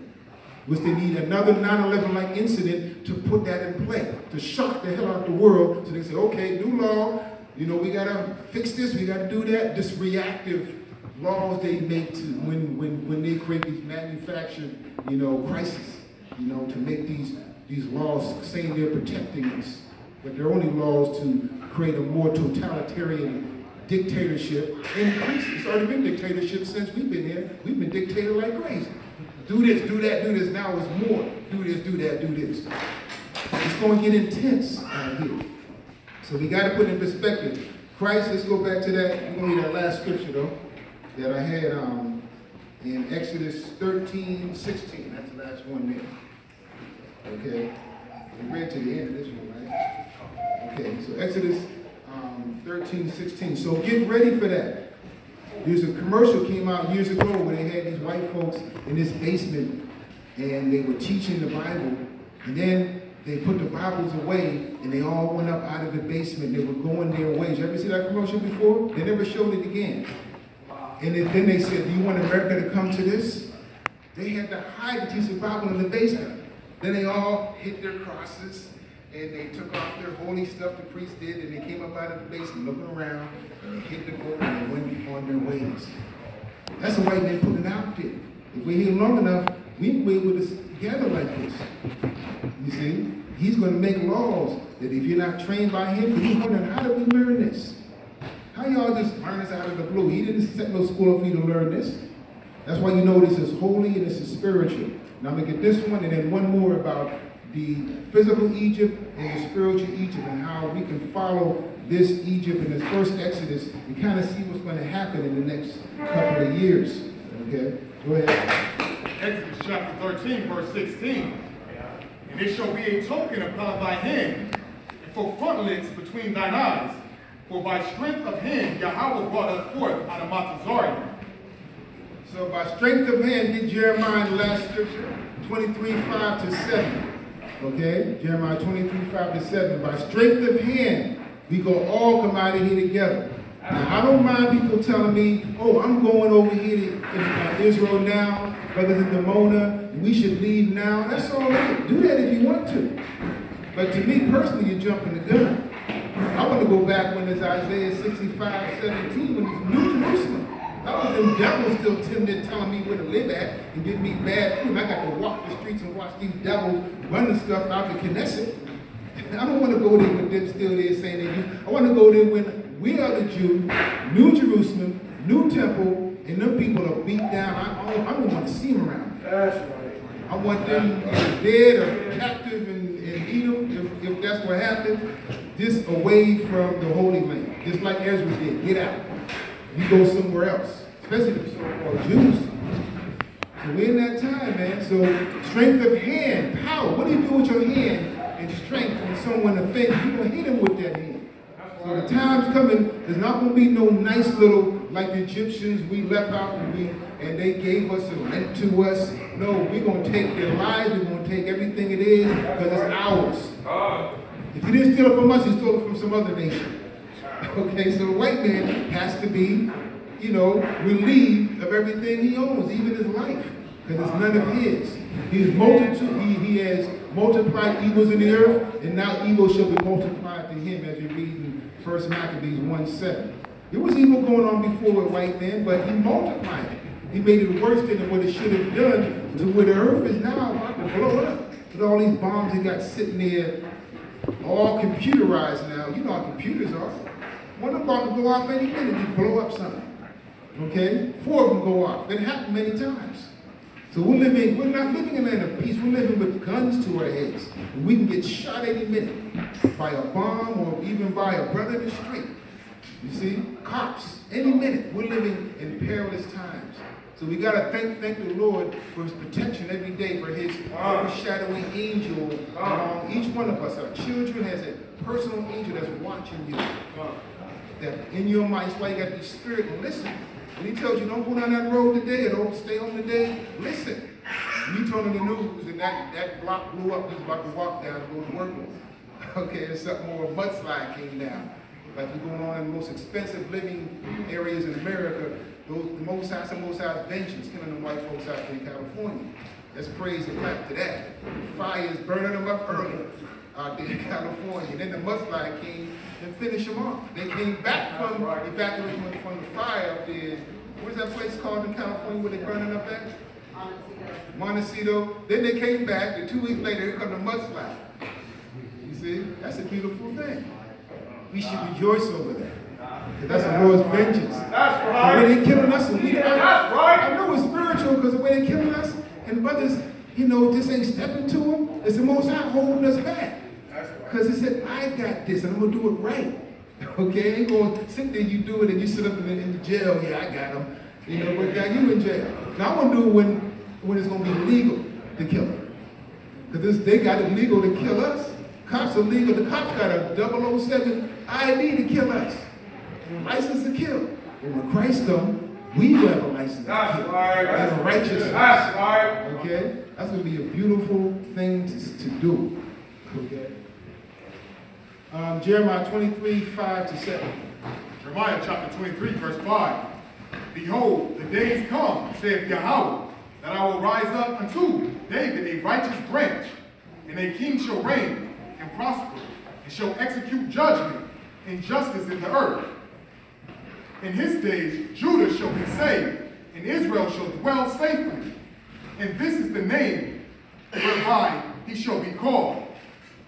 Which they need another 9/11-like incident to put that in play, to shock the hell out the world, so they say, okay, new law, you know, we gotta fix this, we gotta do that. This reactive laws they make to when they create these manufactured, you know, crises, you know, to make these laws saying they're protecting us, but they're only laws to create a more totalitarian dictatorship. And it's already been dictatorship since we've been here. We've been dictated like crazy. Do this, do that, do this. Now it's more. Do this, do that, do this. It's going to get intense out here. So we got to put in perspective. Christ, let's go back to that. We're going to read that last scripture, though, that I had in Exodus 13:16. That's the last one there. Okay. We read to the end of this one, right? Okay, so Exodus 13:16. So get ready for that. There's a commercial came out years ago where they had these white folks in this basement and they were teaching the Bible, and then they put the Bibles away and they all went up out of the basement. They were going their ways. You ever see that commercial before? They never showed it again. And then they said, do you want America to come to this? They had to hide to teach the Bible in the basement. Then they all hit their crosses and they took off their holy stuff the priests did, and they came up out of the basement looking around, and they hit the book and they went on their ways. That's the way they put it out there. If we're here long enough, we can be able to gather like this. You see? He's going to make laws that if you're not trained by him, he's wondering, how did we learn this? How y'all just learn this out of the blue? He didn't set no school up for you to learn this. That's why you know this is holy and this is spiritual. Now I'm going to get this one and then one more about the physical Egypt and the spiritual Egypt, and how we can follow this Egypt in this first Exodus and kind of see what's going to happen in the next couple of years. Okay? Go ahead. Exodus chapter 13, verse 16. And it shall be a token upon thy hand, and for frontlets between thine eyes. For by strength of hand Yahweh brought us forth out of Mount Zariah. So by strength of hand, get Jeremiah, the last scripture, 23:5-7. Okay? Jeremiah 23:5-7. By strength of hand, we go all come out of here together. Now, I don't mind people telling me, oh, I'm going over here to Israel now, Brothers in Demona, we should leave now. That's all right. Do that if you want to. But to me personally, you're jumping the gun. I want to go back when it's Isaiah 65:17, when it's New Jerusalem. That was them devils still telling me where to live at and give me bad food. I got to walk the streets and watch these devils running stuff out the Knesset. I don't want to go there with them still there saying they do. I want to go there when we are the Jews, New Jerusalem, New Temple, and them people are beat down. I don't want to see them around. That's right. I want them dead or captive in Edom, if that's what happened, just away from the Holy Land. Just like Ezra did. Get out. You go somewhere else, especially the so-called Jews. So we're in that time, man. So strength of hand, power. What do you do with your hand and strength when someone offends you? You're going to hit them with that hand. So the time's coming, there's not going to be no nice little, like the Egyptians we left out and they gave us and lent to us. No, we're going to take their lives, we're going to take everything it is because it's ours. If he didn't steal it from us, he stole it from some other nation. Okay, so the white man has to be, you know, relieved of everything he owns, even his life, because it's none of his. He has multiplied evils in the earth, and now evil shall be multiplied to him, as we read in 1 Maccabees 1:7. There was evil going on before with white men, but he multiplied it. He made it worse than what it should have done, to where the earth is now about to blow up. With all these bombs he got sitting there, all computerized now. You know how computers are. One of them about to go off any minute, just blow up something. Okay? 4 of them go off. It happened many times. So we're not living in a land of peace. We're living with guns to our heads. And we can get shot any minute by a bomb or even by a brother in the street. You see? Cops, any minute. We're living in perilous times. So we got to thank the Lord for his protection every day, for his overshadowing angel along each one of us. Our children has a personal angel that's watching you. that in your mind. That's why you got to be spirit and listen. When he tells you don't go down that road today or don't stay home today, listen. When you turn on the news and that block blew up, he's about to walk down and go to work on. Okay, and something more, a mudslide came down. Like you're going on in the most expensive living areas in America, the Most High's vengeance killing the white folks out there in California. Let's praise and clap to that. Fires burning them up early out there in California. And then the mudslide came and finished them off. They came back from evacuation from the fire up there. What is that place called in California where they're burning up at? Montecito. Then they came back, and 2 weeks later, here come the mudslide. You see? That's a beautiful thing. We should rejoice over that. That's the Lord's vengeance. That's right. The way they're killing us. And That's right. I know it's spiritual because the way they're killing us, and brothers, you know, just ain't stepping to them. It's the Most High holding us back. Because he said, I got this, and I'm going to do it right. Okay? Ain't going to sit there, you do it, and you sit up in the jail. Yeah, I got them. You know, but got you in jail. Now, I want to do it when it's going to be legal to kill them. Because they got it legal to kill us. Cops are legal. The cops got a 007 ID to kill us. License to kill. And when Christ comes, we will have a license to kill. That's right. And a righteousness. That's right. Okay? That's going to be a beautiful thing to do. Okay? Jeremiah 23, 5 to 7. Jeremiah chapter 23, verse 5. Behold, the days come, saith Yahweh, that I will rise up unto David a righteous branch, and a king shall reign and prosper, and shall execute judgment and justice in the earth. In his days Judah shall be saved, and Israel shall dwell safely. And this is the name whereby he shall be called,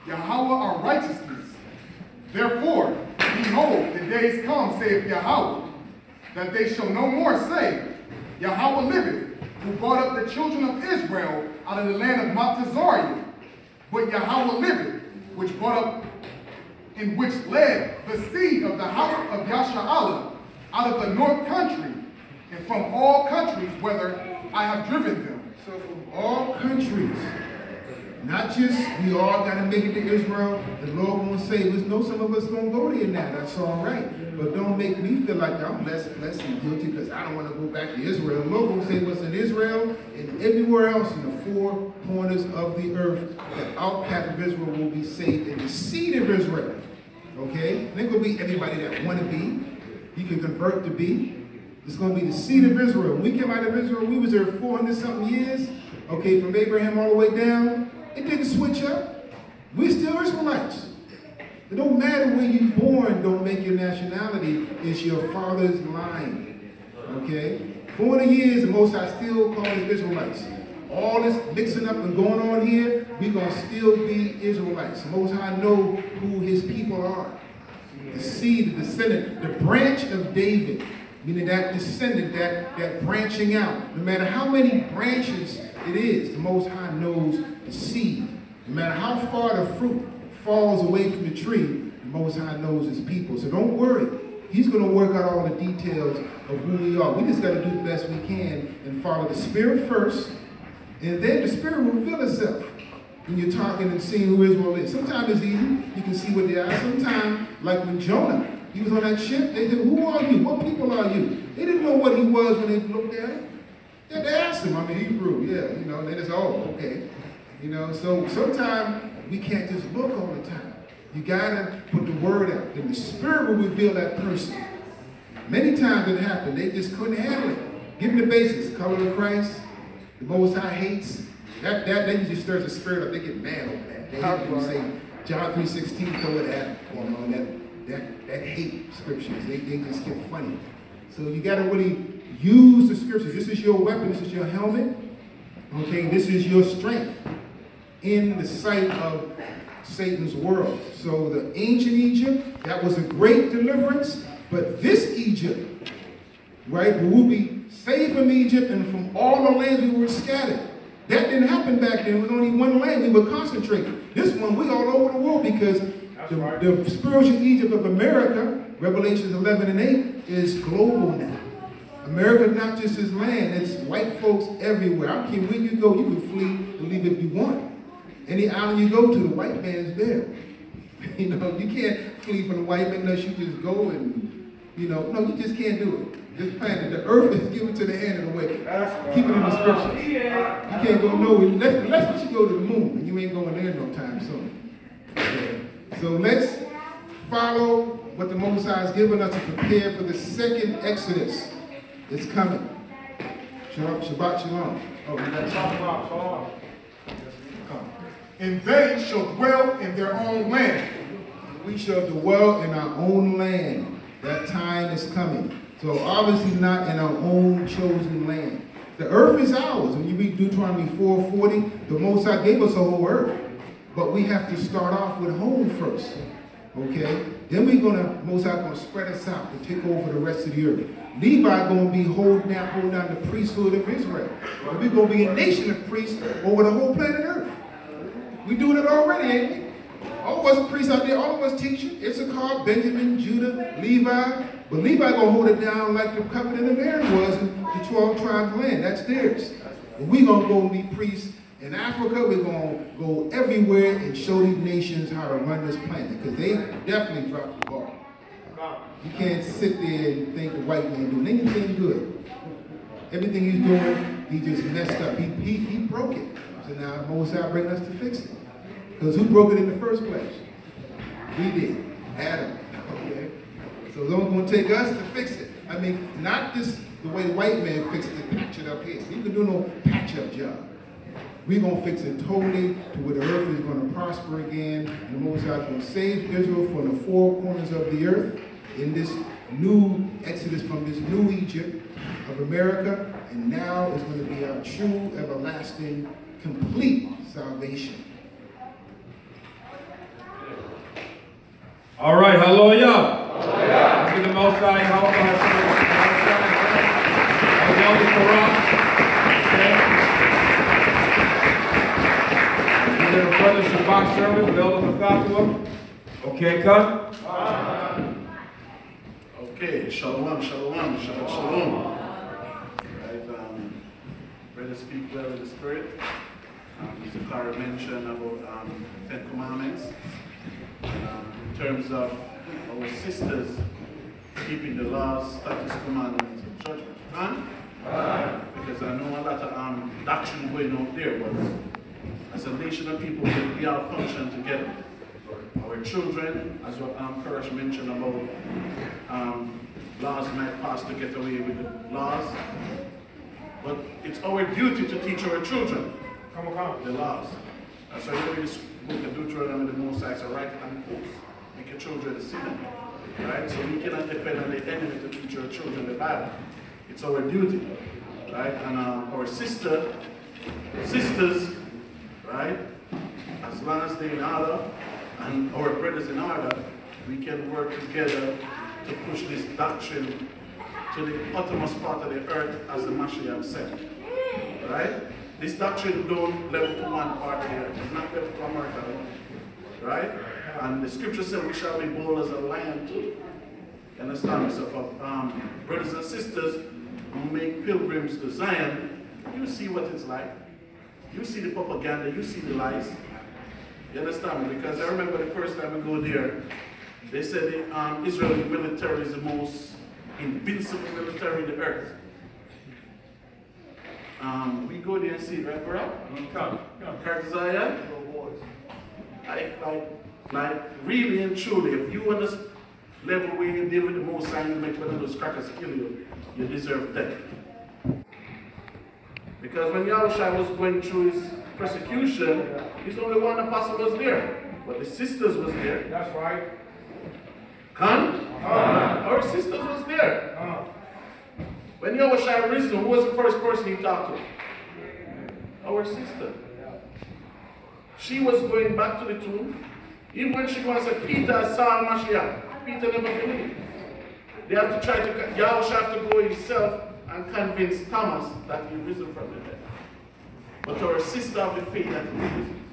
Yahweh our righteousness. Therefore, behold, the days come, saith Yahweh, that they shall no more say, Yahweh liveth, who brought up the children of Israel out of the land of Mount Tazariah. But Yahweh liveth, which brought up, in which led the seed of the house of Yasha'Allah out of the north country, and from all countries whither I have driven them. So from all countries, not just we all got to make it to Israel, the Lord won't save us. No, some of us going to go there now. That's all right. But don't make me feel like I'm less and guilty because I don't want to go back to Israel. The Lord will save us in Israel and everywhere else in the four corners of the earth. The outcast of Israel will be saved and the seed of Israel. Okay? It ain't going to be everybody that want to be. You can convert to be. It's going to be the seed of Israel. When we came out of Israel, we was there 400-something years. Okay, from Abraham all the way down. It didn't switch up. We're still Israelites. It don't matter where you're born, don't make your nationality. It's your father's line. Okay? 400 years, the Most High still calls us Israelites. All this mixing up and going on here, we're going to still be Israelites. The Most High know who his people are. The seed, the descendant, the branch of David. Meaning that descendant, that branching out. No matter how many branches it is, the Most High knows the seed. No matter how far the fruit falls away from the tree, the Most High knows his people. So don't worry. He's going to work out all the details of who we are. We just got to do the best we can and follow the Spirit first. And then the Spirit will reveal itself when you're talking and seeing who Israel is. Sometimes it's easy. You can see what they are. Sometimes, like when Jonah, he was on that ship, they said, who are you? What people are you? They didn't know what he was when they looked at him. Yeah, they asked him, Hebrew, yeah, you know, they just, oh, okay. You know, so sometimes we can't just look all the time. You gotta put the word out, and the Spirit will reveal that person. Many times it happened, they just couldn't handle it. Give them the basics, color of Christ, the Most High hates. That usually stirs the spirit up, they get mad over that. They hate when you say, John 3:16, throw it at them, you know, that hate scriptures, they just get funny. So you got to really use the scriptures. This is your weapon, this is your helmet, okay? This is your strength in the sight of Satan's world. So the ancient Egypt, that was a great deliverance, but this Egypt, right, we will be saved from Egypt and from all the lands we were scattered. That didn't happen back then. It was only one land. We were concentrated. This one, we all over the world because the spiritual Egypt of America, Revelations 11 and 8, is global now. America is not just his land, it's white folks everywhere. I don't care where you go, you can flee and leave if you want. Any island you go to, the white man's there. You know, you can't flee from the white man unless you just go and You know, no, you just can't do it. Just plant it. The earth is given to the hand of the wicked. Keep it in the scriptures. You can't go nowhere unless you go to the moon, and you ain't going there no time soon. Okay. So let's follow what the Most High has given us to prepare for the second Exodus. It's coming. Shabbat Shalom. Oh, you got Shalom. And they shall dwell in their own land. We shall dwell in our own land. That time is coming. So obviously not in our own chosen land. The earth is ours. When you read Deuteronomy 4:40, the Most High gave us a whole earth. But we have to start off with home first. Okay? Then Most High gonna spread us out to take over the rest of the earth. Levi gonna be holding down the priesthood of Israel. And we're gonna be a nation of priests over the whole planet Earth. We doing it already, ain't we? All of us priests out there, all of us teaching. Issachar, Benjamin, Judah, Levi. But Levi gonna hold it down like the covenant of Aaron was in the 12 tribes land. That's theirs. But we gonna go and be priests in Africa. We're gonna go everywhere and show these nations how to run this planet, because they definitely dropped the ball. You can't sit there and think the white man doing anything good. Everything he's doing, he just messed up. He broke it. So now Most High bringing us to fix it. Because who broke it in the first place? We did. Adam. Okay? So it's only going to take us to fix it. I mean, not just the way the white man fixed it, patch it up here. We can do no patch-up job. We're going to fix it totally to where the earth is going to prosper again. And the Most High is going to save Israel from the four corners of the earth in this new Exodus, from this new Egypt of America. And now is going to be our true, everlasting, complete salvation. All right, hallelujah. Hallelujah. To the Most High, hallelujah. We're going to further Shabbat service, build up the fatwa. Okay, cut. Okay, shalom, shalom, shabbat shalom. Right, brother speak well in the spirit. Mr. Clara mentioned about 10 commandments. In terms of our sisters keeping the laws, statutes, commandments, and judgment. Because I know a lot of doctrine going out there, but as a nation of people, we all function together. Our children, as what Karash mentioned about laws might pass to get away with the laws, but it's our duty to teach our children the laws. That's why you read this book of Deuteronomy, the Most High, right hand post. Make your children see them. Right? So we cannot depend on the enemy to teach our children the Bible. It's our duty. Right? And our sisters, right? As long as they're in order, and our brothers in order, we can work together to push this doctrine to the uttermost part of the earth, as the Mashiach said. Right? This doctrine don't level to one part here. It's not level to America alone. Right? And the scripture said we shall be bold as a lion too. You understand? So for brothers and sisters who make pilgrims to Zion, you see what it's like. You see the propaganda, you see the lies. You understand? Because I remember the first time we go there, they said the Israeli military is the most invincible military in the earth. We go there and see, right, bro? Come. Zion. Like, really and truly, if you on this level where you deal with the Most High, you make one of those crackers kill you, you deserve death. Because when Yahushua was going through his persecution, he's the only one apostle was there. But the sisters was there. That's right. Our sisters was there. When Yahushua risen, who was the first person he talked to? Our sister. She was going back to the tomb. Even when she was said, Peter saw Mashiach. Peter never believed. They have to try to, Yahushua have to go himself and convince Thomas that he risen from the dead. But our sister of the faith that he risen.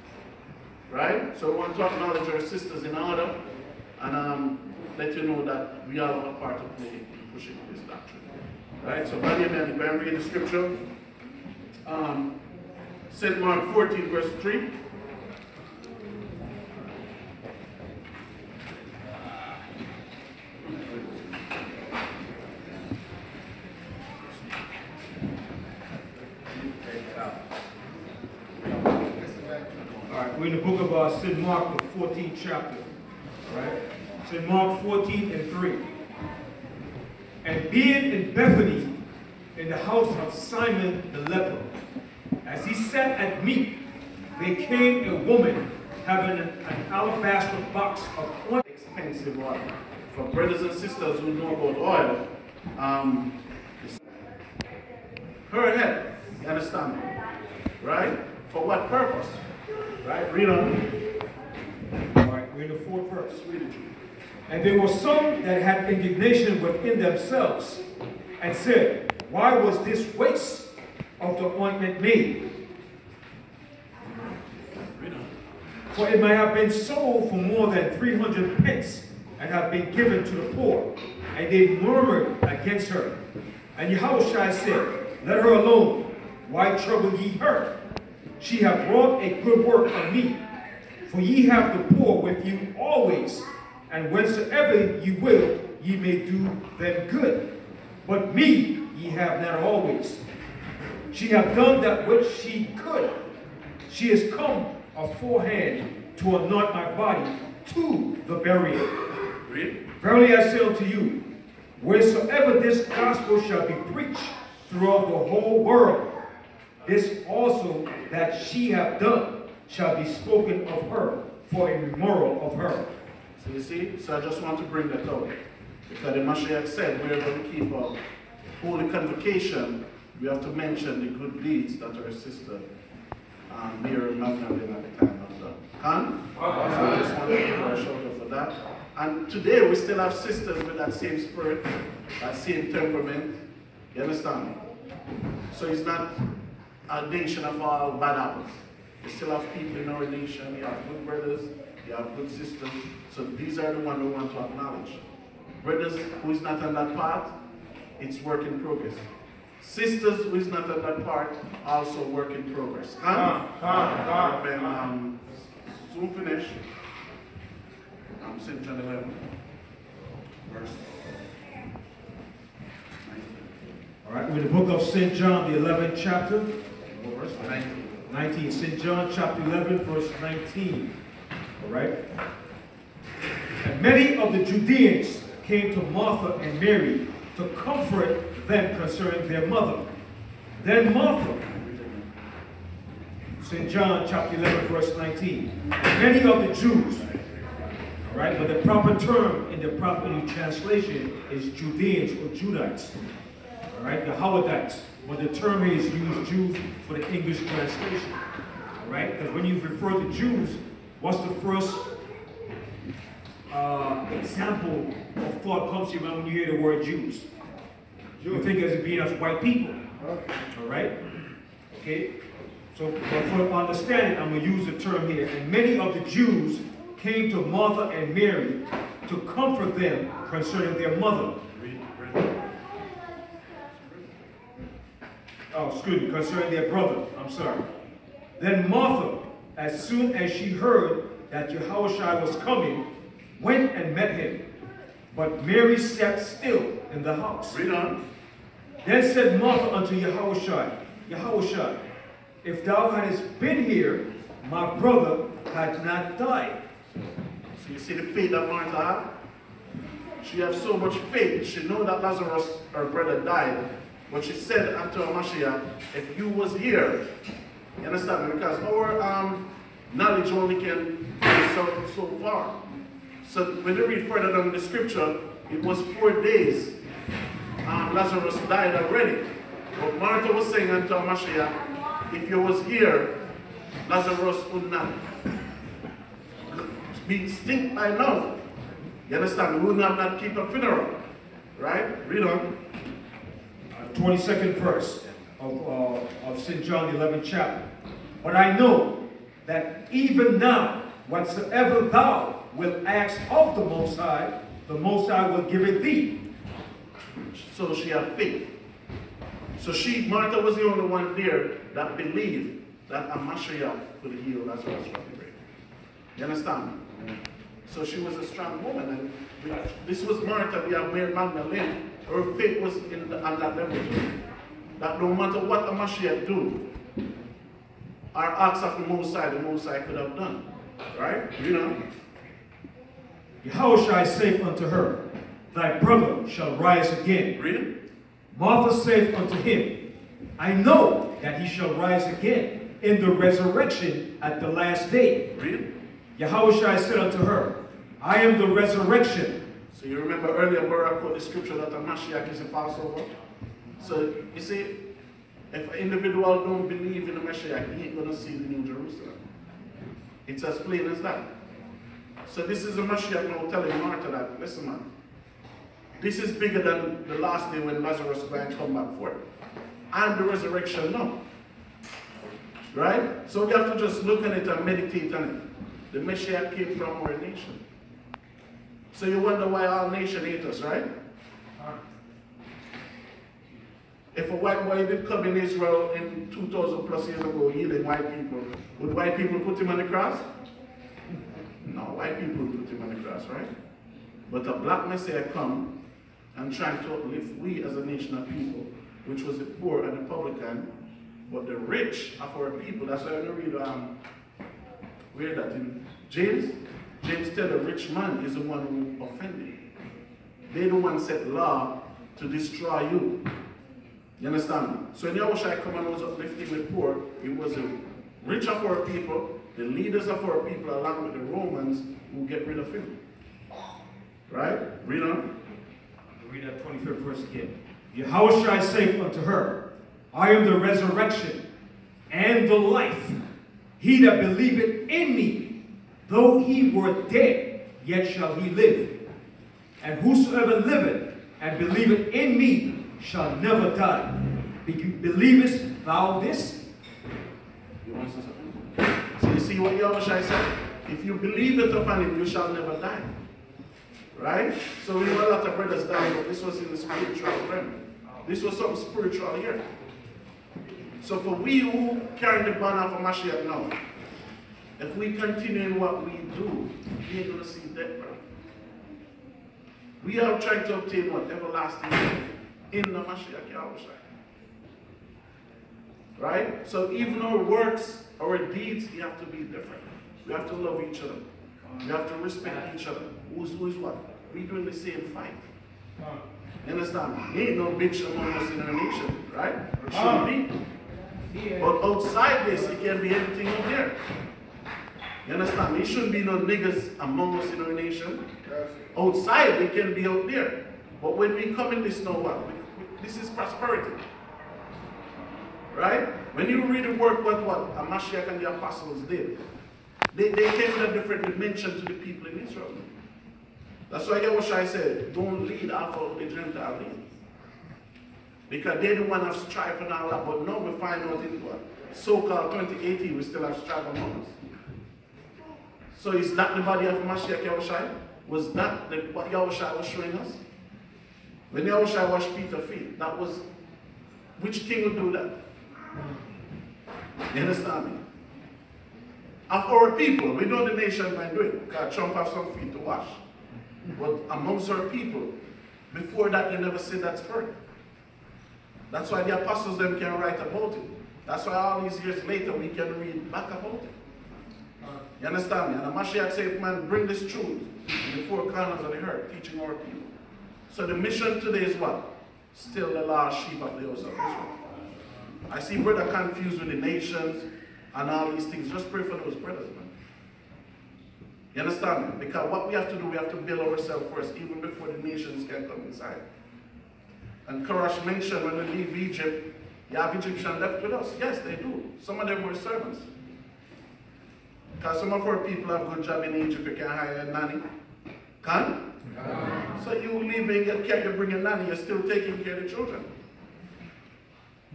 Right? So we want to acknowledge our sisters in order and let you know that we are a part of play in pushing this doctrine. Right? So, buddy, man, when we read the scripture, St. Mark 14, verse 3. All right, we're in the book of St. Mark, the 14th chapter. All right, St. Mark 14 and 3. And being in Bethany, in the house of Simon the leper, as he sat at meat, there came a woman having an alabaster box of oil. Expensive oil. For brothers and sisters who know about oil, her head, you understand? Right? For what purpose? Right? Read on. All right, we're in the 4th verse. Read it. And there were some that had indignation within themselves, and said, why was this waste of the ointment made? For it might have been sold for more than 300 pence, and have been given to the poor. And they murmured against her. And Yahushua said, let her alone. Why trouble ye her? She hath wrought a good work on me. For ye have the poor with you always, and whensoever ye will, ye may do them good. But me ye have not always. She hath done that which she could. She is come aforehand to anoint my body to the burial. Verily I say unto you, wheresoever this gospel shall be preached throughout the whole world, this also that she hath done shall be spoken of her for a memorial of her. So you see, so I just want to bring that out. Because the Mashiach said we're going to keep a holy convocation. We have to mention the good deeds that our sister Mary Magdalene at the time of the Khan. So I just want to give her a shout out for that. And today we still have sisters with that same spirit, that same temperament. You understand? So it's not a nation of all bad apples. We still have people in our nation. You have good brothers, you have good sisters. So these are the ones we want to acknowledge. Brothers who is not on that path, it's work in progress. Sisters who is not on that part, also work in progress. Soon finish. St. John 11, verse 19. All right, we're in the book of St. John, the 11th chapter. Verse 19. 19. St. John chapter 11, verse 19. All right. And many of the Judeans came to Martha and Mary to comfort them concerning their mother. Then Martha, St. John chapter 11, verse 19. And many of the Jews, all right, but the proper term in the proper translation is Judeans or Judites. All right, the Hawadites. But the term here is used Jews for the English translation. All right, because when you refer to Jews, what's the first example of thought comes to you when you hear the word Jews? You think as it being as white people. All right? Okay? So, but for understanding, I'm going to use the term here. And many of the Jews came to Martha and Mary to comfort them concerning their mother. Oh, excuse me, concerning their brother. I'm sorry. Then Martha, as soon as she heard that Yahushua was coming, went and met him. But Mary sat still in the house. Read on. Then said Martha unto Yahushua, Yahushua, if thou hadst been here, my brother had not died. So you see the faith that Martha had? She had so much faith. She knew that Lazarus, her brother, died. But she said unto Mashiach, if you was here, you understand? Because our knowledge only can go so far. So when you read further down the scripture, it was 4 days. Lazarus died already. But Martha was saying unto Mashiach, if you was here, Lazarus would not be stink by now. You understand? We would not keep a funeral. Right? Read on. 22nd verse of St. John, the 11th chapter. But I know that even now, whatsoever thou wilt ask of the Most High will give it thee. So she had faith. So Martha was the only one there that believed that a Mashiach could heal Lazarus from the grave. You understand? So she was a strong woman. And this was Martha, we have Mary Magdalene. Her faith was on that level too. That no matter what a Mashiach do, or acts of the Most High could have done. Right? You know. Yahushua saith unto her, thy brother shall rise again. Read it. Martha saith unto him, I know that he shall rise again in the resurrection at the last day. Read it. Yahushua said unto her, I am the resurrection. So you remember earlier Barak quoted the scripture that the Mashiach is a Passover? So you see, if an individual don't believe in the Mashiach, he ain't going to see the New Jerusalem. It's as plain as that. So this is the Mashiach now telling Martha that, listen man, this is bigger than the last day when Lazarus is going to come back forth. I'm the resurrection now. Right? So we have to just look at it and meditate on it. The Mashiach came from our nation. So you wonder why our nation hates us, right? If a white boy did come in Israel in 2,000 plus years ago healing white people, would white people put him on the cross? No, white people put him on the cross, right? But a black Messiah come and trying to uplift we as a nation of people, which was the poor and the publican, but the rich of our people. That's why I read where that in James tell the rich man is the one who offended. They the one set law to destroy you. You understand me? So when Yahushua come and was uplifting the poor, it was the rich of our people, the leaders of our people, along with the Romans who get rid of him. Right? Read on. Read that 23rd verse again. Yahushua saith unto her, I am the resurrection and the life. He that believeth in me, though he were dead, yet shall he live. And whosoever liveth and believeth in me shall never die. Believest thou this? You want to say something? So you see what Yahushua said? If you believe it upon him, you shall never die. Right? So we know a lot of brothers die, but this was in the spiritual realm. This was something spiritual here. So for we who carry the banner of Mashiach now, if we continue in what we do, we ain't going to see death, bro. We are trying to obtain what? Everlasting life in the Mashiach Yahushua. Right? So even our works, our deeds, we have to be different. We have to love each other. We have to respect each other. Who's what? We doing the same fight. You understand? There ain't no bitch among us in our nation, right? It shouldn't be. But outside this, it can be anything out there. You understand? There shouldn't be no niggas among us in our nation. Outside, they can be out there. But when we come in this now, what? This is prosperity. Right? When you read the word what Mashiach and the apostles did, they came in a different dimension to the people in Israel. That's why Yahushua said, don't lead after the Gentile lead. Because they're the one that have strife and all that. But now we find out in what? So-called 2018, we still have strife among us. So is that the body of Mashiach Yahushua? Was that what Yahushua was showing us? When Yahushua washed Peter's feet, that was, which king would do that? You understand me? Of our people, we know the nation might do it, because Trump have some feet to wash. But amongst our people, before that they never said that spirit. That's why the apostles them can write about it. That's why all these years later we can read back about it. You understand me? And the Mashiach said, man, bring this truth in the four corners of the earth, teaching our people. So the mission today is what? Still the lost sheep of the house of Israel. I see brother confused with the nations and all these things. Just pray for those brothers, man. You understand me? Because what we have to do, we have to build ourselves first, even before the nations can come inside. And Korash mentioned when they leave Egypt, you have Egyptians left with us. Yes, they do. Some of them were servants. Because some of our people have good job in Egypt, you can hire a nanny. Can? So you leave and get care, you bring a nanny, you're still taking care of the children.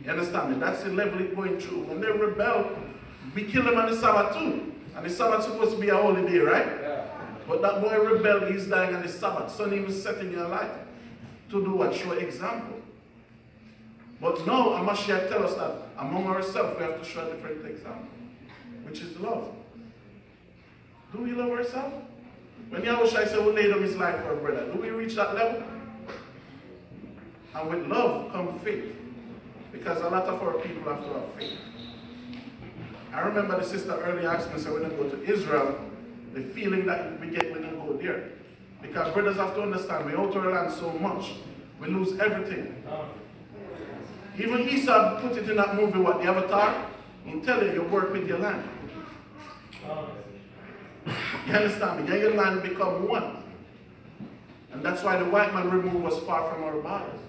You understand me? That's the level it's going through. When they rebel, we kill them on the Sabbath too. And the Sabbath's supposed to be a holy day, right? Yeah. But that boy rebelled, he's dying on the Sabbath. Son, he was setting your life to do what? Show example. But now, Mashiach tells us that among ourselves, we have to show a different example, which is love. Do we love ourselves? When Yahushua said we laid down his life for our brother, do we reach that level? And with love comes faith. Because a lot of our people have to have faith. I remember the sister earlier asked me, so when I go to Israel, the feeling that we get when I go there. Because brothers have to understand, we out our land so much, we lose everything. Even Esau put it in that movie, what, the Avatar? He tell you work with your land. You understand me? Your land become one. And that's why the white man removed us far from our borders.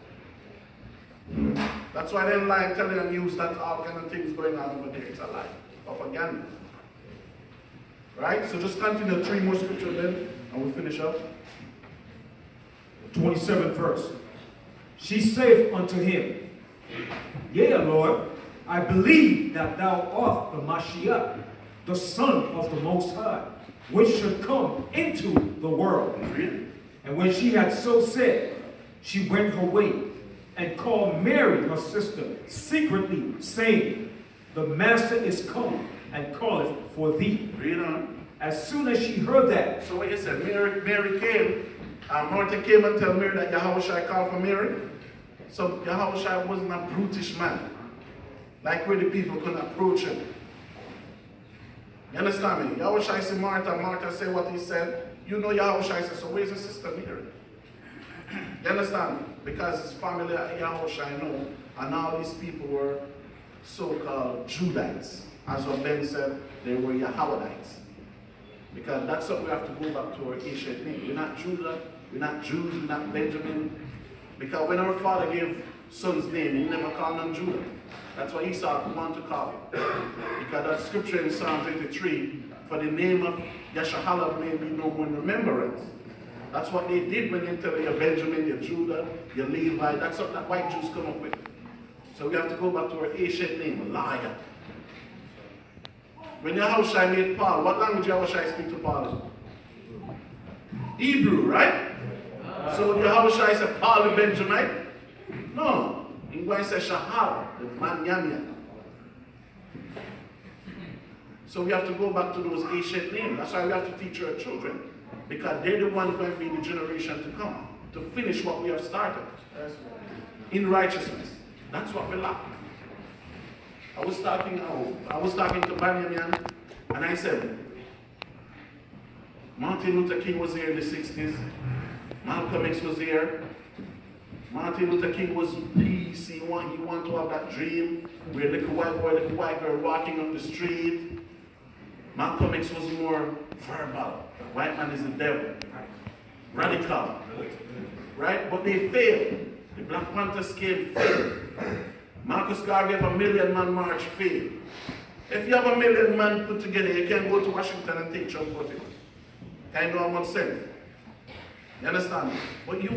That's why they lie telling the news that all kind of things going on over there. It's a lie. Propaganda. Right? So just continue 3 more scriptures then, and we'll finish up. 27th verse. She saith unto him, Yea, Lord, I believe that thou art the Mashiach, the Son of the Most High, which should come into the world. And when she had so said, she went her way, and called Mary, her sister, secretly, saying, The Master is come, and calleth for thee. Read on. As soon as she heard that. So what you said, Mary came, Martha came and told Mary that Yahushua called for Mary. So Yahushua wasn't a brutish man. Like where the people couldn't approach him. You understand me? Yahushua said Martha, Martha said what he said. You know Yahushua said, so where's his sister Mary? You understand me? Because his family at Yahushua know, and all these people were so-called Judites. As what Ben said, they were Yahwedites. Because that's what we have to go back to our ancient name. We're not Judah, we're not Jews, we're not Benjamin. Because when our father gave son's name, he never called them Judah. That's why Esau wanted to call it. Because that scripture in Psalm 83, for the name of Yashahala may be no more in remembrance. That's what they did when they tell you you're Benjamin, you're Judah, you're Levi. That's what that white Jews come up with. So we have to go back to our ancient name, liar. When Yahushua made Paul, what language Yahushua speak to Paul in? Hebrew, right? So Yahushua said Paul the Benjamite? No. He went and said Shahar, the man Yamya. So we have to go back to those ancient names. That's why we have to teach our children. Because they're the ones going to be the generation to come. To finish what we have started. In righteousness. That's what we lack. I was talking to Benjamin, and I said, Martin Luther King was here in the 60s. Malcolm X was here. Martin Luther King was peace. He wanted to have that dream where little white boy, little white girl walking on the street. Malcolm X was more verbal. The white man is the devil. Radical. Right? But they failed. The Black Panthers came failed. Marcus Garvey have a 1 million man march failed. If you have 1 million man put together, you can go to Washington and take Trump voting. Kind of how much sense. You understand? But you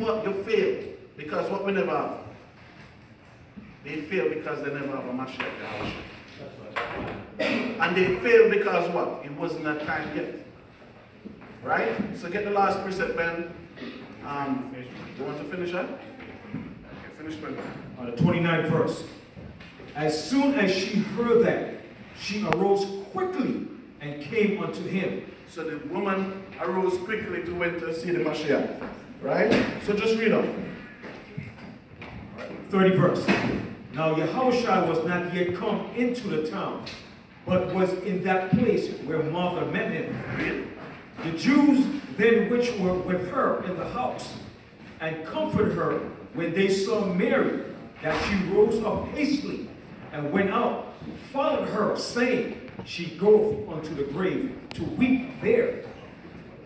failed because what we never have. They failed because they never have a Mashiach. And they failed because what? It wasn't that time yet. Right? So get the last precept, Ben. You want to finish that? Okay, finish 20. The 29th verse. As soon as she heard that, she arose quickly and came unto him. So the woman arose quickly to went to see the Mashiach. Right? So just read on. 30th verse. Now Yahushua was not yet come into the town, but was in that place where Martha met him. The Jews then which were with her in the house, and comforted her when they saw Mary, that she rose up hastily, and went out, followed her, saying, She goeth unto the grave to weep there.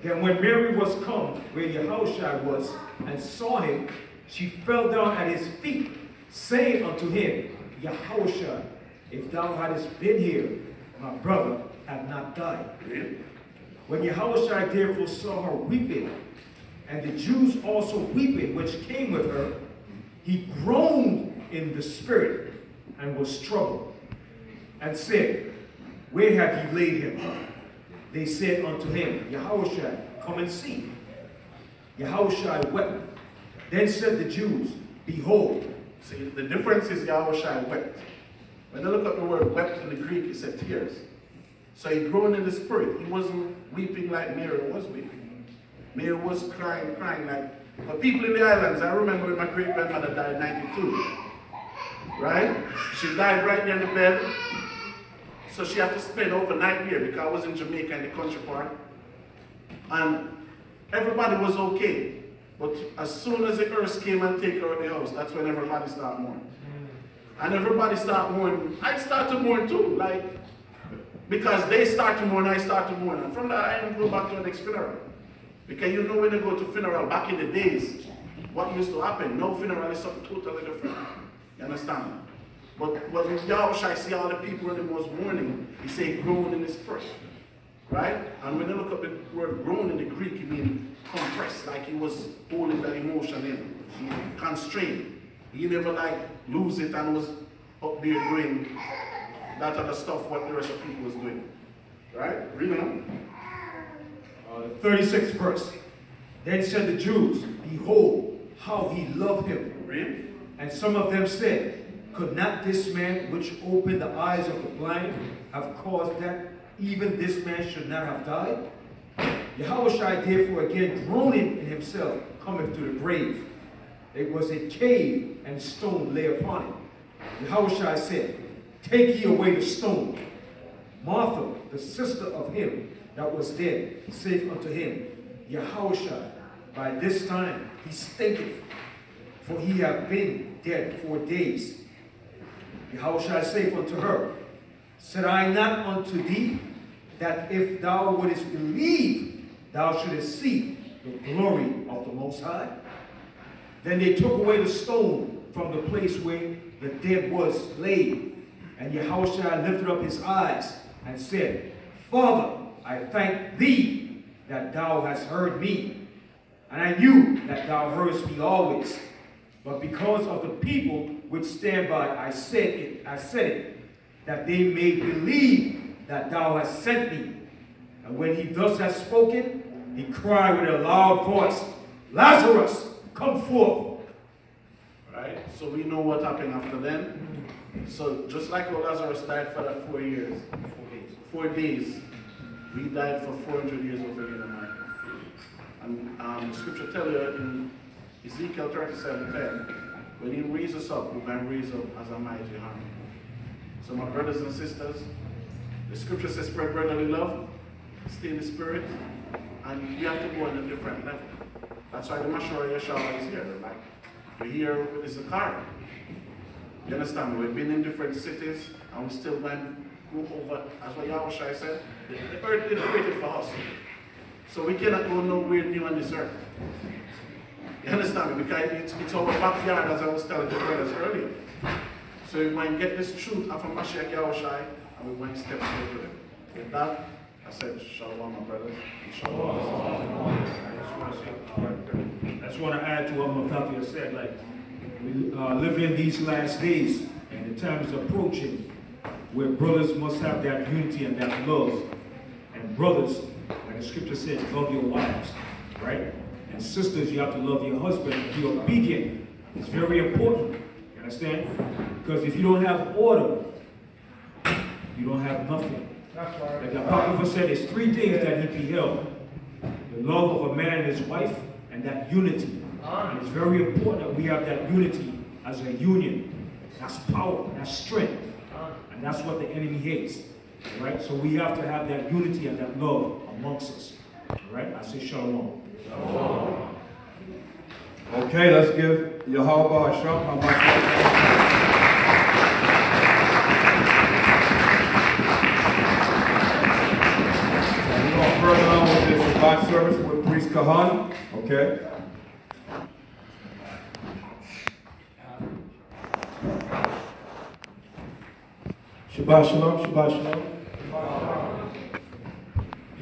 Then when Mary was come where Yahushua was, and saw him, she fell down at his feet, saying unto him, Yahushua, if thou hadst been here, my brother had not died. When Yahushua therefore saw her weeping, and the Jews also weeping, which came with her, he groaned in the spirit, and was troubled, and said, Where have ye laid him? They said unto him, Yahushua, come and see. Yahushua wept. Then said the Jews, Behold. See, the difference is Yahushua wept. When I look up the word wept in the Greek, it said tears. So he groaned in the spirit. He wasn't weeping like Mary was weeping. Mary was crying like, for people in the islands, I remember when my great-grandmother died in 92. Right? She died right near the bed. So she had to spend overnight here because I was in Jamaica in the country part. And everybody was okay. But as soon as the earth came and take her out of the house, that's when everybody started mourning. And everybody started mourning. I started to mourn too, like, because they start to mourn, I start to mourn. And from that, I didn't go back to the next funeral. Because you know when you go to funeral, back in the days, what used to happen? No funeral is something totally different. You understand? But when Yahushua see all the people in the most mourning, he say groan in his spirit. Right? And when you look up the word groan in the Greek, it means compressed, like he was holding that emotion in, constrained. He never like lose it and was up there doing that other stuff what the rest of people was doing. Right? Read on. The 36th verse. Then said the Jews, behold, how he loved him. Read. And some of them said, could not this man which opened the eyes of the blind have caused that even this man should not have died? Yahushua therefore again groaning in himself cometh to the grave. It was a cave, and a stone lay upon it. Yahushua said, take ye away the stone. Martha, the sister of him that was dead, saith unto him, Yahushua, by this time he stinketh, for he hath been dead 4 days. Yahushua saith unto her, said I not unto thee, that if thou wouldest believe, thou shouldest see the glory of the Most High? Then they took away the stone from the place where the dead was laid. And Yahushua lifted up his eyes and said, Father, I thank thee that thou hast heard me. And I knew that thou heardest me always. But because of the people which stand by, I said it, that they may believe that thou hast sent me. And when he thus has spoken, he cried with a loud voice, Lazarus, come forth. Right? So we know what happened after then. So just like how Lazarus died for that 4 years, 4 days, we died for 400 years over here in America. And the scripture tells you in Ezekiel 37:10, when he raises us up, we're going to raise up as a mighty army. So my brothers and sisters, the scripture says spread brotherly love, stay in the spirit, and you have to go on a different level. That's why the Mashur Yeshua is here. Like, we're here with this car. You understand? We've been in different cities, and we still going to go over, as what Yahushua said, the earth is created for us. So we cannot go nowhere new on this earth. You understand me? Because it's our backyard, as I was telling the brothers earlier. So we want to get this truth of Mashiach Yahushua, and we want to step forward to them. With that, I said, Shalom, my brothers. Shalom. I just want to add to what Matathia said. Like, we live in these last days, and the time is approaching where brothers must have that unity and that love. And brothers, like the scripture said, love your wives, right? And sisters, you have to love your husband and be obedient. It's very important. You understand? Because if you don't have order, you don't have nothing. Like the Apocrypha said, there's 3 things that he beheld. The love of a man and his wife, and that unity. And it's very important that we have that unity as a union. That's power, that's strength. And that's what the enemy hates. Right? So we have to have that unity and that love amongst us. Right? I say shalom. Shalom. Okay, let's give Yahweh Hashem how much. We're going further on with this Shabbat service with Priest Kahan. Okay. Shabbat shalom, Shabbat shalom.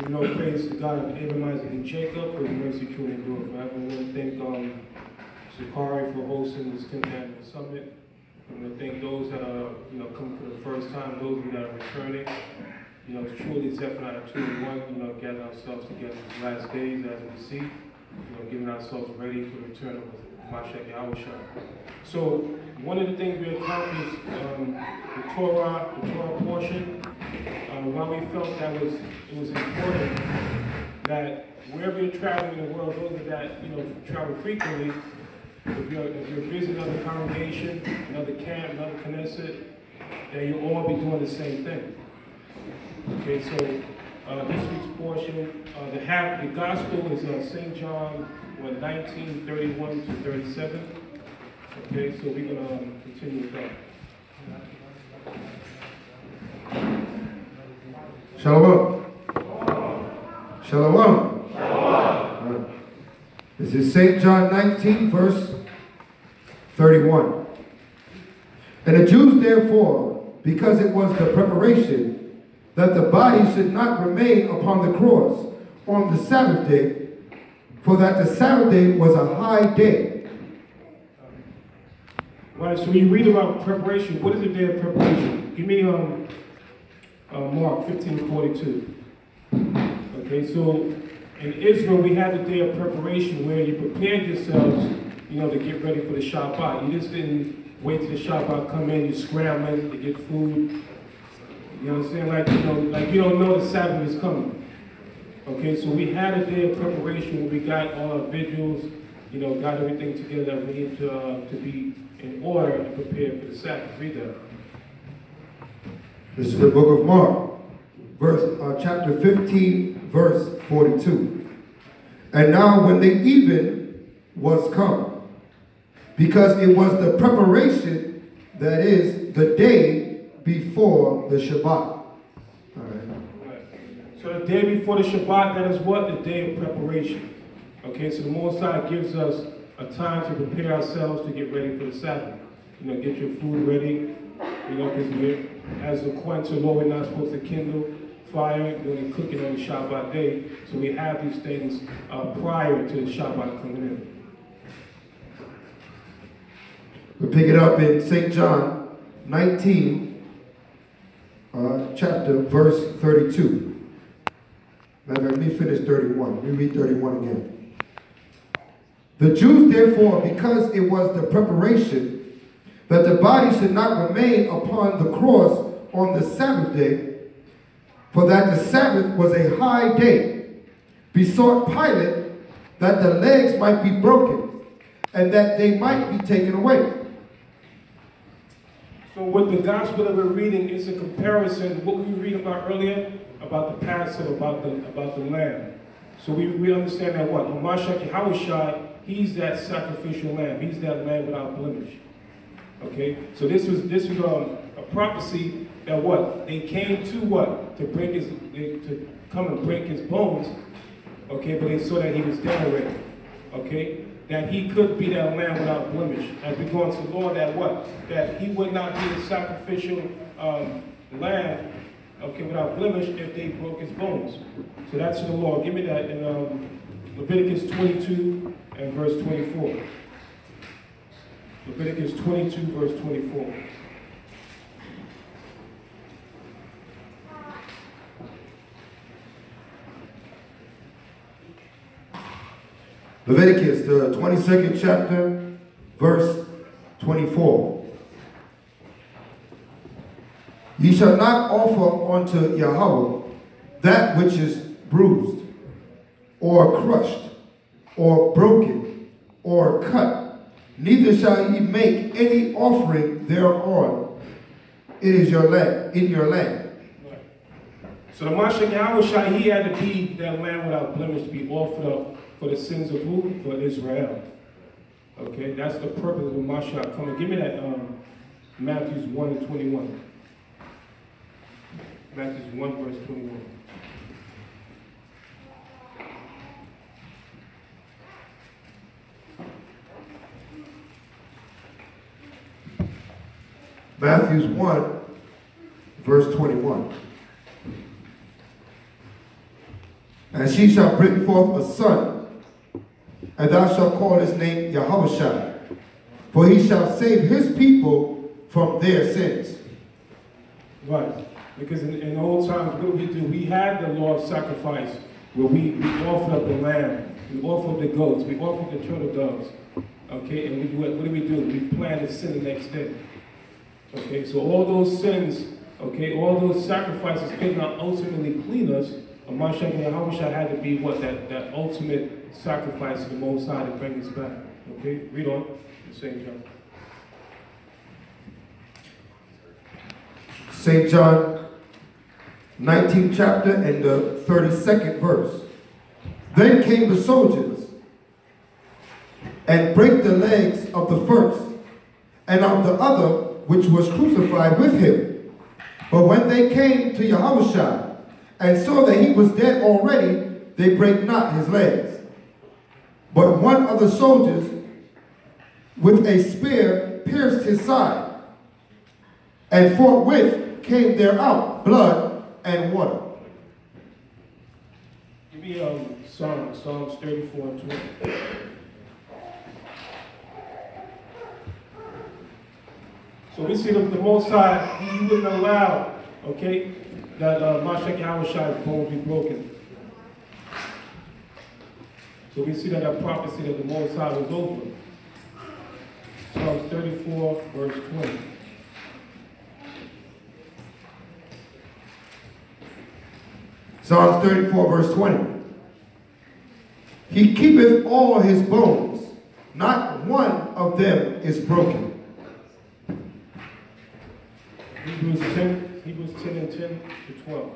You know, praise to God of Abraham, Isaac, and Jacob, for his mercy truly endure forever. I want to thank Shikari for hosting this 10th annual summit. I want to thank those that are, coming for the first time, those of you that are returning. It's truly Zephaniah 2:1, gathering ourselves together these last days as we see, getting ourselves ready for the return of Mashiach Yahushua. So one of the things we accomplished, the Torah portion, why we felt that it was important that wherever you're traveling in the world, those that travel frequently, if you're visiting another congregation, another camp, another Knesset, that you'll all be doing the same thing. Okay, so this week's portion, the gospel is St. John 19:31 to 37. Okay, so we're going to continue with that. Shalom. Shalom. This is St. John 19, verse 31. And the Jews, therefore, because it was the preparation that the body should not remain upon the cross on the Sabbath day, for that the Sabbath day was a high day. Right, so when you read about preparation, what is the day of preparation? Give me Mark 15:42. Okay, so in Israel, we had the day of preparation where you prepared yourselves, to get ready for the Shabbat. You just didn't wait till the Shabbat come in, you're scrambling to get food. You understand? Like you don't know the Sabbath is coming. Okay, so we had a day of preparation where we got all our vigils, got everything together that we need to be in order and prepared for the Sabbath. Read that. This is the book of Mark, chapter 15, verse 42. And now when the even was come, because it was the preparation, that is, the day before the Shabbat. All right. So the day before the Shabbat, that is what? The day of preparation. Okay, so the Most High gives us a time to prepare ourselves to get ready for the Sabbath. Get your food ready. Because as according to the law, we're not supposed to kindle fire during cooking on the Shabbat day. So we have these things prior to the Shabbat coming in. We'll pick it up in St. John 19, chapter, verse 32. Let me finish 31. Let me read 31 again. The Jews, therefore, because it was the preparation that the body should not remain upon the cross on the Sabbath day, for that the Sabbath was a high day, besought Pilate that the legs might be broken, and that they might be taken away. So with the gospel that we're reading, it's a comparison. What we read about earlier, about the Passover, about the lamb. So we understand that what? Hamashiach Yahushua, he's that sacrificial lamb. He's that lamb without blemish. Okay? So this was a prophecy that what? They came to what? To come and break his bones. Okay, but they saw that he was dead already. Okay? That he could be that lamb without blemish. As we go into the law, that what? That he would not be a sacrificial lamb, okay, without blemish if they broke his bones. So that's the law. Give me that in Leviticus 22 and verse 24. Leviticus 22, verse 24. Leviticus, the 22nd chapter, verse 24. Ye shall not offer unto Yahweh that which is bruised, or crushed, or broken, or cut, neither shall ye make any offering thereon. It is your land, in your land. Right. So the Mashiach Yahushua, he had to be that lamb without blemish to be offered up for the sins of who? For Israel. Okay, that's the purpose of the Mashiach coming. Give me that Matthew 1 and 21. Matthew 1, verse 21. Matthew 1, verse 21. And she shall bring forth a son, and thou shalt call his name Yahushua, for he shall save his people from their sins. Right. Because in old times, what did we do? We had the law of sacrifice, where we offered up the lamb, we offered the goats, we offered the turtle doves. Okay, and what do? We planned to sin the next day. Okay, so all those sins, okay, all those sacrifices could not ultimately clean us. Mashiach Yahushua had to be what? That ultimate sacrifice to the Most High to bring us back. Okay, read on. St. John. St. John 19th chapter and the 32nd verse. Then came the soldiers and brake the legs of the first and of the other which was crucified with him. But when they came to Yahushua and saw that he was dead already, they brake not his legs. But one of the soldiers with a spear pierced his side, and forthwith came there out blood and water. Give me Psalms 34 and 20. So we see the Most High, he wouldn't allow, okay, that Mashiach Yahushua's bones be broken. So we see that prophecy that the Most High was over. Psalms 34, verse 20. Psalms 34, verse 20. He keepeth all his bones, not one of them is broken. Hebrews 10 and 10 to 12.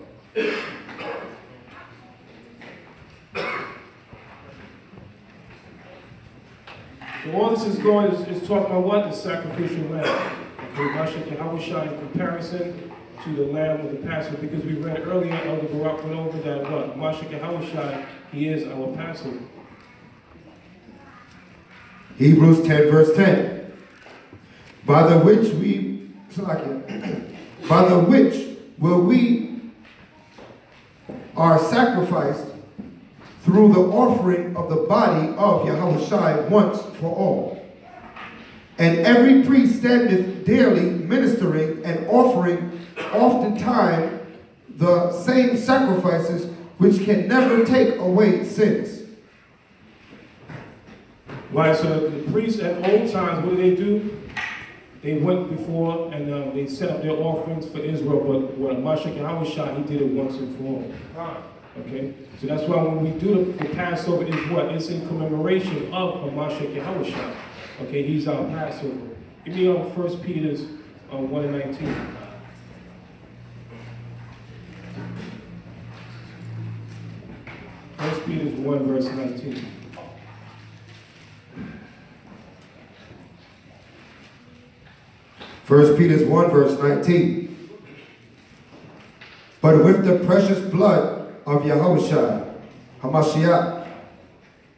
So all this is going is talking about what? The sacrificial lamb. Okay, Mashiach Yahushua in comparison to the lamb of the Passover, because we read earlier, Elder Barak went over that what? Mashiach Yahushua, he is our Passover. Hebrews 10, verse 10. By the which will we are sacrificed through the offering of the body of Yahushua once for all. And every priest standeth daily ministering and offering oftentimes the same sacrifices which can never take away sins. Right, so the priests at old times, what did they do? They went before and they set up their offerings for Israel, but what Mashiach Yahushua, he did it once and for all. Okay, so that's why when we do the Passover, is what? It's in commemoration of Mashiach Yahushua. Okay, he's our Passover. Give me 1 Peter 1 and 19. First Peter 1 verse 19. First Peter 1 verse 19. But with the precious blood of Yahushua HaMashiach,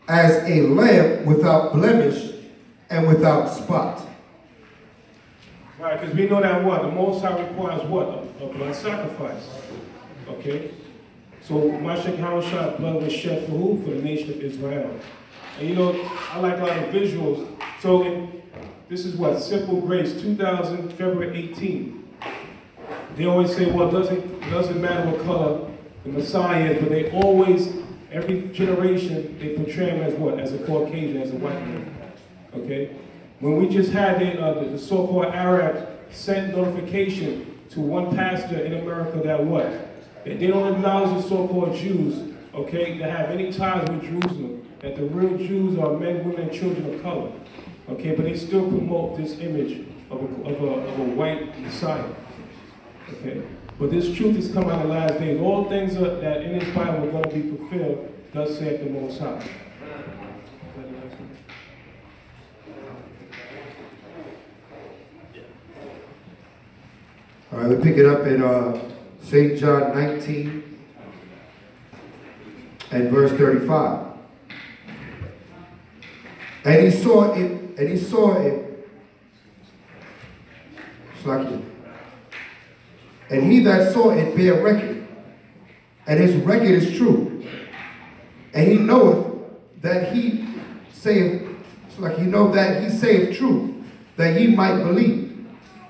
as a lamb without blemish and without spot. Right, because we know that what? The Most High requires what? A blood sacrifice. Okay? So Mashiach Yahushua's blood was shed for who? For the nation of Israel. And you know, I like a lot of visuals. So this is what? Simple Grace, 2000, February 18. They always say, well, it doesn't matter what color the Messiah is, but they always, every generation, they portray him as what? As a Caucasian, as a white man. Okay? When we just had the so-called Arabs sent notification to one pastor in America that what? That they don't acknowledge the so-called Jews, okay, that have any ties with Jerusalem, that the real Jews are men, women, and children of color. Okay, but they still promote this image of a white Messiah. Okay, but this truth is coming out in the last days. All things that in this Bible are going to be fulfilled, thus saith the Most High. All right, we pick it up in St. John 19 and verse 35. And he saw it. And he that saw it bare record, and his record is true. And he knoweth that he saith, he saith true, that ye might believe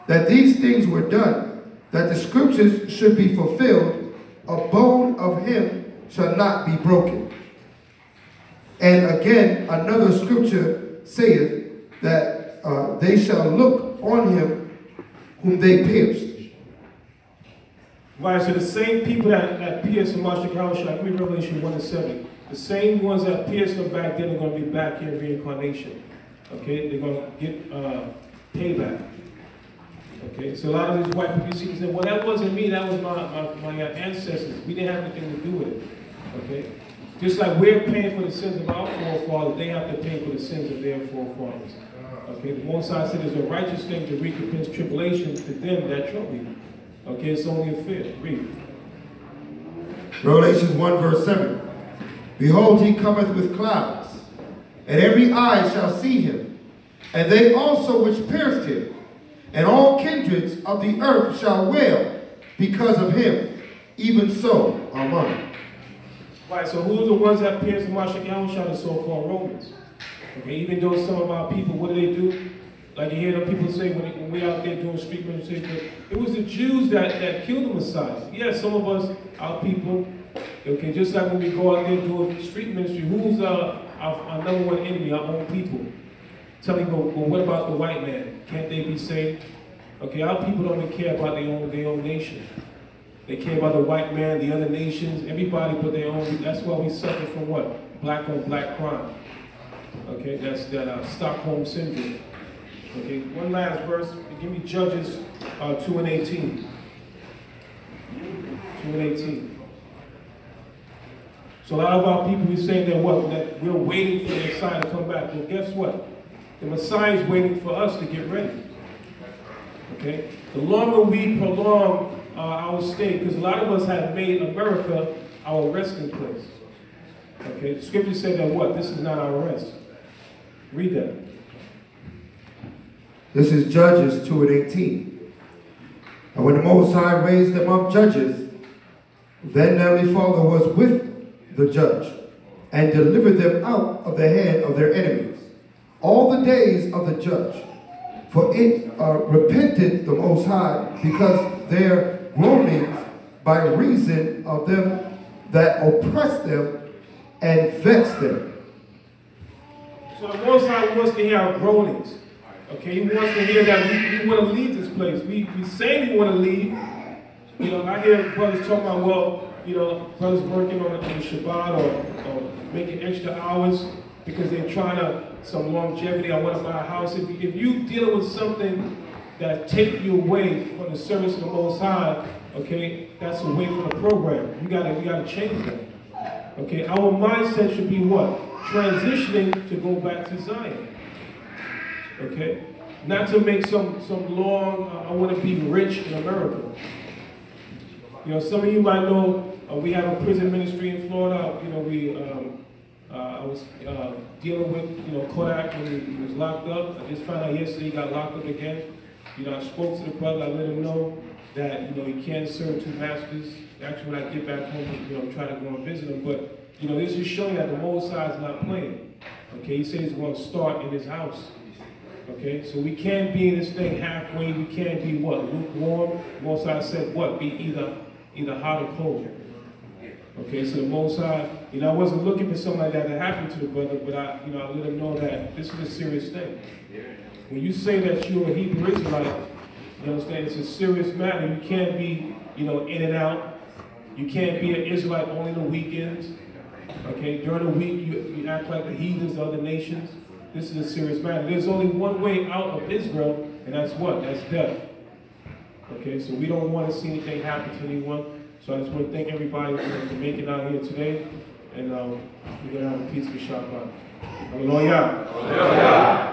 that these things were done, that the scriptures should be fulfilled. A bone of him shall not be broken. And again, another scripture saith that they shall look on him whom they pierced. Right, so the same people that pierced Mashiach Yahushua, read Revelation 1 and 7. The same ones that pierced him back then are going to be back here in reincarnation. Okay, they're going to get payback. Okay, so a lot of these white people see say, well, that wasn't me, that was my ancestors. We didn't have anything to do with it. Okay? Just like we're paying for the sins of our forefathers, they have to pay for the sins of their forefathers. Okay, the Most High said it's a righteous thing to recompense tribulation to them that trouble you. Okay, it's only a fair. Read. Revelations 1 verse 7. Behold, he cometh with clouds, and every eye shall see him, and they also which pierced him, and all kindreds of the earth shall wail because of him. Even so, Amen. Right, so who are the ones that pierced Mashiach Yahushua, the so-called Romans? Okay, even though some of our people, what do? Like you hear the people say when we're out there doing street ministry, it was the Jews that killed the Messiah. Yeah, some of us, our people, okay, just like when we go out there doing street ministry, who's our number one enemy, our own people? Tell me, well, what about the white man? Can't they be saved? Okay, our people don't even care about their own nation. They care about the white man, the other nations, everybody but their own. That's why we suffer from what? Black on black crime. Okay, that's that Stockholm syndrome. Okay, one last verse. Give me Judges 2 and 18. 2 and 18. So a lot of our people, we say that what? That we're waiting for the Messiah to come back. Well, guess what? The Messiah is waiting for us to get ready. Okay? The longer we prolong our stay, because a lot of us have made America our resting place. Okay? The scripture said that what? This is not our rest. Read that. This is Judges 2 and 18. And when the Most High raised them up judges, then the Heavenly Father was with the judge and delivered them out of the hand of their enemies all the days of the judge. For it repented the Most High because their groanings by reason of them that oppressed them and vexed them. So the Most High wants to hear our groanings. Okay, he wants to hear that we want to leave this place. We say we want to leave. You know, I hear brothers talking about, well, you know, brothers working on the Shabbat or making extra hours because they're trying some longevity. I want to buy a house. If you dealing with something that takes you away from the service of the Most High, okay, that's away from the program. You gotta change that. Okay, our mindset should be what? Transitioning to go back to Zion. Okay, not to make some long. I want to be rich in America. You know, some of you might know we have a prison ministry in Florida. You know, I was dealing with Kodak when he was locked up. I just found out yesterday he got locked up again. You know, I spoke to the brother. I let him know that he can't serve two masters. Actually, when I get back home, try to go and visit him. But this is showing that the Most High is not playing. Okay, he says he's going to start in his house. Okay, so we can't be in this thing halfway. We can't be what? Lukewarm. Most High said what? Be either hot or cold. Okay, so the Most High, I wasn't looking for something like that to happen to the brother, but I let him know that this is a serious thing. When you say that you're a Hebrew Israelite, you understand, it's a serious matter. You can't be, in and out. You can't be an Israelite only on the weekends. Okay, during the week, you act like the heathens of other nations. This is a serious matter. There's only one way out of Israel, and that's what? That's death. Okay, so we don't want to see anything happen to anyone. So I just want to thank everybody for making it out here today, and we're going to have a peaceful Shabbat. Hallelujah. Hallelujah.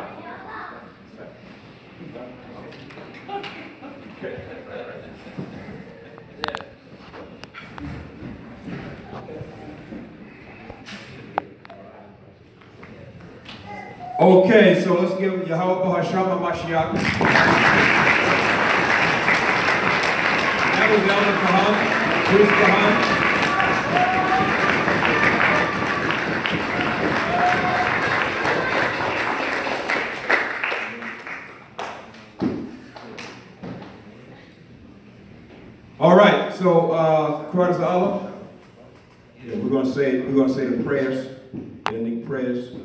Okay, so let's give Yahweh Hashem HaMashiach. That was Elder Kahan, Priest Kahan. All right, so Curtis Allah. Yeah, we're gonna say the prayers, ending prayers.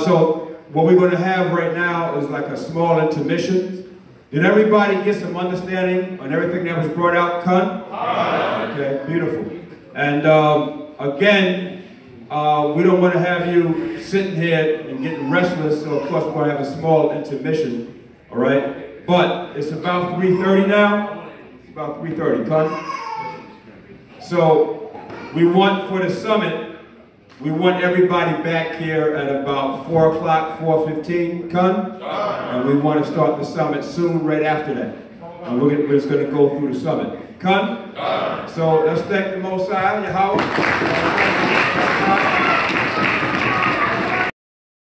So what we're going to have right now is like a small intermission. Did everybody get some understanding on everything that was brought out, Khan? Okay, beautiful. And again, we don't want to have you sitting here and getting restless, so of course we're going to have a small intermission, all right? But it's about 3:30 now. It's about 3:30, Con. So we want for the summit, we want everybody back here at about 4 o'clock, 4:15, Con. And we want to start the summit soon, right after that. And we're just going to go through the summit. Con. So let's thank the Most High, Yahweh.